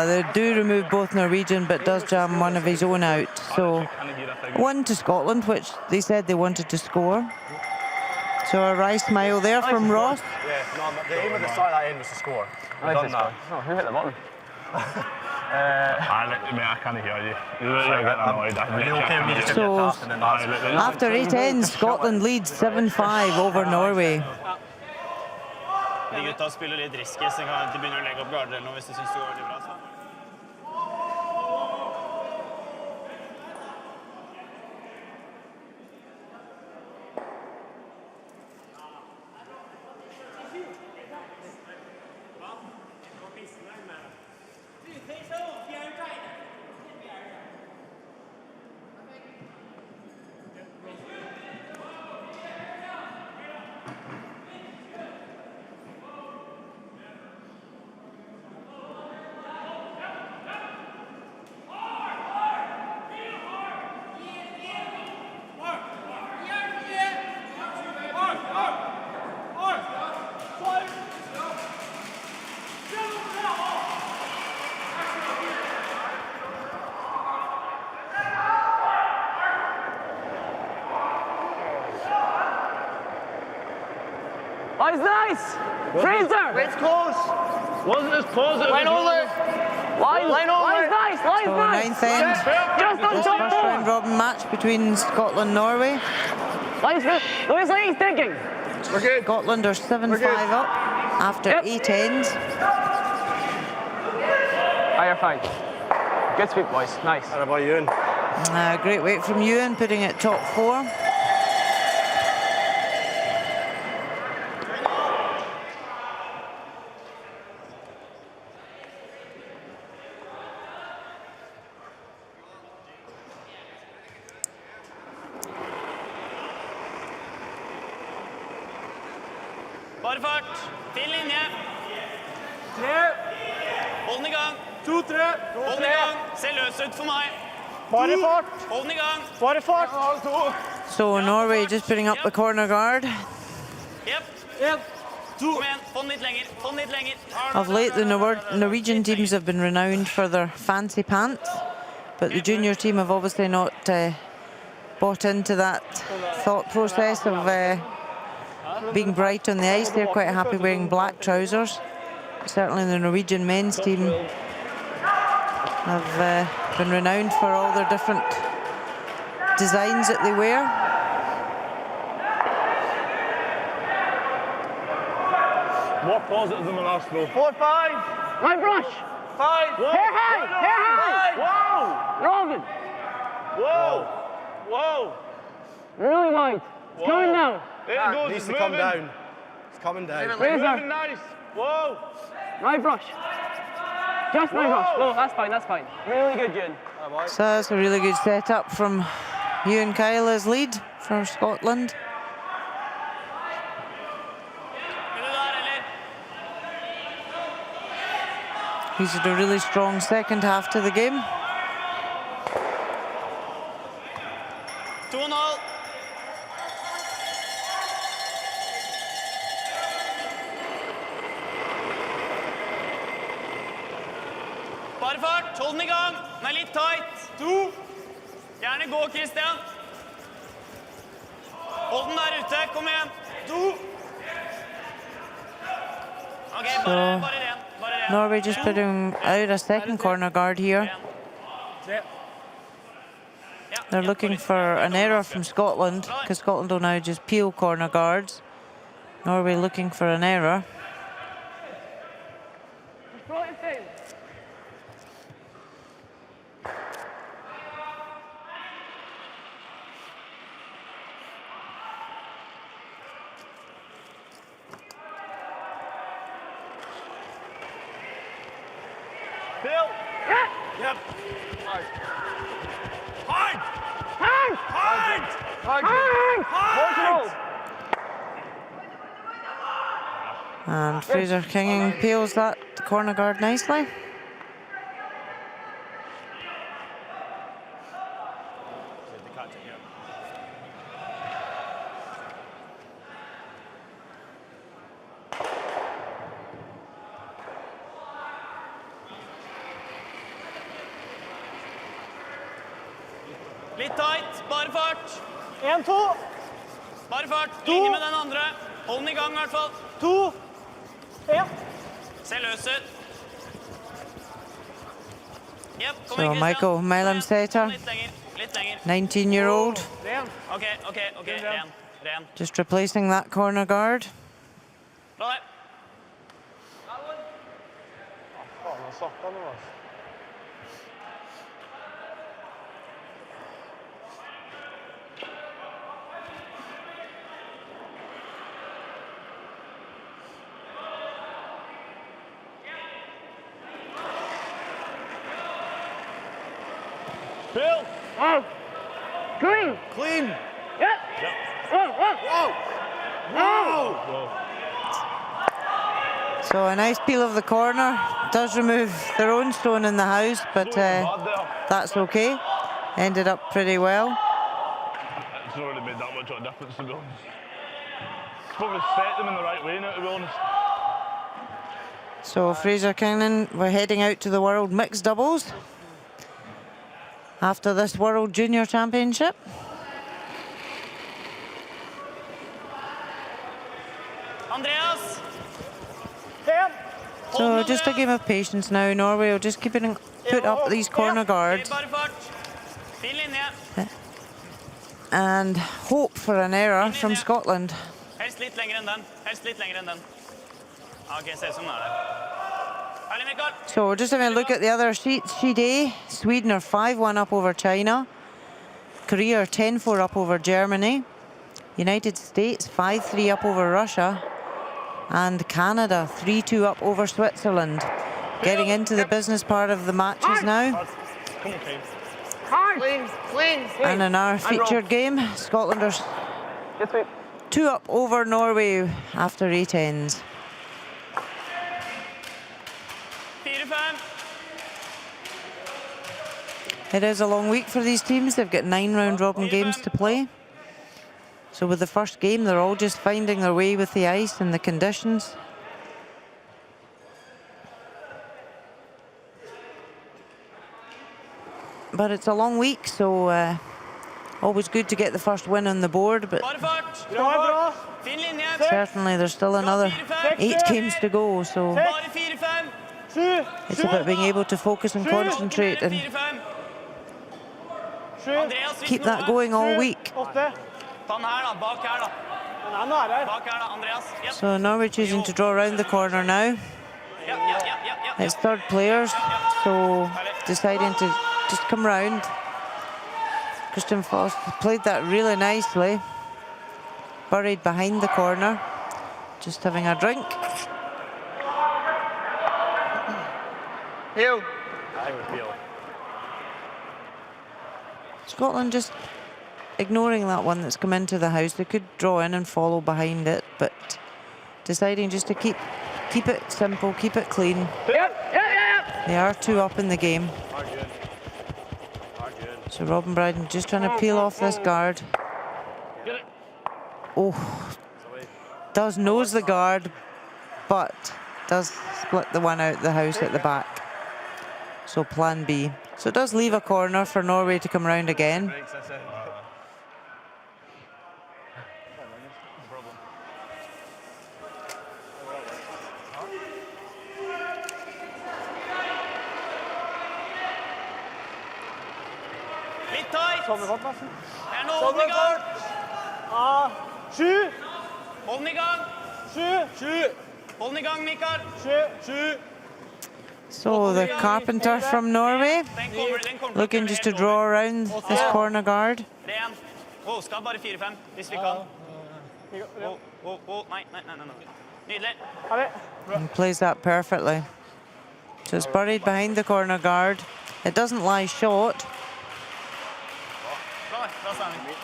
They do remove both Norwegian, but does jam one of his own out. So 1 to Scotland, which they said they wanted to score. So a wry smile there from Ross. Yeah, no, the aim at the start of that end was to score. We've done that. Oh, who hit the button? I can't hear you. You're getting annoyed. So after 8 ends, Scotland leads 7-5 over Norway. De gutta spiller litt risky, så de begynner å legge opp garder nå hvis de synes det går veldig bra. Oh, it's nice! Fraser! It's close. Wasn't as close as it Line over. Line nice! So 9th end, Just on this top first round robin match between Scotland and Norway. Line's good. Louis Lane's thinking. We're good. Scotland are 7-5 up after 8 ends. Oh, you're fine. Good sweep, boys. Nice. How about you? Great weight from Ewan, putting it top 4. Bare fart. Fin linje. 3. Hold den i gang. 2, 3. Hold den i gang. Se løs ut for meg. Bare fart. Hold den i gang. Bare fart. So Norway just putting up the corner guard. Jepp. 1, 2. Kom igjen. Få den litt lenger. Få den litt lenger. Of late, the Norwegian teams have been renowned for their fancy pants, but the junior team have obviously not bought into that thought process of being bright on the ice. They're quite happy wearing black trousers. Certainly the Norwegian men's team have been renowned for all their different designs that they wear. More positive than the last throw. 4, 5. Line brush. 5. Hair high. Wow! Robin. Whoa! Whoa! Really wide. It's coming now. There it goes. Needs It's to come moving. down. It's coming down. It's Fraser. moving nice. Whoa! Right brush. Just right brush. Oh, that's fine. That's fine. Really good, Ewan. So that's a really good setup from Ewan Kyle as lead for Scotland. Er du der, eller? He's had a really strong second half to the game. 2-0. Bare fart, hold den I gang. Den er litt tight. 2. Gjerne gå, Christian. Hold den der ute, kom igjen. 2. Ok, bare ren. Norway just putting out a second corner guard here. They're looking for an error from Scotland, because Scotland will now just peel corner guards. Norway looking for an error. Bill! Yep. Hard! And Fraser King peels that corner guard nicely. Litt tight, bare fart. 1-2. Bare fart, linje med den andre. Hold den I gang I hvert fall. 2. 1. Se løs ut. Yep, kom So igjen, Christian. Michael Milam-Setter, Litt lenger. 19-year-old, Ok, ren. just replacing that corner guard. Bra det. Faen, han satt han nå, altså. Bill! Clean. Clean! Yep. Whoa. So a nice peel of the corner. Does remove their own stone in the house, but that's okay. Ended up pretty well. It's not really made that much of a difference, to be honest. It's probably set them in the right way now, to be honest. So Fraser King, we're heading out to the World Mixed Doubles after this World Junior Championship. Andreas! So just a game of patience now. Norway will just put up these corner guards Bare fart. Fin linje. and hope for an error from Scotland. Helst litt lenger enn den. Ok, ser ut som den der. Herlig, Mikael. So just having a look at the other sheets. Sheet A, Sweden are 5-1 up over China. Korea are 10-4 up over Germany. United States 5-3 up over Russia. And Canada 3-2 up over Switzerland. Getting into the business part of the matches now. Come on, Kane. Clean. And in our featured game, Scotland are 2 up over Norway after 8 ends. 4-5. It is a long week for these teams. They've got 9 round-robin games to play. So with the first game, they're all just finding their way with the ice and the conditions. But it's a long week, so always good to get the first win on the board. But Bare fart. Fin linje. certainly there's still another 8 games to go. So Bare 4-5. it's about being able to focus and concentrate and Andreas, keep that going all week. Ta den her da, bak her da. Bak her da, Andreas. Yep. So Norway choosing to draw around the corner now. Yep. It's third players, so deciding to just come round. Christian Foss played that really nicely. Buried behind the corner, just having a drink. Heel. I would feel. Scotland just ignoring that one that's come into the house. They could draw in and follow behind it, but deciding just to keep it simple, keep it clean. Yep. They are 2 up in the game. So Robin Bryden just trying to peel off this guard. Oh, does nose the guard, but does split the one out the house at the back. So plan B. So it does leave a corner for Norway to come round again. Litt tight. Det er nå hold den i gang. 7. Hold den i gang. 7. Hold den i gang, Mikael. 7. So the Carpenter from Norway Den kommer looking just to draw around this corner guard. Ren. Skal bare 4-5, hvis vi kan. Nei. Nydelig. And plays that perfectly. So it's buried behind the corner guard. It doesn't lie short, Bra standing.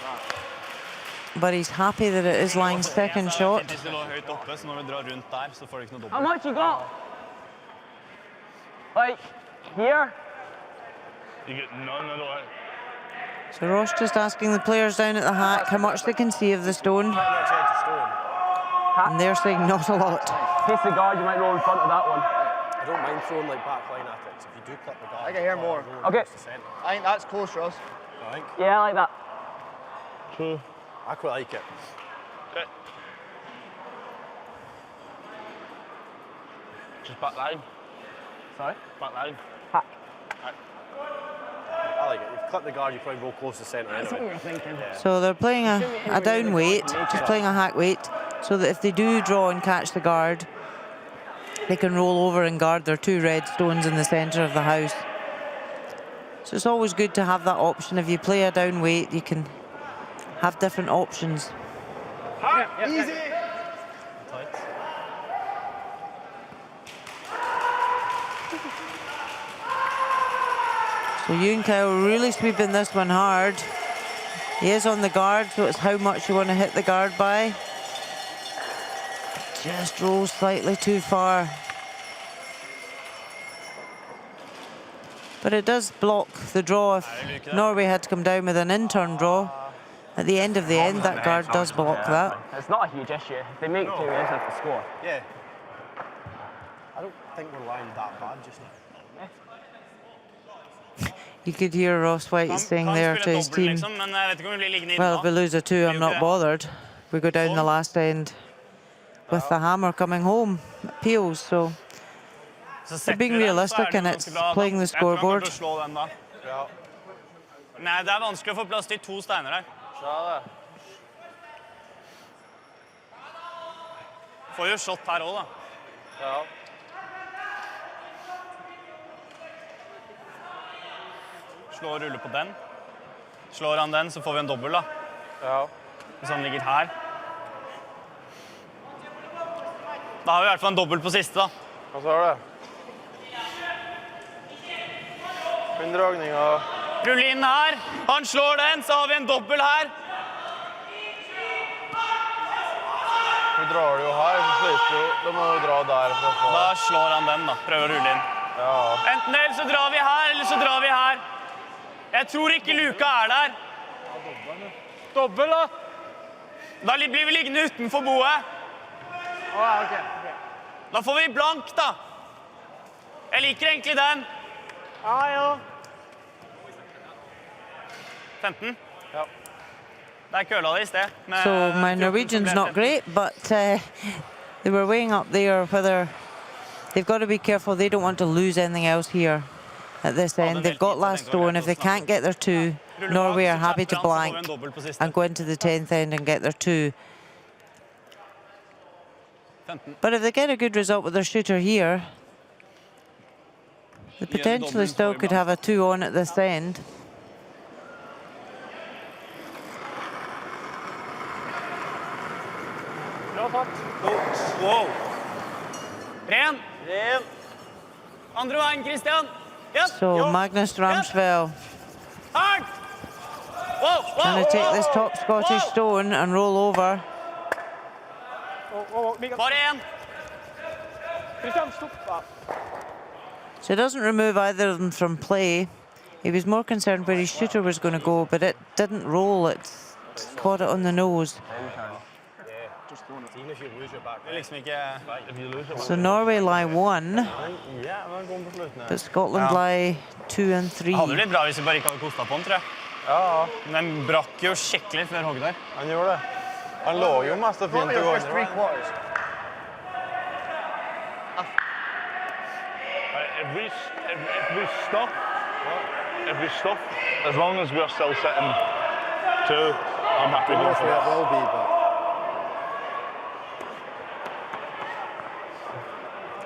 but he's happy that it is lying second short. Hvis det lå høyt oppe, så når vi drar rundt der, så får det ikke noe How dobbelt. much you got? Like, here? You get none at all. So Ross just asking the players down at the hack how much they can see of the stone. And they're saying not a lot. Face the guard, you might roll in front of that one. I don't mind throwing like back line at it. So if you do clip the guard, I can hear more. Okay. I think that's close, Ross. I think. Yeah, I like that. True. I quite like it. Okay. Just back line. Sorry? Back line. Hack. I like it. If you clip the guard, you probably roll close to centre anyway. So they're playing a down weight, just playing a hack weight, so that if they do draw and catch the guard, they can roll over and guard their 2 red stones in the centre of the house. So it's always good to have that option. If you play a down weight, you can have different options. Easy. So Ewan Kyle really sweeping this one hard. He is on the guard, so it's how much you want to hit the guard by. Just rolls slightly too far. But it does block the draw. If Norway had to come down with an in-turn draw, at the end of the end, that guard does block that. It's not a huge issue. If they make 2, we just have to score. Yeah. I don't think we're lying that bad just now. You could hear Ross White saying there to his team, well, if we lose a 2, I'm not bothered. We go down the last end with the hammer coming home at Peels, so they're being realistic and it's playing the scoreboard. Nei, det er vanskelig å få plass til 2 steiner her. Får jo shot her også, da. Slår rulle på den. Slår han den, så får vi en dobbel, da. Hvis han ligger her. Da har vi i hvert fall en dobbel på siste, da. Hva sa du? Inndragning av... Rulle inn her. Han slår den, så har vi en dobbel her. Du drar det jo her, så sliter du. Da må du dra der. Da slår han den, da. Prøver å rulle inn. Enten eller så drar vi her, eller så drar vi her. Jeg tror ikke luka er der. Dobbel, da! Da blir vi liggende utenfor boet. Da får vi blank, da. Jeg liker egentlig den. Ja. 15? Ja. Der køla det i sted. So my Norwegian's not great, but they were weighing up there whether they've got to be careful. They don't want to lose anything else here at this end. They've got last stone. If they can't get their 2, Norway are happy to blank and go into the 10th end and get their 2. But if they get a good result with their shooter here, they potentially still could have a 2 on at this end. Wow. Ren. Andre veien, Christian. So Magnus Ramsfell Hard. trying to take this top Scottish stone and roll over. Bare en. So he doesn't remove either of them from play. He was more concerned where his shooter was going to go, but it didn't roll. It caught it on the nose. Even if you lose your back. So Norway lie 1, but Scotland lie 2 and 3. Det hadde blitt bra hvis vi bare ikke hadde kostet på den, tror jeg. Ja, Men den brakk jo skikkelig før hogg der. han gjorde det. Han lå jo mest og fint til å gå inn. If we stop, as long as we're still sitting 2, I'm happy going for that. Will be, but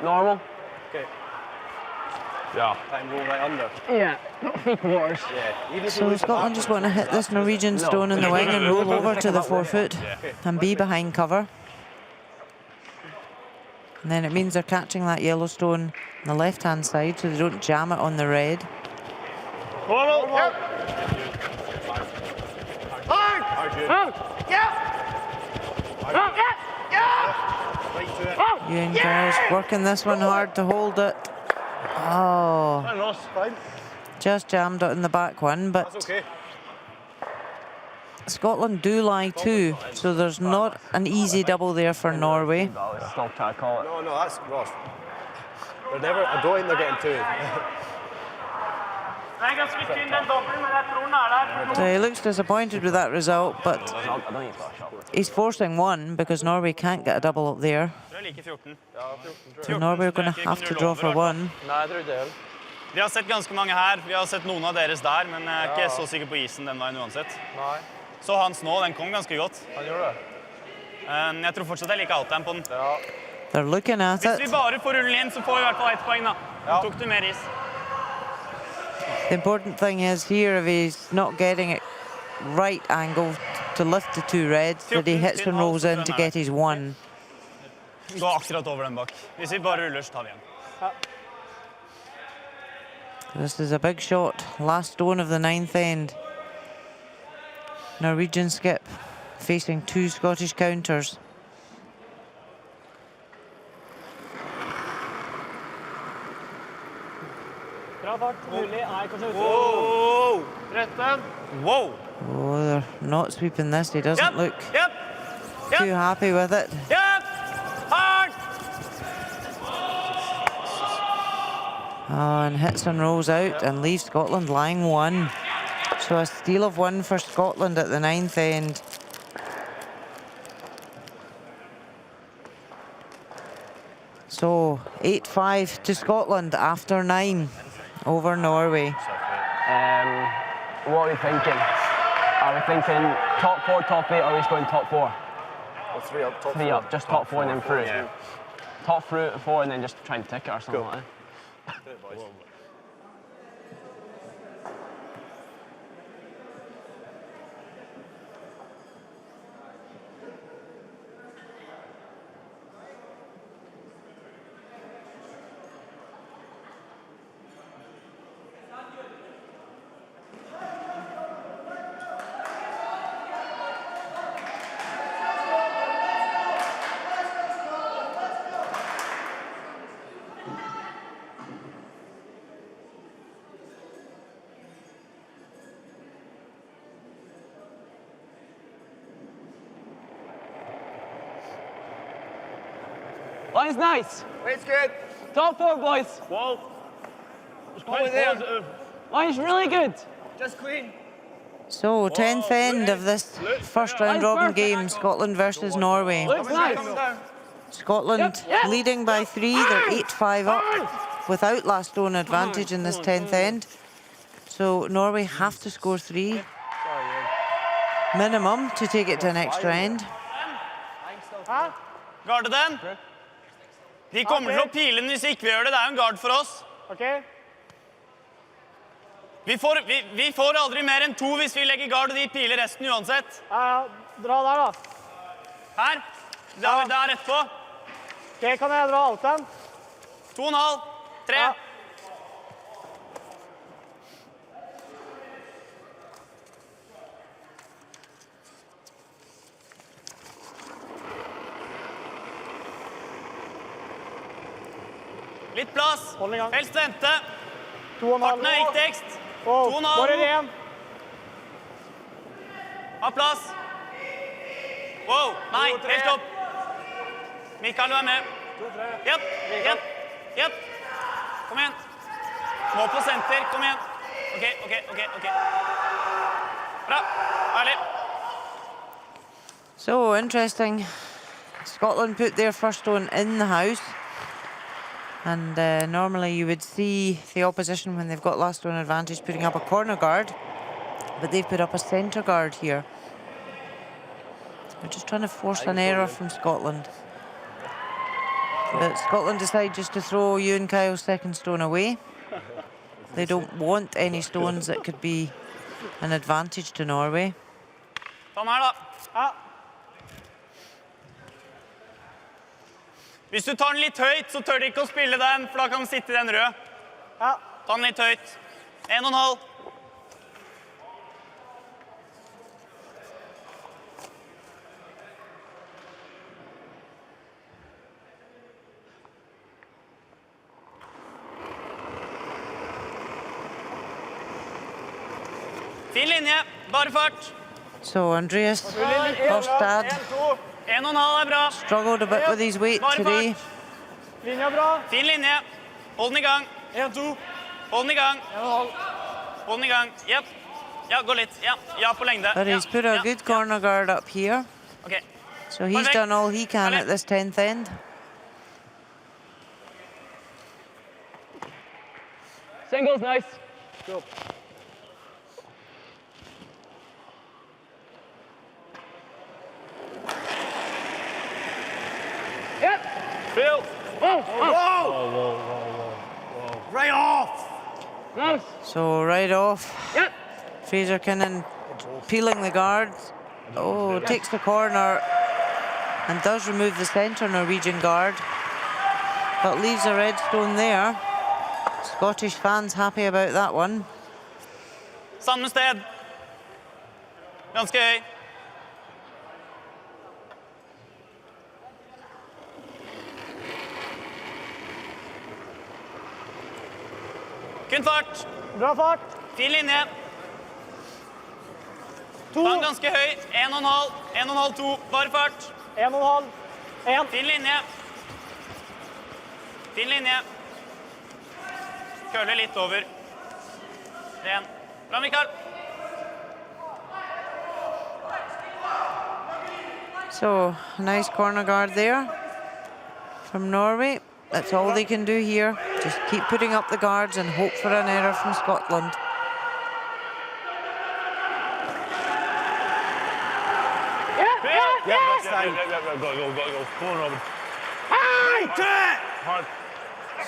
Normal. Yeah. time roll right under. Yeah, not 3 quarters. Yeah. Even if you So lose the Scotland back, just want to hit this Norwegian stone in the wing and roll over to the 4 foot and be behind cover. And then it means they're catching that yellow stone on the left-hand side so they don't jam it on the red. Yep. Ewan Giles working this one hard to hold it. Oh, just jammed it in the back one, but That's okay. Scotland do lie 2, so there's not an easy double there for Norway. Stop trying to call it. No, that's Ross. They're never, I don't think they're getting 2. So he looks disappointed with that result, but I don't think he's got a shot. he's forcing 1 because Norway can't get a double up there. Det er like 14. So Norway are going to have to draw for 1. Nei, jeg tror ikke det. Vi har sett ganske mange her. Vi har sett noen av deres der, men jeg er ikke så sikker på isen den veien uansett. Nei, Så hans nå, den kom ganske godt. han gjorde det. Jeg tror fortsatt jeg liker outtime på den. Ja. They're looking at Hvis vi it. bare får rullen inn, så får vi i hvert fall 1 poeng da. Nå tok du mer is. The important thing is here, if he's not getting it right angle to lift the 2 reds, that he hits and rolls in to get his 1. Gå akkurat over den bak. Hvis vi bare ruller, så tar vi igjen. This is a big shot. Last stone of the 9th end. Norwegian skip facing 2 Scottish counters. Bra fart. Mulig er kanskje ute. Wow! 13. Wow! Oh, they're not sweeping this. He doesn't look Yep! too happy with it. Yep! Hard! Oh, and hits and rolls out and leaves Scotland lying 1. So a steal of 1 for Scotland at the 9th end. So 8-5 to Scotland after 9 over Norway. What are we thinking? Are we thinking top 4, top 8, or are we just going top 4? Well, 3 up, top 3 4. up, just top 4 and then through. Yeah. Top 4 and then just try and tick it or something like that. Line's nice. Weight's good. Top 4, boys. Well, it's quite positive. Line's really good. Just clean. So 10th end of this first round robin game, Scotland versus Norway. Looks nice. Scotland leading by 3, they're 8-5 up without last stone advantage in this 10th end. So Norway have to score 3 minimum to take it to an extra end. Garde den. De kommer til å pile den hvis ikke vi gjør det. Det er jo en gard for oss. Vi får aldri mer enn 2 hvis vi legger gard, og de piler resten uansett. Dra der da. Her. Det er rett på. Ok, kan jeg dra alt den? 2,5. 3. Ja. Litt plass. Hold i gang. Helst vente. 2,5. Farten er viktigst. 2,5. Ha plass. Wow, nei, helt opp. Mikael, du er med. Jepp, jepp, jepp. Kom igjen. Små på senter, kom igjen. Ok. Bra, ærlig. So interesting. Scotland put their first stone in the house. And normally you would see the opposition when they've got last stone advantage putting up a corner guard. But they've put up a centre guard here. They're just trying to force an error from Scotland. But Scotland decide just to throw Ewan Kyle's second stone away. They don't want any stones that could be an advantage to Norway. Ta den her, da. Ja. Hvis du tar den litt høyt, så tør de ikke å spille den, for da kan den sitte i den røde. Ja. Ta den litt høyt. 1,5. Fin linje, bare fart. So Andreas Kostad 1,5 er bra. struggled a bit with his weight today. Linja bra. Fin linje. Hold den i gang. 1-2. Hold den i gang. 1,5. Hold den i gang. Jepp. Ja, gå litt. Ja på lengde. But he's put a good corner guard up here. Okay. So he's done all he can at this 10th end. Singles, nice. Go. Yep. Phil. Whoa. Right off. Nice. So right off. Yep. Fraser Kinnan peeling the guards. Oh, takes the corner and does remove the centre Norwegian guard, but leaves a red stone there. Scottish fans happy about that one. Samme sted. Ganske høy. Kun fart. Bra fart. Fin linje. Ta den ganske høy. 1,5. 1,5, 2. Bare fart. 1,5. 1. Fin linje. Fin linje. Køler litt over. 1. Bra, Mikael. So, a nice corner guard there from Norway. That's all they can do here. Just keep putting up the guards and hope for an error from Scotland. Go. Come on, Robin. Hard.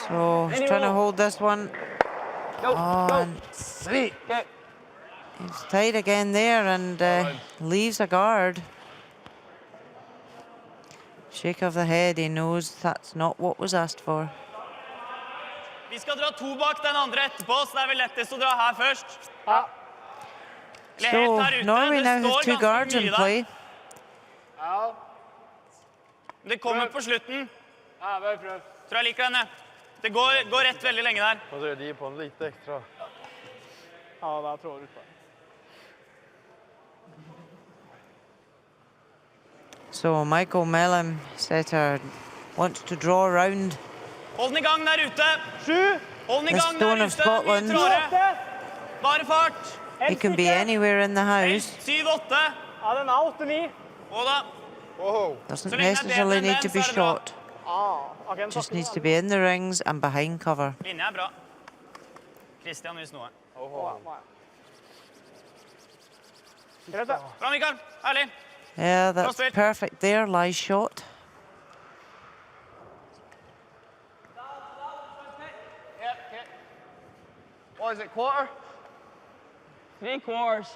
So, he's trying to hold this one. And Sweet. he's tight again there and leaves a guard. Shake of the head, he knows that's not what was asked for. Vi skal dra 2 bak den andre etterpå, så det er vel lettest å dra her først. Ja. So, Norway now has 2 guards in play. Ja. Det kommer på slutten. Ja, bare prøv. Tror jeg liker denne. Det går rett veldig lenge der. Og så gjør de på en litt ekstra. Ja, der tror jeg ut på. So Michael Mellem setter wants to draw around. Hold den i gang der ute. 7. Hold den i The gang stone der of ute. Scotland. Bare fart. He can be anywhere in the house. 7-8. Ja, den er 8-9. Og da. Doesn't necessarily need to be shot. Just needs to be in the rings and behind cover. Linja er bra. Christian vil snoe. Bra, Mikael. Herlig. Yeah, that's perfect there. Lies shot. What is it, quarter? 3 quarters.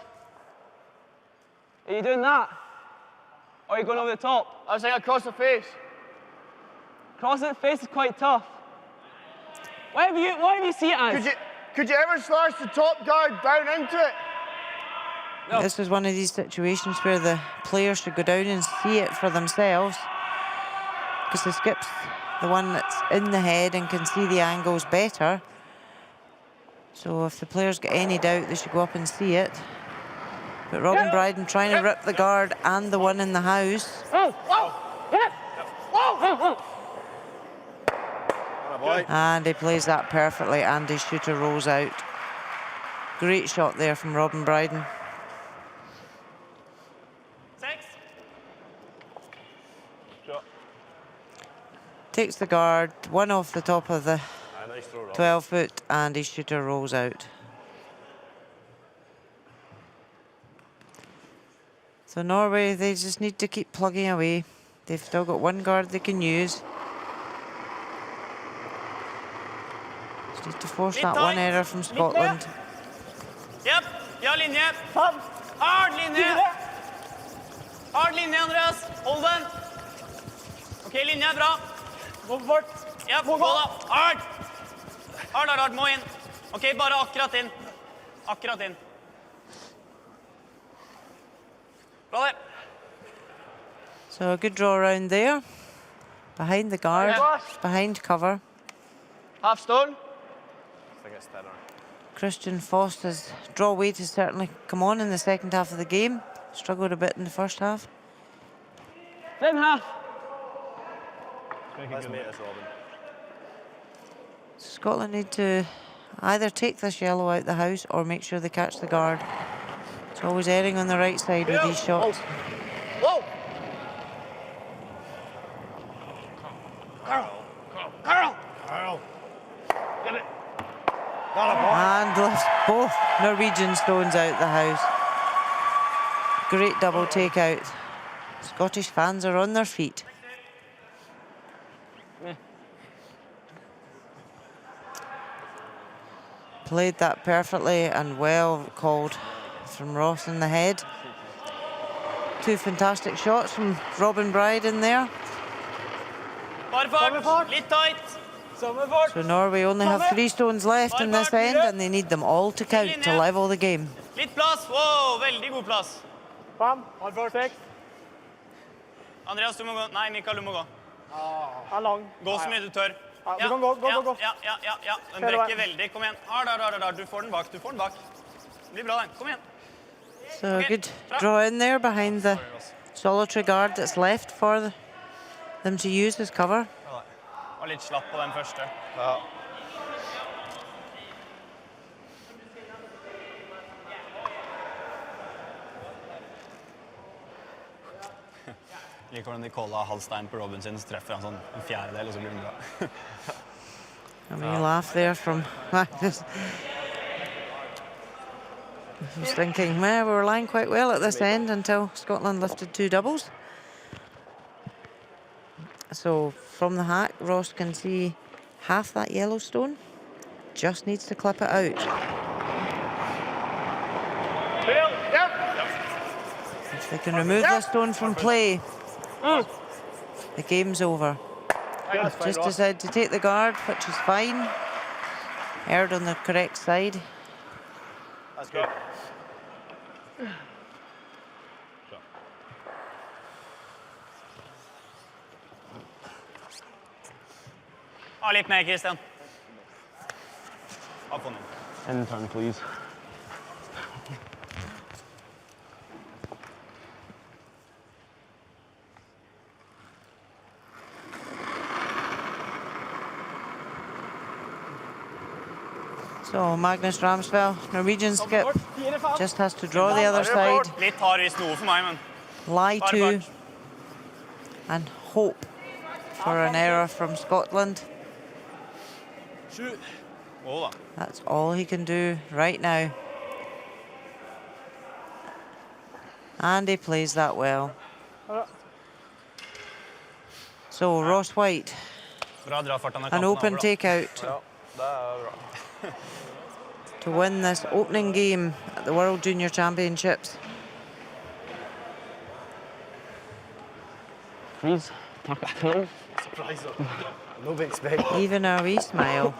Are you doing that? Or are you going over the top? I was saying across the face. Crossing the face is quite tough. Whatever you see it as. Could you ever slash the top guard down into it? No. This is one of these situations where the players should go down and see it for themselves, because the skip's the one that's in the head and can see the angles better. So if the players get any doubt, they should go up and see it. But Robin Bryden trying to rip the guard and the one in the house. And he plays that perfectly, and his shooter rolls out. Great shot there from Robin Bryden. 6. Takes the guard, one off the top of the Nice throw, Rob. 12-foot, and his shooter rolls out. So Norway, they just need to keep plugging away. They've still got one guard they can use. Just need to force that one error from Scotland. Yep. Ja, linje. Hard linje. Hard linje, Andreas. Hold den. Ok, linje er bra. Gå fort. Yep, gå da. Hard. Hard. Må inn. Ok, bare akkurat inn. Akkurat inn. Bra det. So a good draw around there. Behind the guard, behind cover. Half stone. I think it's thinner. Christian Foster's draw weight has certainly come on in the second half of the game. Struggled a bit in the first half. Then half. Let's make this, Robin. Scotland need to either take this yellow out the house or make sure they catch the guard. It's always erring on the right side with these shots. Whoa. Carl. Get it. And lifts both Norwegian stones out the house. Great double takeout. Scottish fans are on their feet. Played that perfectly and well called from Ross in the head. Two fantastic shots from Robin Bryden there. Bare fart. Litt tight. So Norway only have 3 stones left in this end, and they need them all to count to level the game. Litt plass. Wow, veldig god plass. 5. Hard fart. 6. Andreas, du må gå. Nei, Mikael, du må gå. Er lang. Gå så mye du tør. Ja, du kan gå. Ja. Den brekker veldig. Kom igjen. Hard. Du får den bak. Det blir bra, den. Kom igjen. So a good draw in there behind the solitary guard that's left for them to use as cover. Var litt slapp på den første. Ja. Liker hvordan de caller halvstein på Robin sin, så treffer han sånn en fjerdedel, og så blir den bra. I mean, you laugh there from Magnus. I was thinking, man, we were lying quite well at this end until Scotland lifted 2 doubles. So from the hack, Ross can see half that yellow stone. Just needs to clip it out. If they can remove this stone from play, the game's over. Just decided to take the guard, which is fine. Erred on the correct side. That's good. Litt mer, Kristian. Av på den. End turn, please. So Magnus Ramsfell, Norwegian skip, just has to draw the other side, Litt hard i sno for meg, men lie bare to, fart. and hope for an error from Scotland. Da. That's all he can do right now. And he plays that well. So Ross White, Bra dra fart, han er an kampen open over, da. takeout Ja, det bra. to win this opening game at the World Junior Championships. Freeze. Surprise. No big expect. Even a wee smile.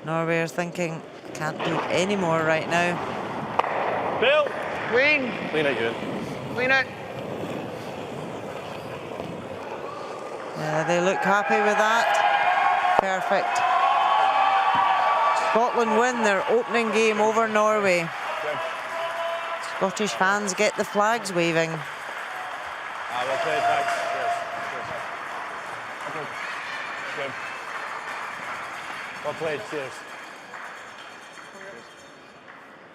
Norway are thinking, can't do any more right now. Bill. Clean it, Ewan. Clean it. They look happy with that. Perfect. Scotland win their opening game over Norway. Scottish fans get the flags waving. Well played, thanks. Cheers. Good. Well played, cheers.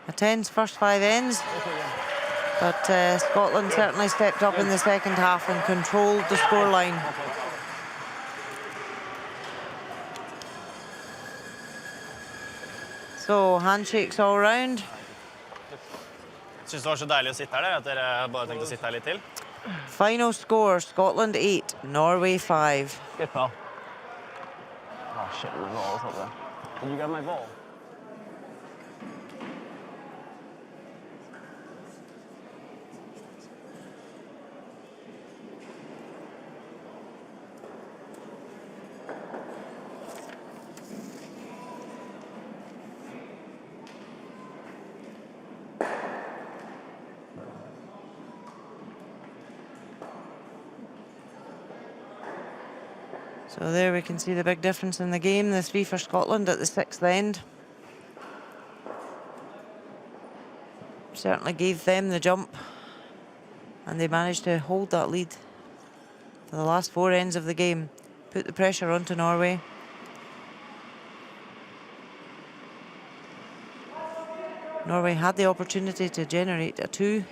A tense first 5 ends, but Scotland certainly stepped up in the second half and controlled the scoreline. So, handshakes all round. Synes det var så deilig å sitte her, at dere bare tenkte å sitte her litt til. Final score, Scotland 8, Norway 5. Good, pal. Oh, shit, my ball's up there. Did you grab my ball? So there we can see the big difference in the game, the 3 for Scotland at the 6th end. Certainly gave them the jump, and they managed to hold that lead for the last 4 ends of the game. Put the pressure onto Norway. Norway had the opportunity to generate a 2.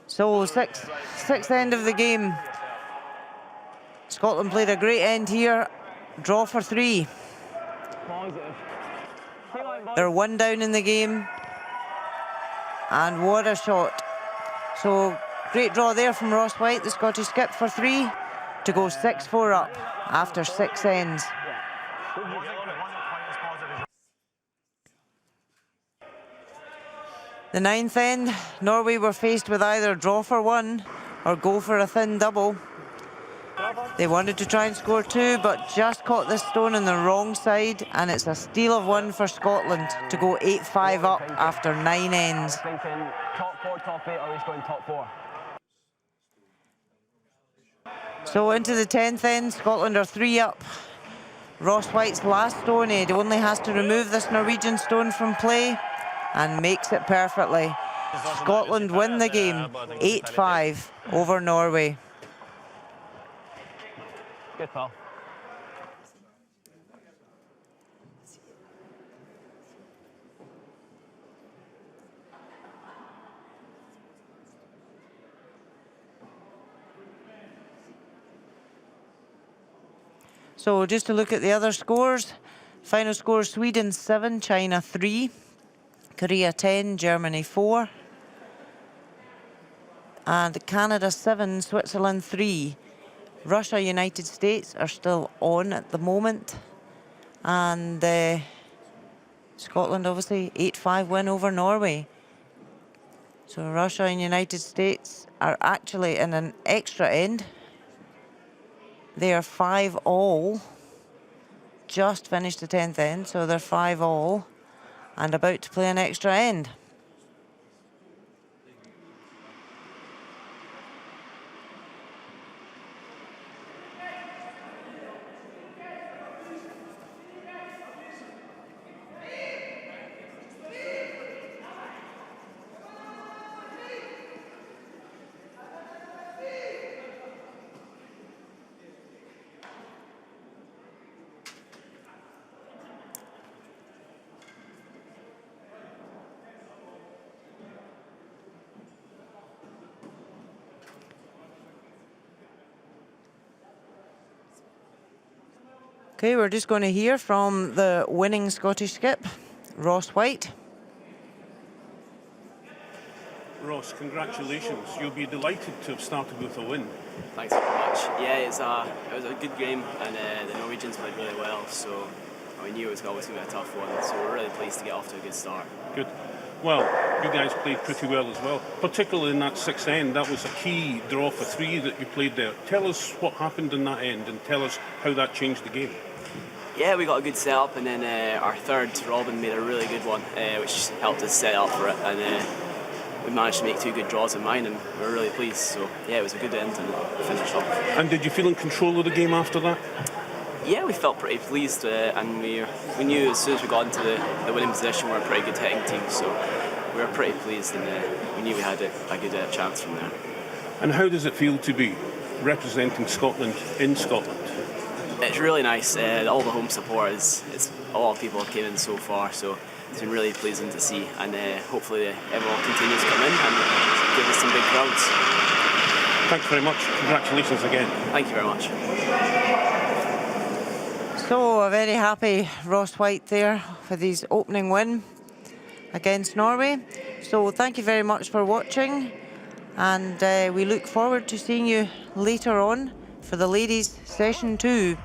So, sixth end of the game. Scotland played a great end here. Draw for 3. They're 1 down in the game. And what a shot. So, great draw there from Ross White, the Scottish skip, for 3 to go 6-4 up after 6 ends. The 9th end, Norway were faced with either draw for 1 or go for a thin double. They wanted to try and score 2, but just caught this stone on the wrong side, and it's a steal of 1 for Scotland to go 8-5 up after 9 ends. Thinking top 4, top 8, or at least going top 4. So into the 10th end, Scotland are 3 up. Ross White's last stone, he only has to remove this Norwegian stone from play, and makes it perfectly. Scotland win the game 8-5 over Norway. Good, pal. So just to look at the other scores. Final score, Sweden 7, China 3. Korea 10, Germany 4. And Canada 7, Switzerland 3. Russia, United States are still on at the moment. And Scotland obviously 8-5 win over Norway. So Russia and United States are actually in an extra end. They are 5-all. Just finished the 10th end, so they're 5-all. And about to play an extra end. Okay, we're just going to hear from the winning Scottish skip, Ross White. Ross, congratulations. You'll be delighted to have started with a win. Thanks very much. Yeah, it was a good game, and the Norwegians played really well, so we knew it was always going to be a tough one, so we're really pleased to get off to a good start. Good. Well, you guys played pretty well as well, particularly in that sixth end. That was a key draw for 3 that you played there. Tell us what happened in that end and tell us how that changed the game. Yeah, we got a good setup, and then our third, Robin, made a really good one, which helped us set up for it, and we managed to make 2 good draws in mine, and we were really pleased. So yeah, it was a good end and finish off. And did you feel in control of the game after that? Yeah, we felt pretty pleased, and we knew as soon as we got into the winning position, we were a pretty good hitting team, so we were pretty pleased, and we knew we had a good chance from there. And how does it feel to be representing Scotland in Scotland? It's really nice. All the home support it's a lot of people have came in so far, so it's been really pleasing to see, and hopefully everyone continues to come in and give us some big crowds. Thanks very much. Congratulations again. Thank you very much. So a very happy Ross White there for his opening win against Norway. So thank you very much for watching, and we look forward to seeing you later on for the ladies' session 2.